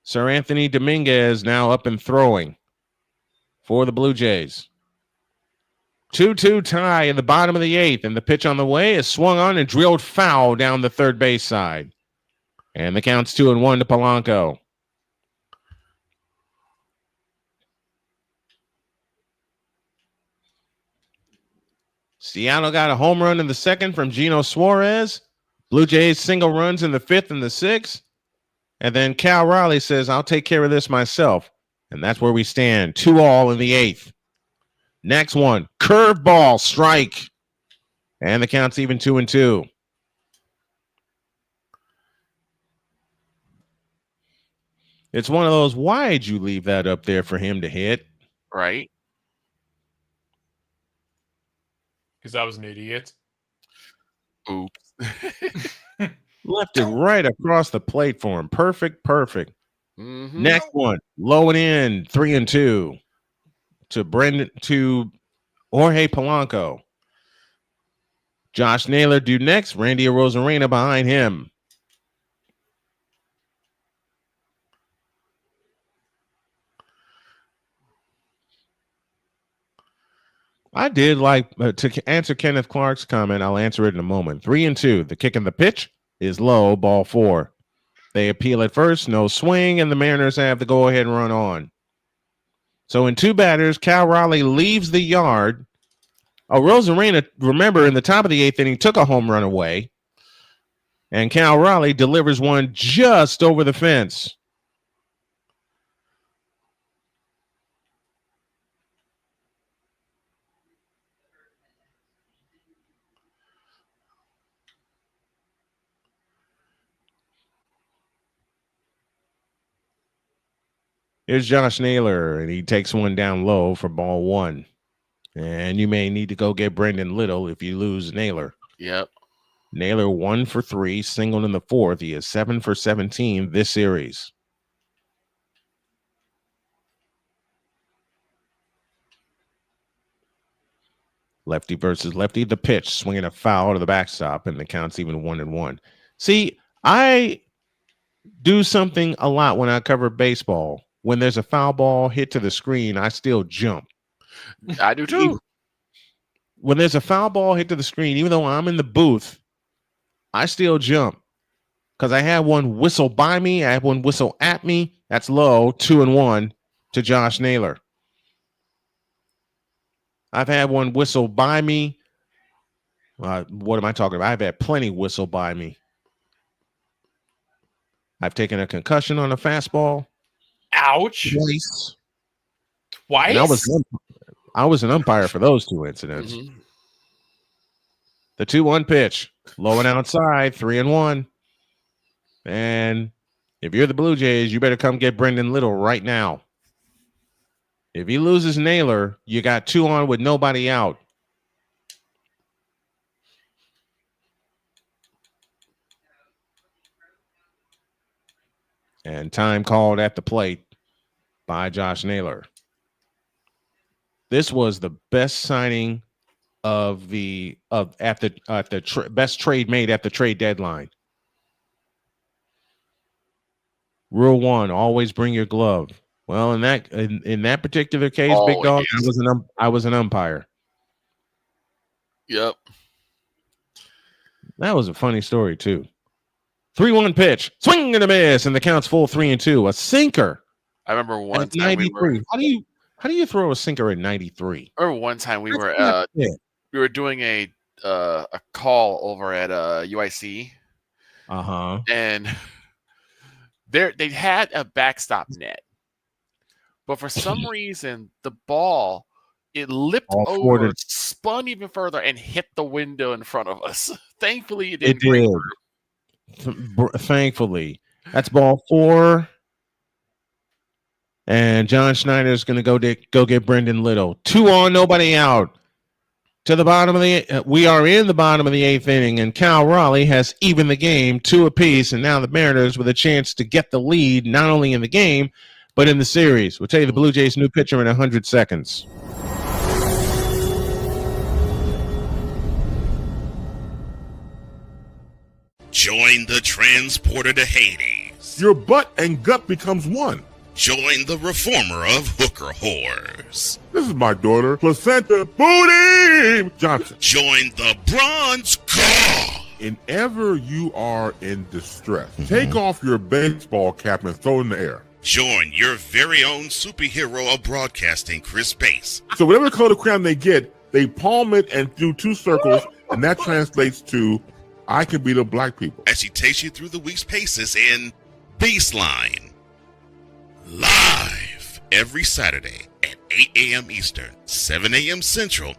Sir Anthony Dominguez now up and throwing for the Blue Jays. 2-2 tie in the bottom of the eighth, and the pitch on the way is swung on and drilled foul down the third base side. And the count's 2-1 to Polanco. Seattle got a home run in the second from Gino Suarez. Blue Jays single runs in the fifth and the sixth. And then Cal Raleigh says, I'll take care of this myself. And that's where we stand. 2-2 in the eighth. Next one, curveball strike. And the count's even 2-2. It's one of those, why'd you leave that up there for him to hit? Right. Because I was an idiot. Oops. Left it right across the plate for him. Perfect. Mm-hmm. Next one, low and in, 3-2 to Jorge Polanco. Josh Naylor due next. Randy Arozarena behind him. I did like to answer Kenneth Clark's comment. I'll answer it in a moment. 3-2. The kick and the pitch is low, ball 4. They appeal at first, no swing, and the Mariners have the go-ahead run on. So in two batters, Cal Raleigh leaves the yard. Arozarena, remember, in the top of the eighth inning, took a home run away, and Cal Raleigh delivers one just over the fence. Here's Josh Naylor, and he takes one down low for ball 1. And you may need to go get Brendan Little if you lose Naylor. Yep. Naylor 1 for 3, singled in the fourth. He is 7 for 17 this series. Lefty versus lefty. The pitch, swinging a foul to the backstop, and the count's even 1-1. See, I do something a lot when I cover baseball. When there's a foul ball hit to the screen, I still jump. I do too. When there's a foul ball hit to the screen, even though I'm in the booth, I still jump. Because I have one whistle by me. I have one whistle at me. That's low, 2-1 to Josh Naylor. I've had one whistle by me. What am I talking about? I've had plenty whistle by me. I've taken a concussion on a fastball. Ouch. Twice? I was an umpire for those two incidents. Mm-hmm. The 2-1 pitch, low and outside, 3-1. And if you're the Blue Jays, you better come get Brendan Little right now. If he loses Naylor, you got 2 on with nobody out. And time called at the plate by Josh Naylor. This was the best signing at the best trade made at the trade deadline. Rule 1: always bring your glove. Well, in that particular case, always. Big Dog, I was an umpire. Yep. That was a funny story, too. 3-1 pitch. Swing and a miss, and the count's full 3-2. A sinker. I remember one At time 93. How do you throw a sinker at 93? I remember one time we were doing a call over at UIC. And they had a backstop net, but for some reason the ball lipped over, spun even further, and hit the window in front of us. Thankfully, it didn't. Thankfully, that's ball 4. And John Schneider's going to go get Brendan Little. 2 on, nobody out. To the bottom of we are in the bottom of the 8th inning, and Cal Raleigh has evened the game 2 apiece, and now the Mariners with a chance to get the lead not only in the game but in the series. We'll tell you the Blue Jays' new pitcher in 100 seconds. Join the transporter to Hades. Your butt and gut becomes one. Join the reformer of hooker whores. This is my daughter, Placenta Booty Johnson. Join the bronze god. Whenever you are in distress, take off your baseball cap and throw it in the air. Join your very own superhero of broadcasting, Chris Bass. So whatever color crayon they get, they palm it and do 2 circles, and that translates to, I can beat up black people. As she takes you through the week's paces in Baseline. Live every Saturday at 8 a.m. Eastern, 7 a.m. Central,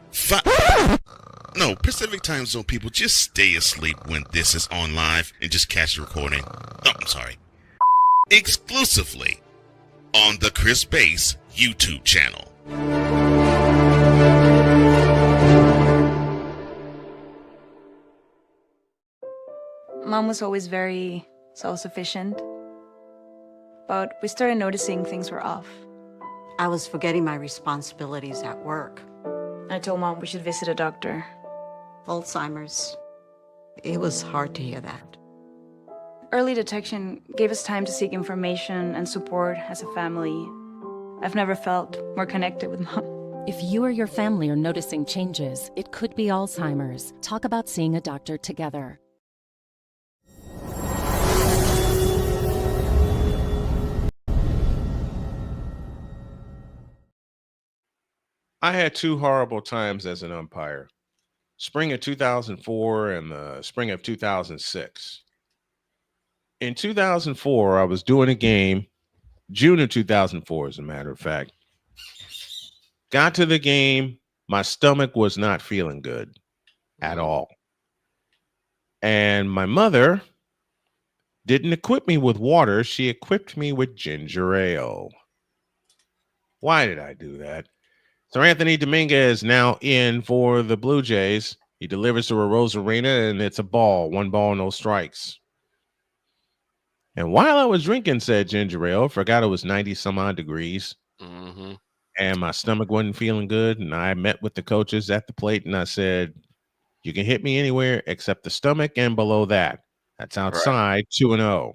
Pacific time zone people, just stay asleep when this is on live and just catch the recording. Oh, I'm sorry. Exclusively on the Chris Bass YouTube channel. Mom was always very self-sufficient, but we started noticing things were off. I was forgetting my responsibilities at work. I told Mom we should visit a doctor. Alzheimer's. It was hard to hear that. Early detection gave us time to seek information and support as a family. I've never felt more connected with Mom. If you or your family are noticing changes, it could be Alzheimer's. Talk about seeing a doctor together. I had 2 horrible times as an umpire. Spring of 2004 and the spring of 2006. In 2004, I was doing a game, June of 2004, as a matter of fact. Got to the game, my stomach was not feeling good at all. And my mother didn't equip me with water, she equipped me with ginger ale. Why did I do that? So Anthony Dominguez now in for the Blue Jays. He delivers to Rose Arena, and it's a ball. 1 ball, no strikes. And while I was drinking said ginger ale, forgot it was 90-some-odd degrees. And my stomach wasn't feeling good. And I met with the coaches at the plate, and I said, you can hit me anywhere except the stomach and below that. That's outside, 2-0.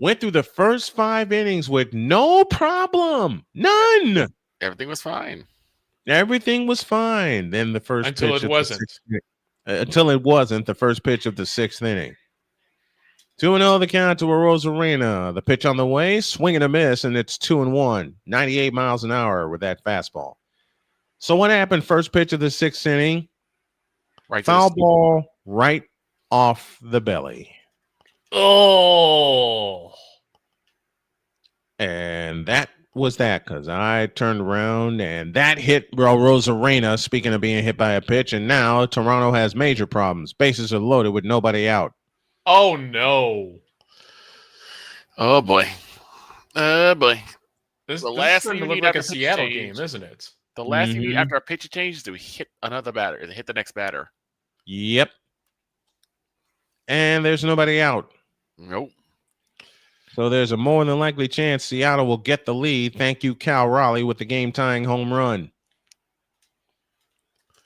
Went through the first 5 innings with no problem. None. Everything was fine. Everything was fine. Then the first until pitch it wasn't. Until it wasn't the first pitch of the 6th inning. 2-0 the count to Rose Arena. The pitch on the way, swing and a miss, and it's 2-1. 98 miles an hour with that fastball. So what happened? First pitch of the 6th inning. Foul ball right off the belly. Oh. And that was that, because I turned around and that hit Rose Arena, speaking of being hit by a pitch, and now Toronto has major problems. Bases are loaded with nobody out. Oh, no. Oh, boy. Oh, boy. This the last thing thing look like a Seattle game, isn't it? The last thing you need after a pitcher changes to hit another batter, to hit the next batter. Yep. And there's nobody out. Nope. So there's a more than likely chance Seattle will get the lead. Thank you, Cal Raleigh, with the game-tying home run.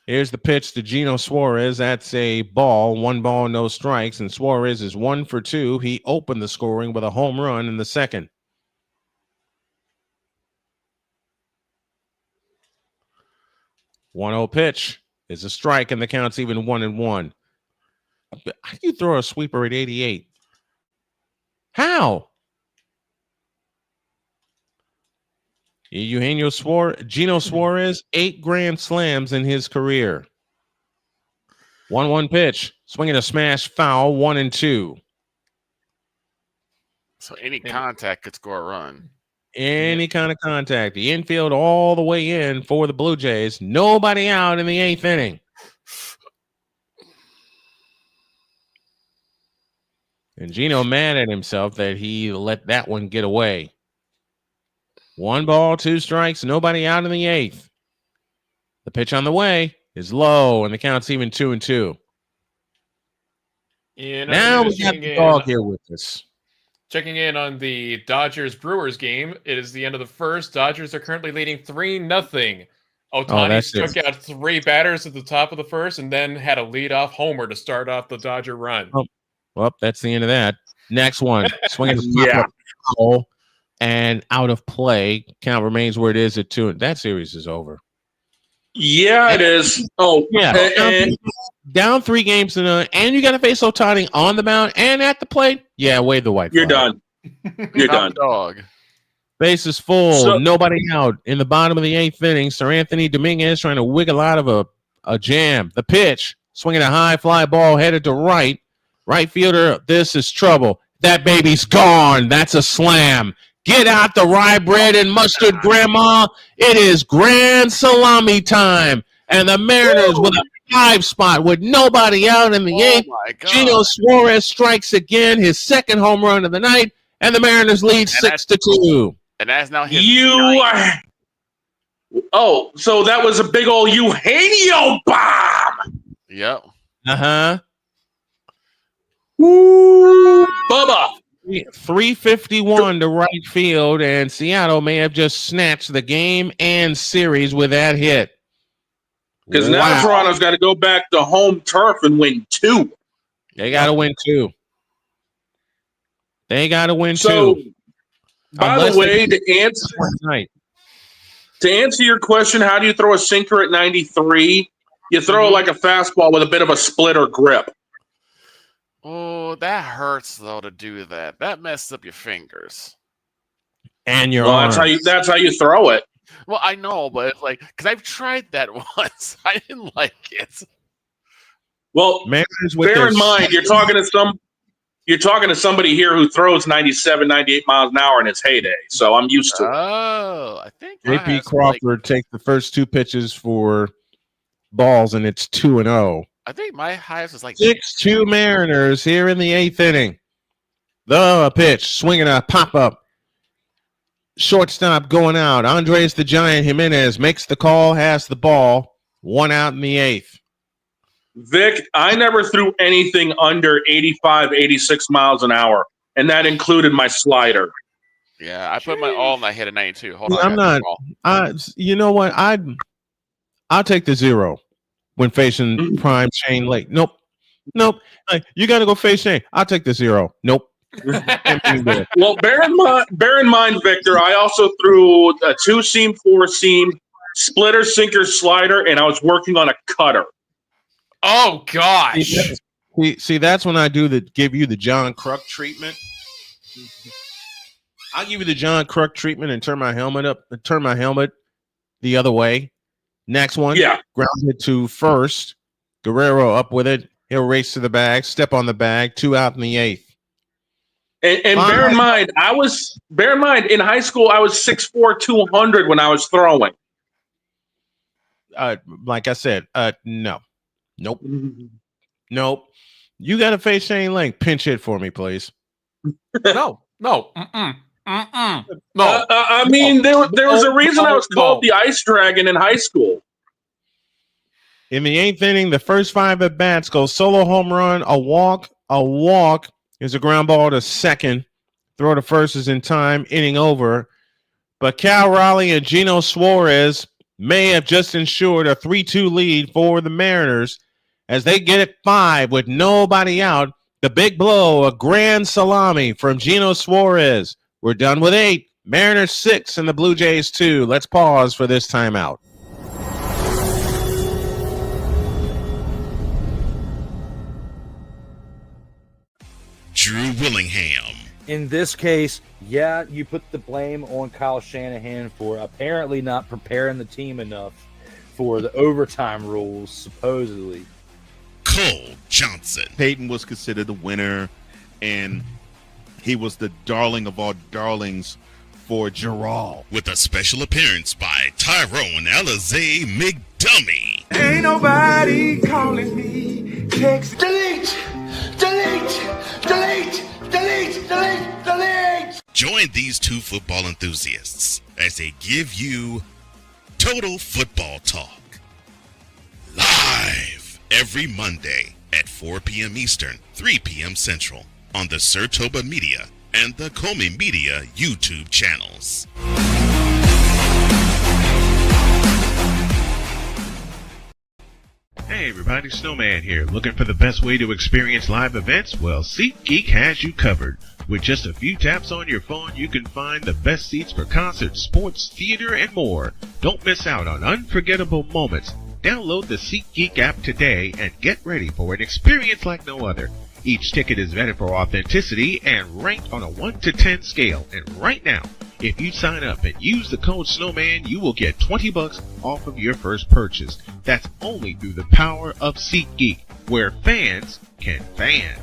Here's the pitch to Gino Suarez. That's a ball, 1 ball, no strikes, and Suarez is 1 for 2. He opened the scoring with a home run in the 2nd. 1-0 pitch is a strike, and the count's even 1-1. How do you throw a sweeper at 88? How? Gino Suarez, 8 grand slams in his career. 1-1 pitch, swinging a smash foul, 1-2. So any contact could score a run. Any kind of contact. The infield all the way in for the Blue Jays. Nobody out in the 8th inning. And Gino mad at himself that he let that one get away. 1 ball, 2 strikes, nobody out in the 8th. The pitch on the way is low, and the count's even 2-2. Now we got the Dawg here with us. Checking in on the Dodgers-Brewers game. It is the end of the first. Dodgers are currently leading 3-0. Ohtani struck out 3 batters at the top of the first and then had a leadoff homer to start off the Dodger run. Oh, well, that's the end of that. Next one. Swinging foul and out of play. Count remains where it is at 2. That series is over. Yeah, it is. Oh, yeah. Down 3 games to none, and you got to face Ohtani on the mound and at the plate. Yeah, wave the white flag. You're done. You're done. Dog. Bases full, nobody out. In the bottom of the 8th inning, Sir Anthony Dominguez trying to wiggle out of a jam. The pitch, swinging a high fly ball headed to right. Right fielder, this is trouble. That baby's gone. That's a slam. Get out the rye bread and mustard, Grandma. It is grand salami time. And the Mariners with a 5 spot with nobody out in the 8th. Gino Suarez strikes again, his 2nd home run of the night, and the Mariners lead 6-2. And that's now his Oh, so that was a big old Eugenio bomb. Yep. Uh-huh. Woo, Bubba. 351 to right field, and Seattle may have just snatched the game and series with that hit. Because now Toronto's got to go back to home turf and win 2. They got to win 2. They got to win 2. So, by the way, to answer your question, how do you throw a sinker at 93? You throw like a fastball with a bit of a splitter grip. Oh, that hurts though to do that. That messes up your fingers and your arms. That's how you throw it. Well, I know, but it's like because I've tried that once, I didn't like it. Well, bear in mind you're talking to somebody here who throws 97, 98 miles an hour in his heyday, so I'm used to it. Oh, I think JP Crawford takes the first 2 pitches for balls, and it's 2-0. I think my highest was like 6-2 Mariners here in the 8th inning. The pitch, swinging a pop-up. Shortstop going out. Andres the Giant Jimenez makes the call, has the ball. 1 out in the 8th. Vic, I never threw anything under 85, 86 miles an hour, and that included my slider. Yeah, I put my all and I hit a 92. Hold on. I'm not. You know what? I'll take the 0. When facing prime Shane Lake. Nope. You got to go face Shane. I'll take the 0. Nope. Well, bear in mind, Victor, I also threw a 2-seam, 4-seam, splitter, sinker, slider, and I was working on a cutter. Oh, gosh. See, that's when I give you the John Kruk treatment. I'll give you the John Kruk treatment and turn my helmet the other way. Next one, grounded to first. Guerrero up with it. He'll race to the bag, step on the bag, 2 out in the 8th. And bear in mind, in high school, I was 6'4", 200 when I was throwing. Like I said, no. Nope. Nope. You got to face Shane Lake. Pinch hit for me, please. No. No. I mean, there was a reason I was called the Ice Dragon in high school. In the 8th inning, the first 5 at bats go solo home run, a walk. Is a ground ball to second. Throw to first is in time. Inning over. But Cal Raleigh and Gino Suarez may have just ensured a 3-2 lead for the Mariners as they get it 5 with nobody out. The big blow, a grand salami from Gino Suarez. We're done with 8. Mariners 6 and the Blue Jays 2. Let's pause for this timeout. Drew Willingham. In this case, yeah, you put the blame on Kyle Shanahan for apparently not preparing the team enough for the overtime rules, supposedly. Cole Johnson. Peyton was considered the winner, and he was the darling of all darlings for Gerald. With a special appearance by Tyrone Alizé McDummy. Ain't nobody calling me. Text. Delete! Delete! Delete! Delete! Delete! Delete! Join these two football enthusiasts as they give you Total Football Talk. Live every Monday at 4 p.m. Eastern, 3 p.m. Central on the Sertoba Media and the Comey Media YouTube channels. Hey everybody, Snowman here. Looking for the best way to experience live events? Well, SeatGeek has you covered. With just a few taps on your phone, you can find the best seats for concerts, sports, theater, and more. Don't miss out on unforgettable moments. Download the SeatGeek app today and get ready for an experience like no other. Each ticket is vetted for authenticity and ranked on a 1 to 10 scale. And right now, if you sign up and use the code Snowman, you will get $20 off of your first purchase. That's only through the power of SeatGeek, where fans can fan.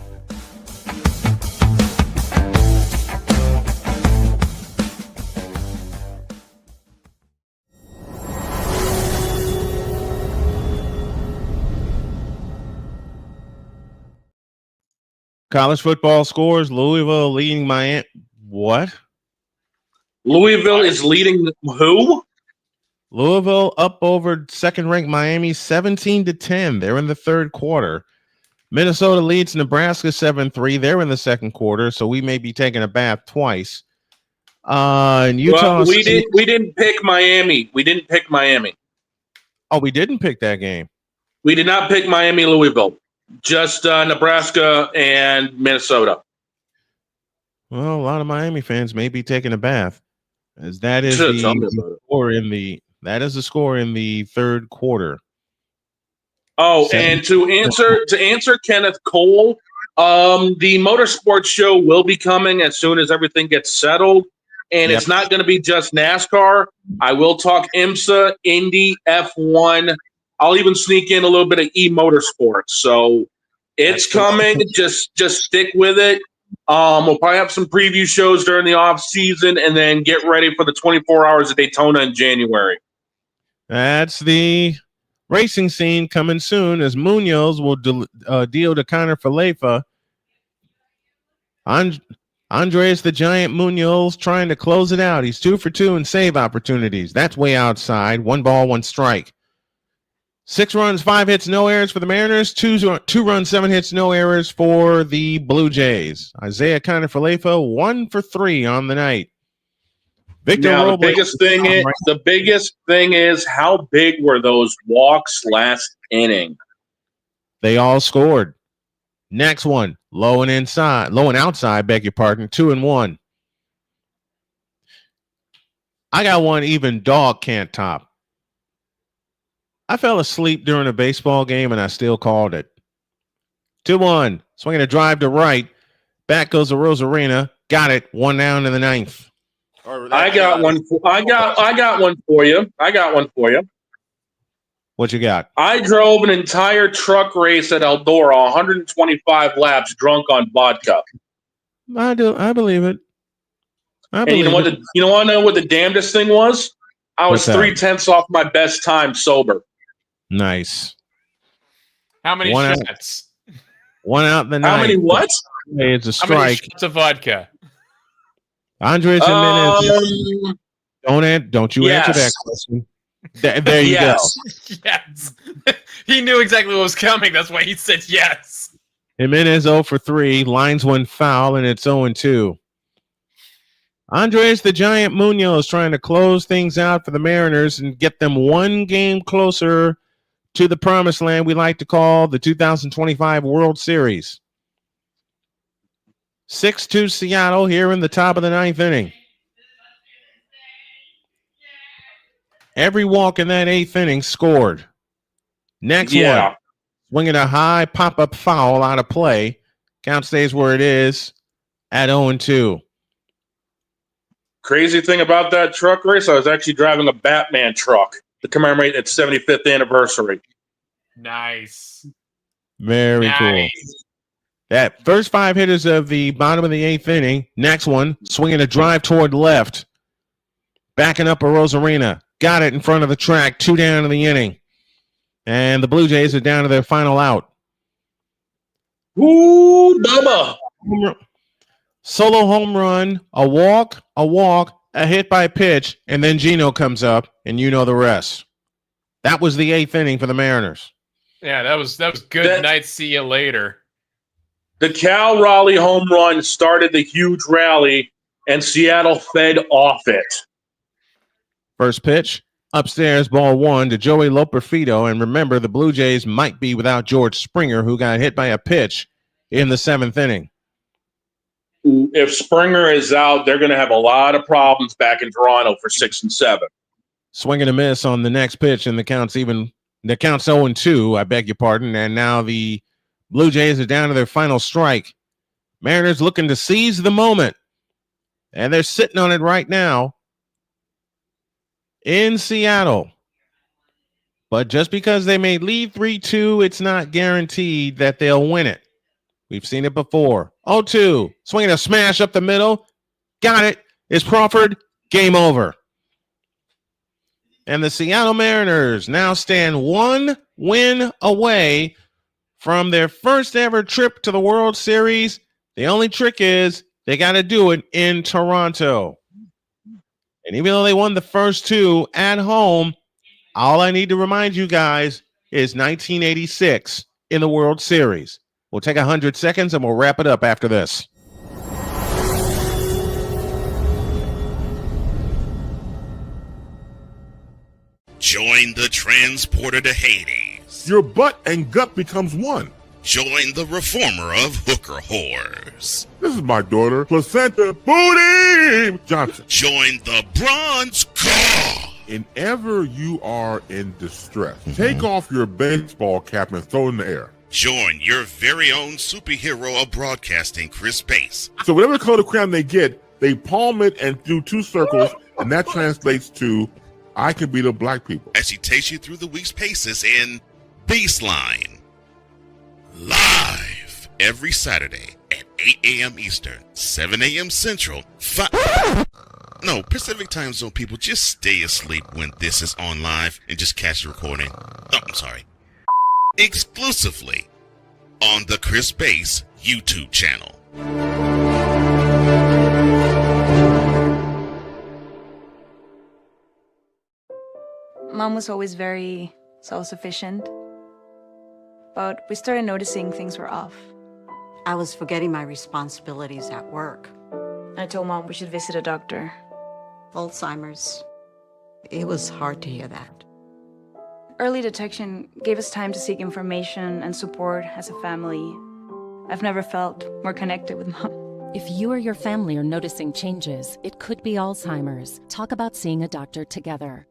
College football scores: Louisville leading Miami. What? Louisville is leading who? Louisville up over second-ranked Miami 17-10. They're in the third quarter. Minnesota leads Nebraska 7-3. They're in the second quarter, so we may be taking a bath twice. And Utah. Well, we didn't pick Miami. We didn't pick Miami. Oh, we didn't pick that game. We did not pick Miami, Louisville. Just Nebraska and Minnesota. Well, a lot of Miami fans may be taking a bath, as that is the score in the score in the third quarter. Oh, and to answer Kenneth Cole, the motorsports show will be coming as soon as everything gets settled, and it's not going to be just NASCAR. I will talk IMSA, Indy, F1. I'll even sneak in a little bit of e-motorsports. So it's coming. Just stick with it. We'll probably have some preview shows during the off season, and then get ready for the 24 Hours of Daytona in January. That's the racing scene coming soon, as Munoz will deal to Connor Falefa. Andres the Giant Munoz trying to close it out. He's 2 for 2 in save opportunities. That's way outside. 1 ball, 1 strike. 6 runs, 5 hits, no errors for the Mariners. 2 runs, 7 hits, no errors for the Blue Jays. Isaiah Kiner-Falefa 1 for 3 on the night. Victor Robles. The biggest thing is how big were those walks last inning? They all scored. Next one, low and outside. Beg your pardon. 2-1. I got one even Dawg can't top. I fell asleep during a baseball game, and I still called it. 2-1. Swinging a drive to right. Back goes the Rosarina. Got it. 1 down in the 9th. I got one for you. What you got? I drove an entire truck race at Eldora, 125 laps, drunk on vodka. I believe it. You know what the damnedest thing was? I was 3/10 off my best time sober. Nice. How many shots? 1 out in the 9th. How many what? It's a strike. How many shots of vodka? Andres Jimenez. Don't you answer that question. There you go. Yes. He knew exactly what was coming. That's why he said yes. Jimenez 0 for 3. Lines 1 foul, and it's 0-2. Andres the Giant Munoz trying to close things out for the Mariners and get them 1 game closer to the promised land we like to call the 2025 World Series. 6-2 Seattle here in the top of the 9th inning. Every walk in that 8th inning scored. Next one, swinging a high pop-up foul out of play. Count stays where it is at 0-2. Crazy thing about that truck race, I was actually driving a Batman truck to commemorate its 75th anniversary. Nice. Very cool. That first 5 hitters of the bottom of the 8th inning. Next one, swinging a drive toward left. Backing up a Rosarina. Got it in front of the track. 2 down in the inning. And the Blue Jays are down to their final out. Ooh, Bubba. Solo home run, a walk, a hit by pitch, and then Gino comes up, and you know the rest. That was the 8th inning for the Mariners. Yeah, that was good night. See you later. The Cal Raleigh home run started the huge rally, and Seattle fed off it. First pitch, upstairs, ball 1 to Joey Loperfido. And remember, the Blue Jays might be without George Springer, who got hit by a pitch in the 7th inning. If Springer is out, they're going to have a lot of problems back in Toronto for 6 and 7. Swing and a miss on the next pitch, and the count's 0-2, I beg your pardon. And now the Blue Jays are down to their final strike. Mariners looking to seize the moment, and they're sitting on it right now in Seattle. But just because they may lead 3-2, it's not guaranteed that they'll win it. We've seen it before. 0-2, swinging a smash up the middle. Got it. It's Crawford. Game over. And the Seattle Mariners now stand 1 win away from their first ever trip to the World Series. The only trick is they got to do it in Toronto. And even though they won the first 2 at home, all I need to remind you guys is 1986 in the World Series. We'll take 100 seconds and we'll wrap it up after this. Join the transporter to Hades. Your butt and gut becomes one. Join the reformer of hooker whores. This is my daughter, Placenta Booty Johnson. Join the bronze car. Whenever you are in distress, take off your baseball cap and throw it in the air. Join your very own superhero of broadcasting, Chris Bass. So whatever color crayon they get, they palm it and do 2 circles, and that translates to, I can beat up black people. As he takes you through the week's paces in Baseline. Live every Saturday at 8 a.m. Eastern, 7 a.m. Central, Pacific time zone people, just stay asleep when this is on live and just catch the recording. Oh, I'm sorry. Exclusively on the Chris Bass YouTube channel. Mom was always very self-sufficient, but we started noticing things were off. I was forgetting my responsibilities at work. I told Mom we should visit a doctor. Alzheimer's. It was hard to hear that. Early detection gave us time to seek information and support as a family. I've never felt more connected with Mom. If you or your family are noticing changes, it could be Alzheimer's. Talk about seeing a doctor together.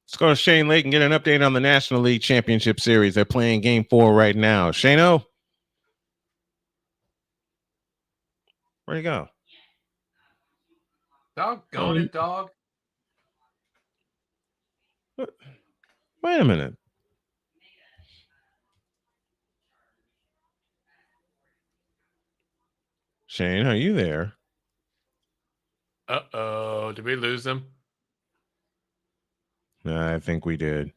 Let's go to Shane Lake and get an update on the National League Championship Series. They're playing Game 4 right now. Shane-O? Where'd he go? Doggone it, dog. Wait a minute. Shane, are you there? Uh-oh. Did we lose him? I think we did.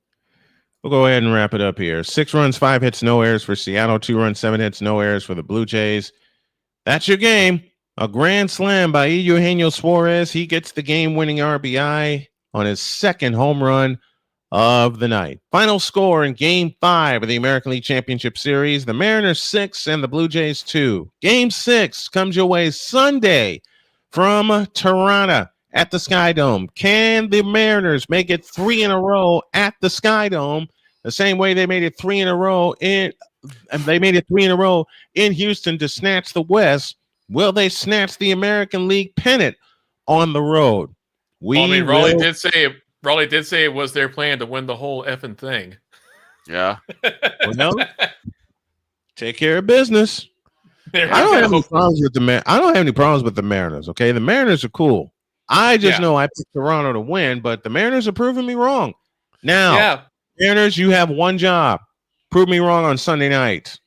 We'll go ahead and wrap it up here. 6 runs, 5 hits, no errors for Seattle. 2 runs, 7 hits, no errors for the Blue Jays. That's your game. A grand slam by Eugenio Suarez. He gets the game-winning RBI on his 2nd home run of the night. Final score in Game 5 of the American League Championship Series. The Mariners 6 and the Blue Jays 2. Game 6 comes your way Sunday from Toronto at the Sky Dome. Can the Mariners make it 3 in a row at the Sky Dome? The same way they made it 3 in a row in Houston to snatch the West. Will they snatch the American League pennant on the road? Raleigh did say it was their plan to win the whole effing thing. Yeah. Well, take care of business. I don't have any problems with I don't have any problems with the Mariners. Okay, the Mariners are cool. I just know I picked Toronto to win, but the Mariners are proving me wrong. Now, Mariners, you have one job: prove me wrong on Sunday night.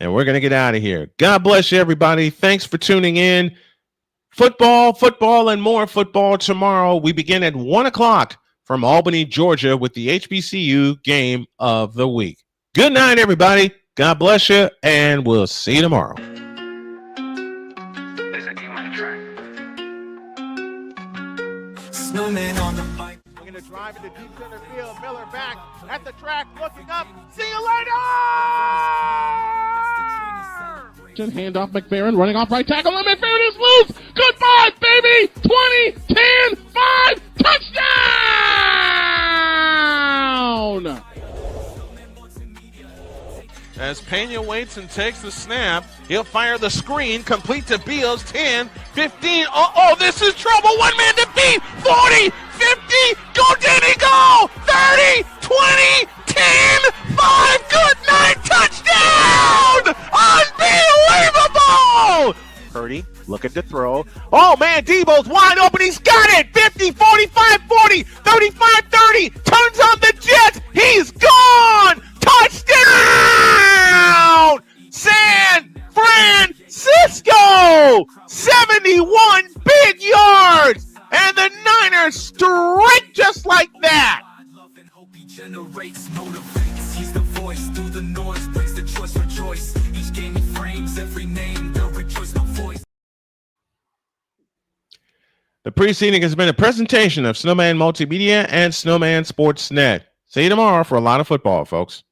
And we're gonna get out of here. God bless you, everybody. Thanks for tuning in. Football, and more football tomorrow. We begin at 1:00 from Albany, Georgia, with the HBCU game of the week. Good night, everybody. God bless you, and we'll see you tomorrow. Snowman on the bike. We're going to drive into deep center field. Miller back at the track, looking up. See you later! Hand off McFerrin, running off right tackle, and McFerrin is loose! Goodbye, baby! 20, 10, 5, touchdown! As Pena waits and takes the snap, he'll fire the screen, complete to Beals, 10, 15, this is trouble, one man to beat, 40, 50, go Denny, go, 30, 20, 10, 5, good night, touchdown! Unbelievable! Purdy looking to throw. Oh, man, Debo's wide open, he's got it, 50, 45, 40, 35, 30, turns on the Jets, he's gone! Touchdown! San Francisco! 71 big yards! And the Niners strike just like that! He's the voice through the noise, brings the choice for choice. Each game he frames, every name, they'll rejoice, no voice. The preceding has been a presentation of Snowman Multimedia and Snowman Sportsnet. See you tomorrow for a lot of football, folks.